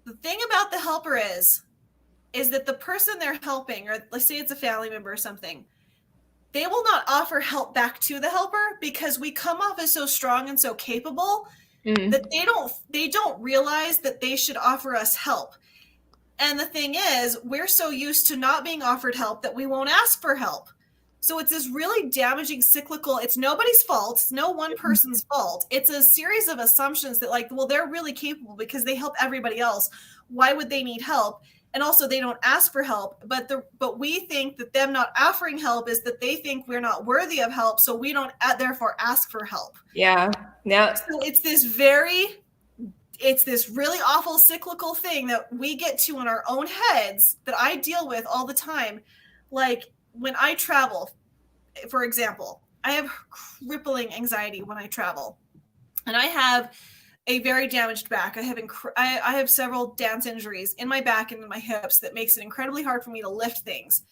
The thing about the helper is that the person they're helping, or let's say it's a family member or something, they will not offer help back to the helper because we come off as so strong and so capable that they don't realize that they should offer us help. And the thing is, we're so used to not being offered help that we won't ask for help. So it's this really damaging cyclical, it's nobody's fault. It's no one person's fault. It's a series of assumptions that like, well, they're really capable because they help everybody else. Why would they need help? And also they don't ask for help, but we think that them not offering help is that they think we're not worthy of help. So we don't therefore ask for help. Yeah. Yeah. So it's this really awful cyclical thing that we get to in our own heads that I deal with all the time. Like when I travel, for example, I have crippling anxiety when I travel, and I have a very damaged back. I have several dance injuries in my back and in my hips that makes it incredibly hard for me to lift things.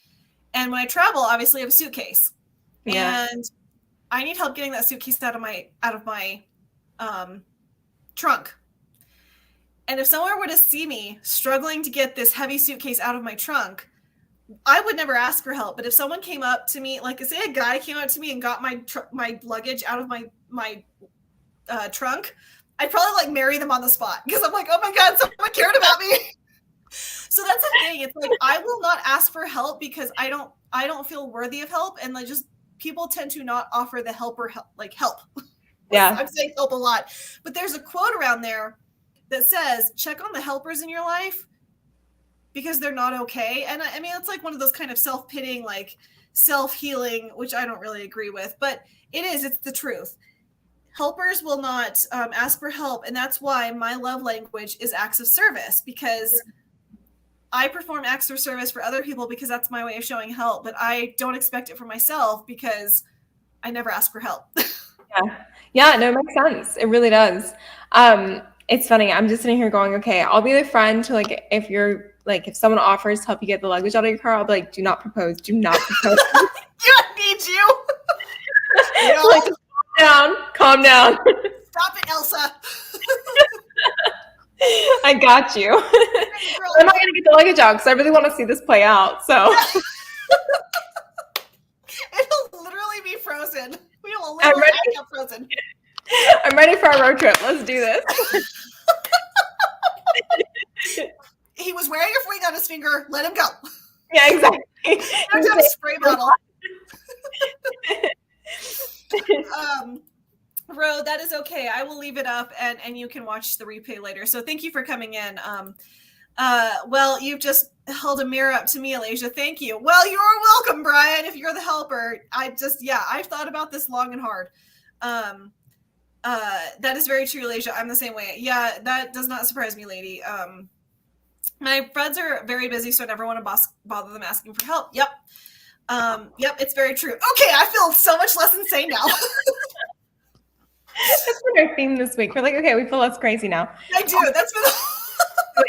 And when I travel, obviously I have a suitcase, and I need help getting that suitcase out of my trunk. And if someone were to see me struggling to get this heavy suitcase out of my trunk, I would never ask for help. But if someone came up to me, like say a guy came up to me and got my luggage out of my trunk, I'd probably like marry them on the spot because I'm like, oh my God, someone cared about me. So that's the thing. It's like, I will not ask for help because I don't feel worthy of help. And like just people tend to not offer the help. Yeah. I'm saying help a lot, but there's a quote around there that says, check on the helpers in your life because they're not okay. And I mean, it's like one of those kind of self-pitying, like self-healing, which I don't really agree with, but it's the truth. Helpers will not ask for help. And that's why my love language is acts of service, because I perform acts of service for other people because that's my way of showing help. But I don't expect it for myself because I never ask for help. Yeah, no, it makes sense. It really does. It's funny. I'm just sitting here going, okay, I'll be the friend to like, if someone offers to help you get the luggage out of your car, I'll be like, do not propose. Do not propose. I need you. Like, just calm down. Stop it, Elsa. I got you. I'm not going to get the luggage out because I really want to see this play out. So it'll literally be frozen. We will literally get frozen. I'm ready for our road trip. Let's do this. He was wearing a ring on his finger. Let him go. Yeah, exactly. There's a spray bottle. Ro, that is okay. I will leave it up and you can watch the replay later. So thank you for coming in. Well, you've just held a mirror up to me, Alasia. Thank you. Well, you're welcome, Brian, if you're the helper. I've thought about this long and hard. That is very true, Alasia. I'm the same way. Yeah, that does not surprise me, lady. My friends are very busy, so I never want to bother them asking for help. Yep, it's very true. Okay, I feel so much less insane now. That's been our theme this week. We're like, okay, we feel less crazy now. I do. That's been.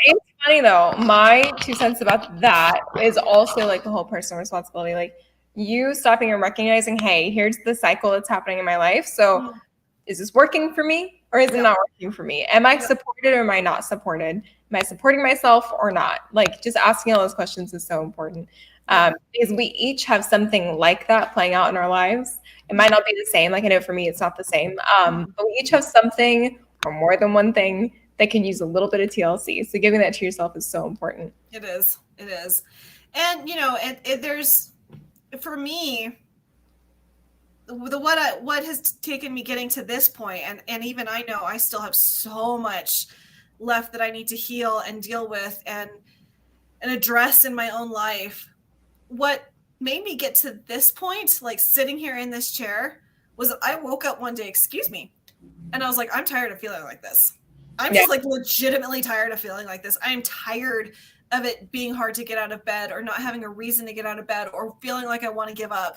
It's funny though. My 2 cents about that is also like the whole personal responsibility. Like you stopping and recognizing, hey, here's the cycle that's happening in my life. So is this working for me or is it not working for me? Am I supported or am I not supported? Am I supporting myself or not? Like just asking all those questions is so important. Because we each have something like that playing out in our lives. It might not be the same. Like I know for me, it's not the same. But we each have something or more than one thing that can use a little bit of TLC. So giving that to yourself is so important. It is. It is. And, there's, for me, what has taken me getting to this point, and even I know I still have so much left that I need to heal and deal with and address in my own life. What made me get to this point, like sitting here in this chair, was I woke up one day, excuse me, and I was like, I'm tired of feeling like this. I'm just like legitimately tired of feeling like this. I'm tired of it being hard to get out of bed or not having a reason to get out of bed or feeling like I want to give up.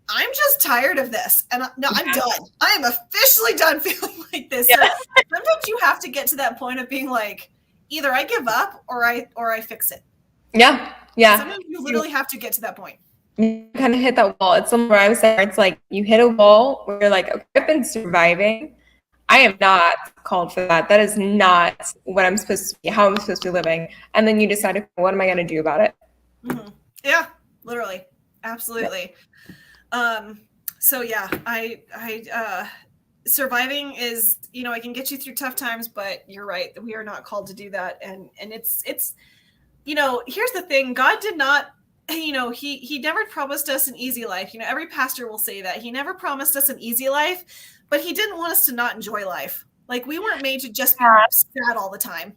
I'm just tired of this. And I'm done. I am officially done feeling like this. Yeah. So sometimes you have to get to that point of being like, either I give up or I fix it. Yeah. Yeah. Sometimes you literally have to get to that point. You kind of hit that wall. It's somewhere I was saying, it's like you hit a wall where you're like, okay, I've been surviving. I am not called for that. That is not what I'm supposed to be, how I'm supposed to be living. And then you decide, okay, what am I going to do about it? Mm-hmm. Yeah, literally. Absolutely. Yeah. So yeah, I surviving is, I can get you through tough times, but you're right. We are not called to do that. And it's, here's the thing. God did not, he never promised us an easy life. Every pastor will say that he never promised us an easy life, but he didn't want us to not enjoy life. Like we weren't made to just be sad all the time.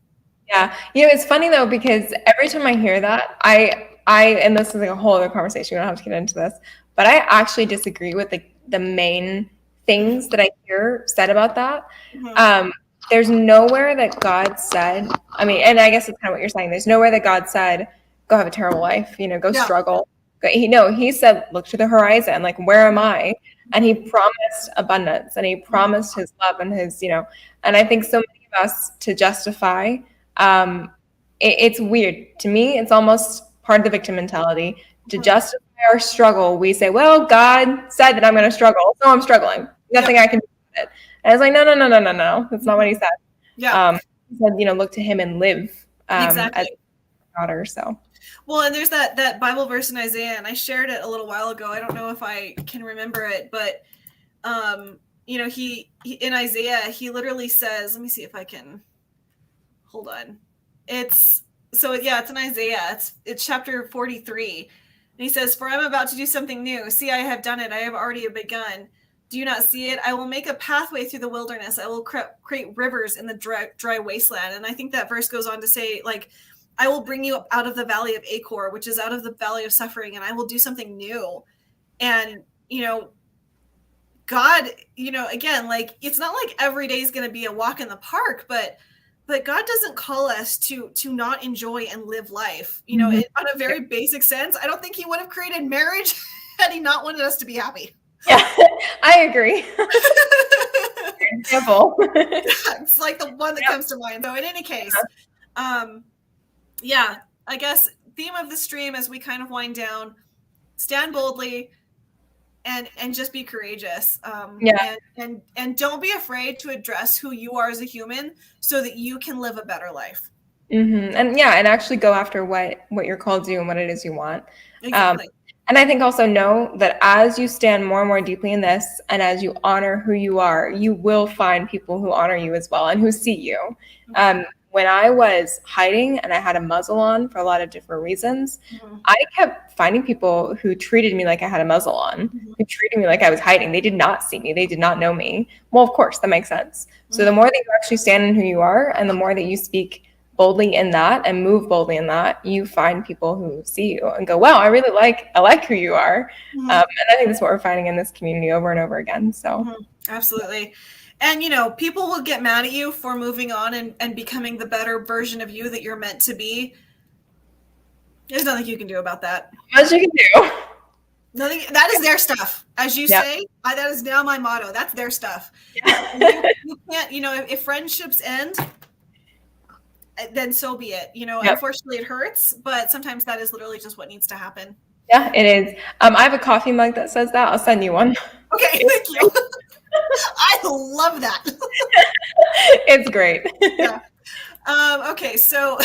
Yeah. It's funny though, because every time I hear that, I, and this is like a whole other conversation. We don't have to get into this, but I actually disagree with the main things that I hear said about that. Mm-hmm. There's nowhere that God said, and I guess it's kind of what you're saying. There's nowhere that God said, go have a terrible life, go struggle. He said, look to the horizon. Like, where am I? And he promised abundance and he promised his love and his, and I think so many of us to justify, it's weird to me. It's almost part of the victim mentality to justify our struggle. We say, well, God said that I'm going to struggle. So I'm struggling. Nothing I can do with it. And I was like, no. That's not what he said. Yeah. He said, look to him and live exactly. as a daughter. So. Well, and there's that Bible verse in Isaiah, and I shared it a little while ago. I don't know if I can remember it, but he in Isaiah, he literally says, let me see if I can hold on. It's in Isaiah. It's chapter 43. And he says, for I'm about to do something new. See, I have done it. I have already begun. Do you not see it? I will make a pathway through the wilderness. I will create rivers in the dry wasteland. And I think that verse goes on to say, like, I will bring you up out of the valley of Achor, which is out of the valley of suffering, and I will do something new. And, God, again, like, it's not like every day is going to be a walk in the park, but God doesn't call us to not enjoy and live life, on a very basic sense. I don't think he would have created marriage had he not wanted us to be happy. Yeah, I agree. Example. It's like the one that comes to mind. So in any case, I guess theme of the stream as we kind of wind down, stand boldly and just be courageous. And don't be afraid to address who you are as a human so that you can live a better life. Mm-hmm. And actually go after what you're called to do and what it is you want. Exactly. And I think also know that as you stand more and more deeply in this, and as you honor who you are, you will find people who honor you as well and who see you. Mm-hmm. When I was hiding and I had a muzzle on for a lot of different reasons, I kept finding people who treated me like I had a muzzle on, who treated me like I was hiding. They did not see me. They did not know me. Well, of course, that makes sense. So the more that you actually stand in who you are and the more that you speak boldly in that and move boldly in that, you find people who see you and go, wow, I like who you are. And I think that's what we're finding in this community over and over again. So absolutely. And, people will get mad at you for moving on and becoming the better version of you that you're meant to be. There's nothing you can do about that. As you can do. Nothing. That is their stuff. As you say, that is now my motto. That's their stuff. You can't, if friendships end, then so be it. Unfortunately it hurts, but sometimes that is literally just what needs to happen. Yeah, it is. I have a coffee mug that says that. I'll send you one. Okay, thank you. I love that. It's great. Yeah. Okay, so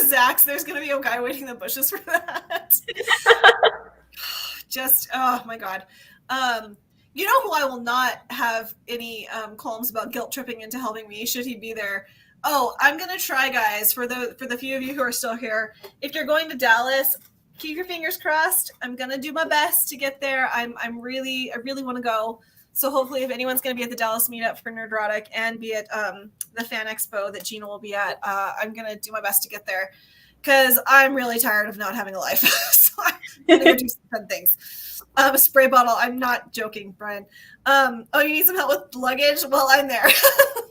Zach's, there's gonna be a guy waiting in the bushes for that. Just, oh my God. You know who I will not have any qualms about guilt tripping into helping me should he be there. Oh, I'm gonna try, guys, for the few of you who are still here. If you're going to Dallas, keep your fingers crossed. I'm gonna do my best to get there. I really want to go. So hopefully, if anyone's going to be at the Dallas meetup for Nerdrotic and be at the Fan Expo that Gina will be at, I'm going to do my best to get there because I'm really tired of not having a life. So I'm going to go do some fun things. A spray bottle. I'm not joking, Brian. Oh, you need some help with luggage? Well, I'm there.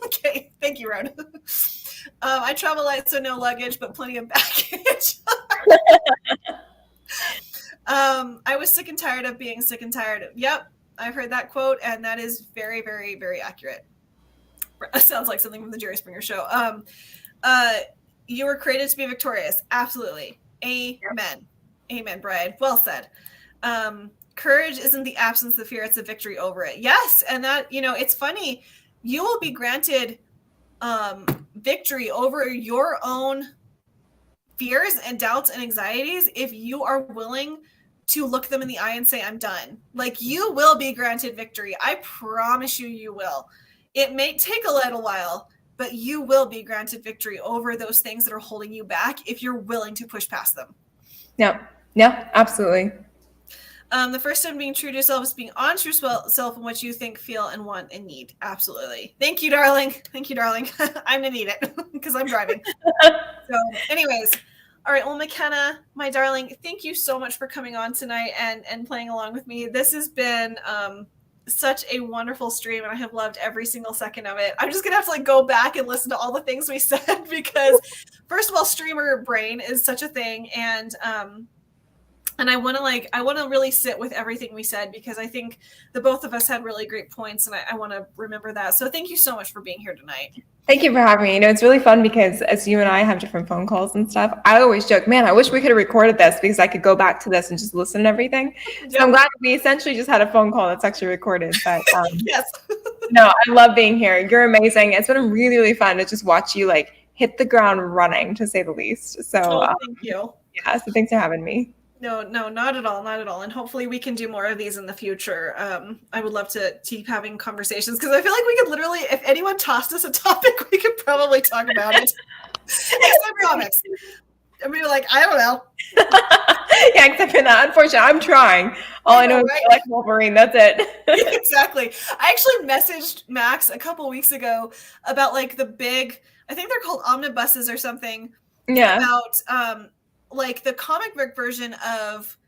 Okay, thank you, Ron. I travel light, so no luggage, but plenty of baggage. I was sick and tired of being sick and tired. Yep. I've heard that quote, and that is very, very, very accurate. It sounds like something from the Jerry Springer show. You were created to be victorious. Absolutely. Amen. Amen, Brian. Well said. Courage isn't the absence of fear, it's the victory over it. Yes, and that, it's funny. You will be granted victory over your own fears and doubts and anxieties if you are willing to look them in the eye and say, I'm done. Like, you will be granted victory. I promise you will. It may take a little while, but you will be granted victory over those things that are holding you back if you're willing to push past them. Yeah, absolutely. The first step in being true to yourself is being honest with yourself and what you think, feel, and want and need. Absolutely. Thank you, darling. Thank you, darling. I'm going to need it because I'm driving. So anyways, all right. Well, McKenna, my darling, thank you so much for coming on tonight and playing along with me. This has been such a wonderful stream, and I have loved every single second of it. I'm just going to have to go back and listen to all the things we said because, first of all, streamer brain is such a thing. And I want to really sit with everything we said because I think the both of us had really great points, and I want to remember that. So thank you so much for being here tonight. Thank you for having me. It's really fun because as you and I have different phone calls and stuff, I always joke, man, I wish we could have recorded this because I could go back to this and just listen to everything. Yep. So I'm glad we essentially just had a phone call that's actually recorded. But yes. No, I love being here. You're amazing. It's been really, really fun to just watch you hit the ground running, to say the least. So thank you. Yeah, so thanks for having me. No, not at all. Not at all. And hopefully we can do more of these in the future. I would love to keep having conversations because I feel like we could literally, if anyone tossed us a topic, we could probably talk about it. Except comics. And we were like, I don't know. Yeah, except for that. Unfortunately, I'm trying. All I know is I like Wolverine. That's it. Exactly. I actually messaged Max a couple weeks ago about the big, I think they're called omnibuses or something. Yeah. About the comic book version of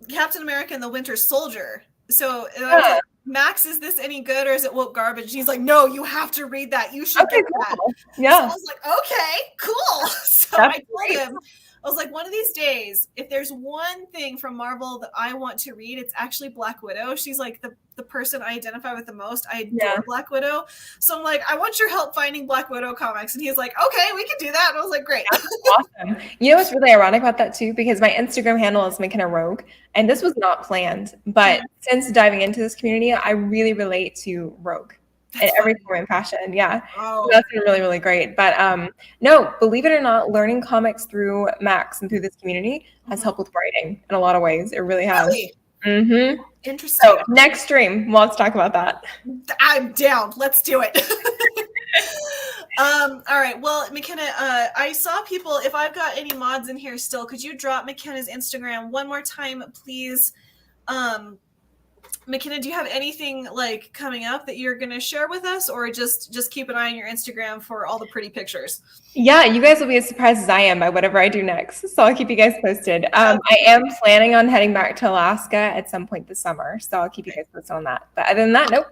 Captain America and the Winter Soldier. So like, Max, is this any good or is it woke garbage? And he's like, no, you have to read that. You should get that. Yeah. So I was like, okay, cool. So I told him, I was like, one of these days, if there's one thing from Marvel that I want to read, it's actually Black Widow. She's the person I identify with the most. I adore Black Widow. So I'm like, I want your help finding Black Widow comics. And he's like, okay, we can do that. And I was like, great. That's awesome. You know what's really ironic about that too? Because my Instagram handle is McKennaRogue. And this was not planned. But since diving into this community, I really relate to Rogue. In every form and fashion. Yeah. Oh. So that's been really, really great. But no, believe it or not, learning comics through Max and through this community has helped with writing in a lot of ways. It really has. Really? Mm-hmm. Interesting. So next stream, let's talk about that. I'm down. Let's do it. All right. Well, McKenna, I saw people, if I've got any mods in here still, could you drop McKenna's Instagram one more time, please? McKenna, do you have anything coming up that you're going to share with us, or just keep an eye on your Instagram for all the pretty pictures? Yeah, you guys will be as surprised as I am by whatever I do next. So I'll keep you guys posted. I am planning on heading back to Alaska at some point this summer. So I'll keep you guys posted on that. But other than that, nope.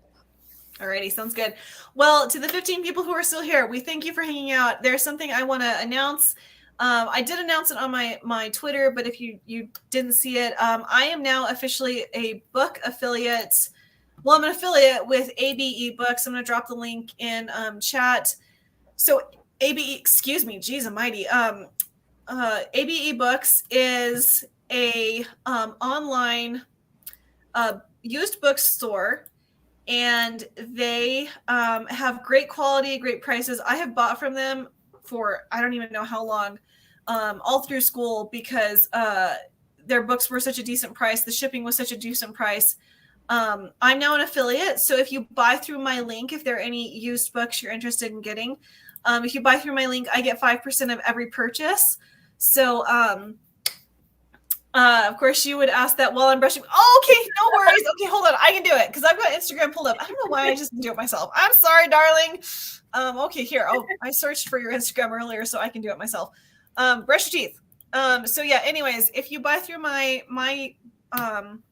Alrighty, sounds good. Well, to the 15 people who are still here, we thank you for hanging out. There's something I want to announce. I did announce it on my Twitter, but if you didn't see it, I am now officially a book affiliate. Well, I'm an affiliate with ABE Books. I'm going to drop the link in chat. So ABE, excuse me, geez almighty. ABE Books is a online used bookstore. and they have great quality, great prices. I have bought from them for I don't even know how long, all through school, because their books were such a decent price. The shipping was such a decent price. I'm now an affiliate, so if you buy through my link, if there are any used books you're interested in getting, if you buy through my link, I get 5% of every purchase. So of course, you would ask that while I'm brushing. Oh, okay, no worries. Okay, hold on. I can do it because I've got Instagram pulled up. I don't know why I just didn't do it myself. I'm sorry, darling. Okay, here. Oh, I searched for your Instagram earlier, so I can do it myself. Brush your teeth. So yeah, anyways, if you buy through my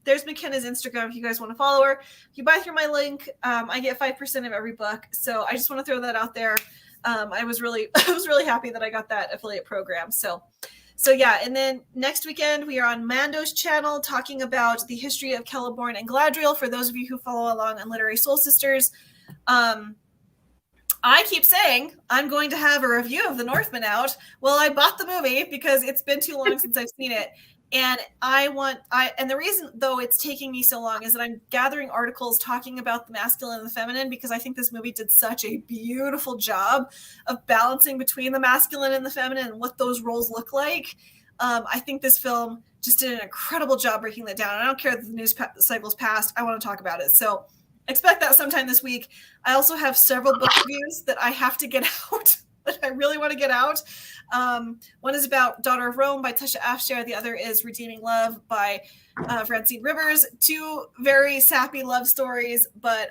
there's McKenna's Instagram if you guys want to follow her. If you buy through my link, I get 5% of every book. So I just want to throw that out there. I was really happy that I got that affiliate program. So yeah, and then next weekend we are on Mando's channel talking about the history of Celeborn and Galadriel. For those of you who follow along on Literary Soul Sisters, I keep saying I'm going to have a review of The Northman out. Well, I bought the movie because it's been too long since I've seen it. And and the reason though it's taking me so long is that I'm gathering articles talking about the masculine and the feminine, because I think this movie did such a beautiful job of balancing between the masculine and the feminine and what those roles look like. I think this film just did an incredible job breaking that down. I don't care that the news cycle's passed. I want to talk about it. So expect that sometime this week. I also have several book reviews that I have to get out. That I really want to get out. One is about Daughter of Rome by Tasha Afshar. The other is Redeeming Love by Francine Rivers. Two very sappy love stories, but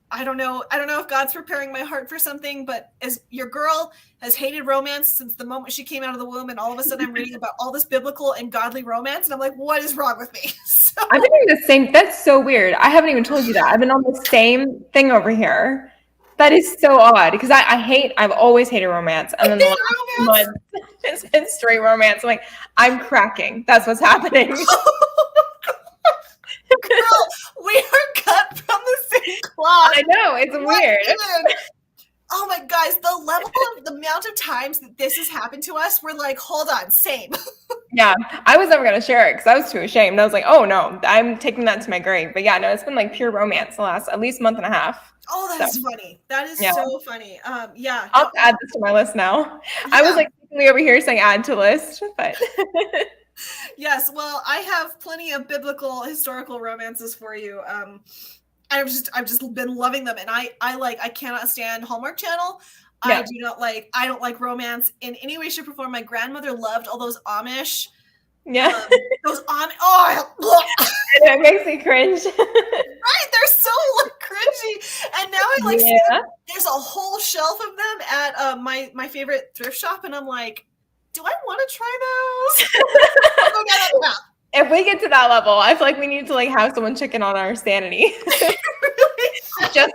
I don't know if God's preparing my heart for something, but as your girl has hated romance since the moment she came out of the womb, and all of a sudden I'm reading about all this biblical and godly romance, and I'm like, what is wrong with me? So, I've been doing the same. That's so weird. I haven't even told you that. I've been on the same thing over here. That is so odd because I've always hated romance. And then the last month, it's been straight romance. I'm like, I'm cracking. That's what's happening. Girl, we are cut from the same cloth. I know, it's weird. Oh my guys, the amount of times that this has happened to us, we're like, hold on, same. Yeah, I was never going to share it because I was too ashamed. I was like, oh no, I'm taking that to my grave. But yeah, no, it's been like pure romance the last at least month and a half. Oh, that's funny. That is so funny. Yeah. I'll add this to my list now. Yeah. I was like over here saying add to list, but yes, well, I have plenty of biblical historical romances for you. I've just been loving them, and I cannot stand Hallmark Channel. Yeah. I don't like romance in any way, shape, or form. My grandmother loved all those Amish. Yeah. Those Amish. It makes me cringe. Right, they're so cringy. And now I see them. There's a whole shelf of them at my favorite thrift shop, and I'm like, do I want to try those? I'll go get them now. If we get to that level, I feel like we need to have someone checking on our sanity. just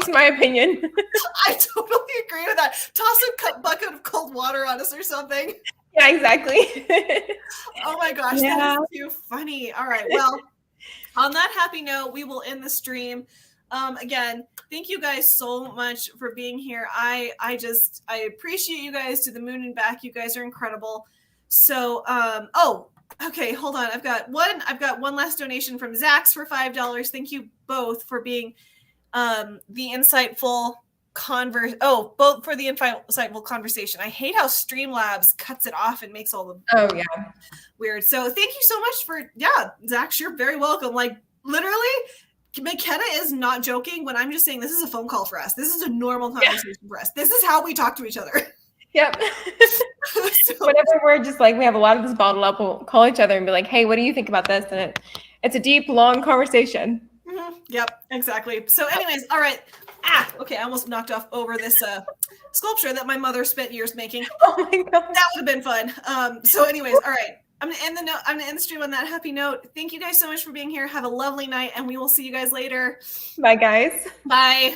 my opinion. I totally agree with that. Toss a bucket of cold water on us or something. Yeah, exactly. Oh my gosh, that is too funny. All right, well, on that happy note, we will end the stream. Again, thank you guys so much for being here. I appreciate you guys to the moon and back. You guys are incredible. So, okay, hold on. I've got one last donation from Zax for $5. Thank you both for being the insightful both for the insightful conversation. I hate how Streamlabs cuts it off and makes all the weird. So thank you so much Zax, you're very welcome. Like literally, McKenna is not joking when I'm just saying this is a phone call for us. This is a normal conversation for us. This is how we talk to each other. Yep. So, whenever we're just we have a lot of this bottled up, we'll call each other and be like, hey, what do you think about this? And it's a deep, long conversation. Mm-hmm. Yep, exactly. So anyways, all right. Okay, I almost knocked off over this sculpture that my mother spent years making. Oh my god. That would have been fun. So anyways, all right. I'm gonna end the stream on that happy note. Thank you guys so much for being here. Have a lovely night, and we will see you guys later. Bye guys. Bye.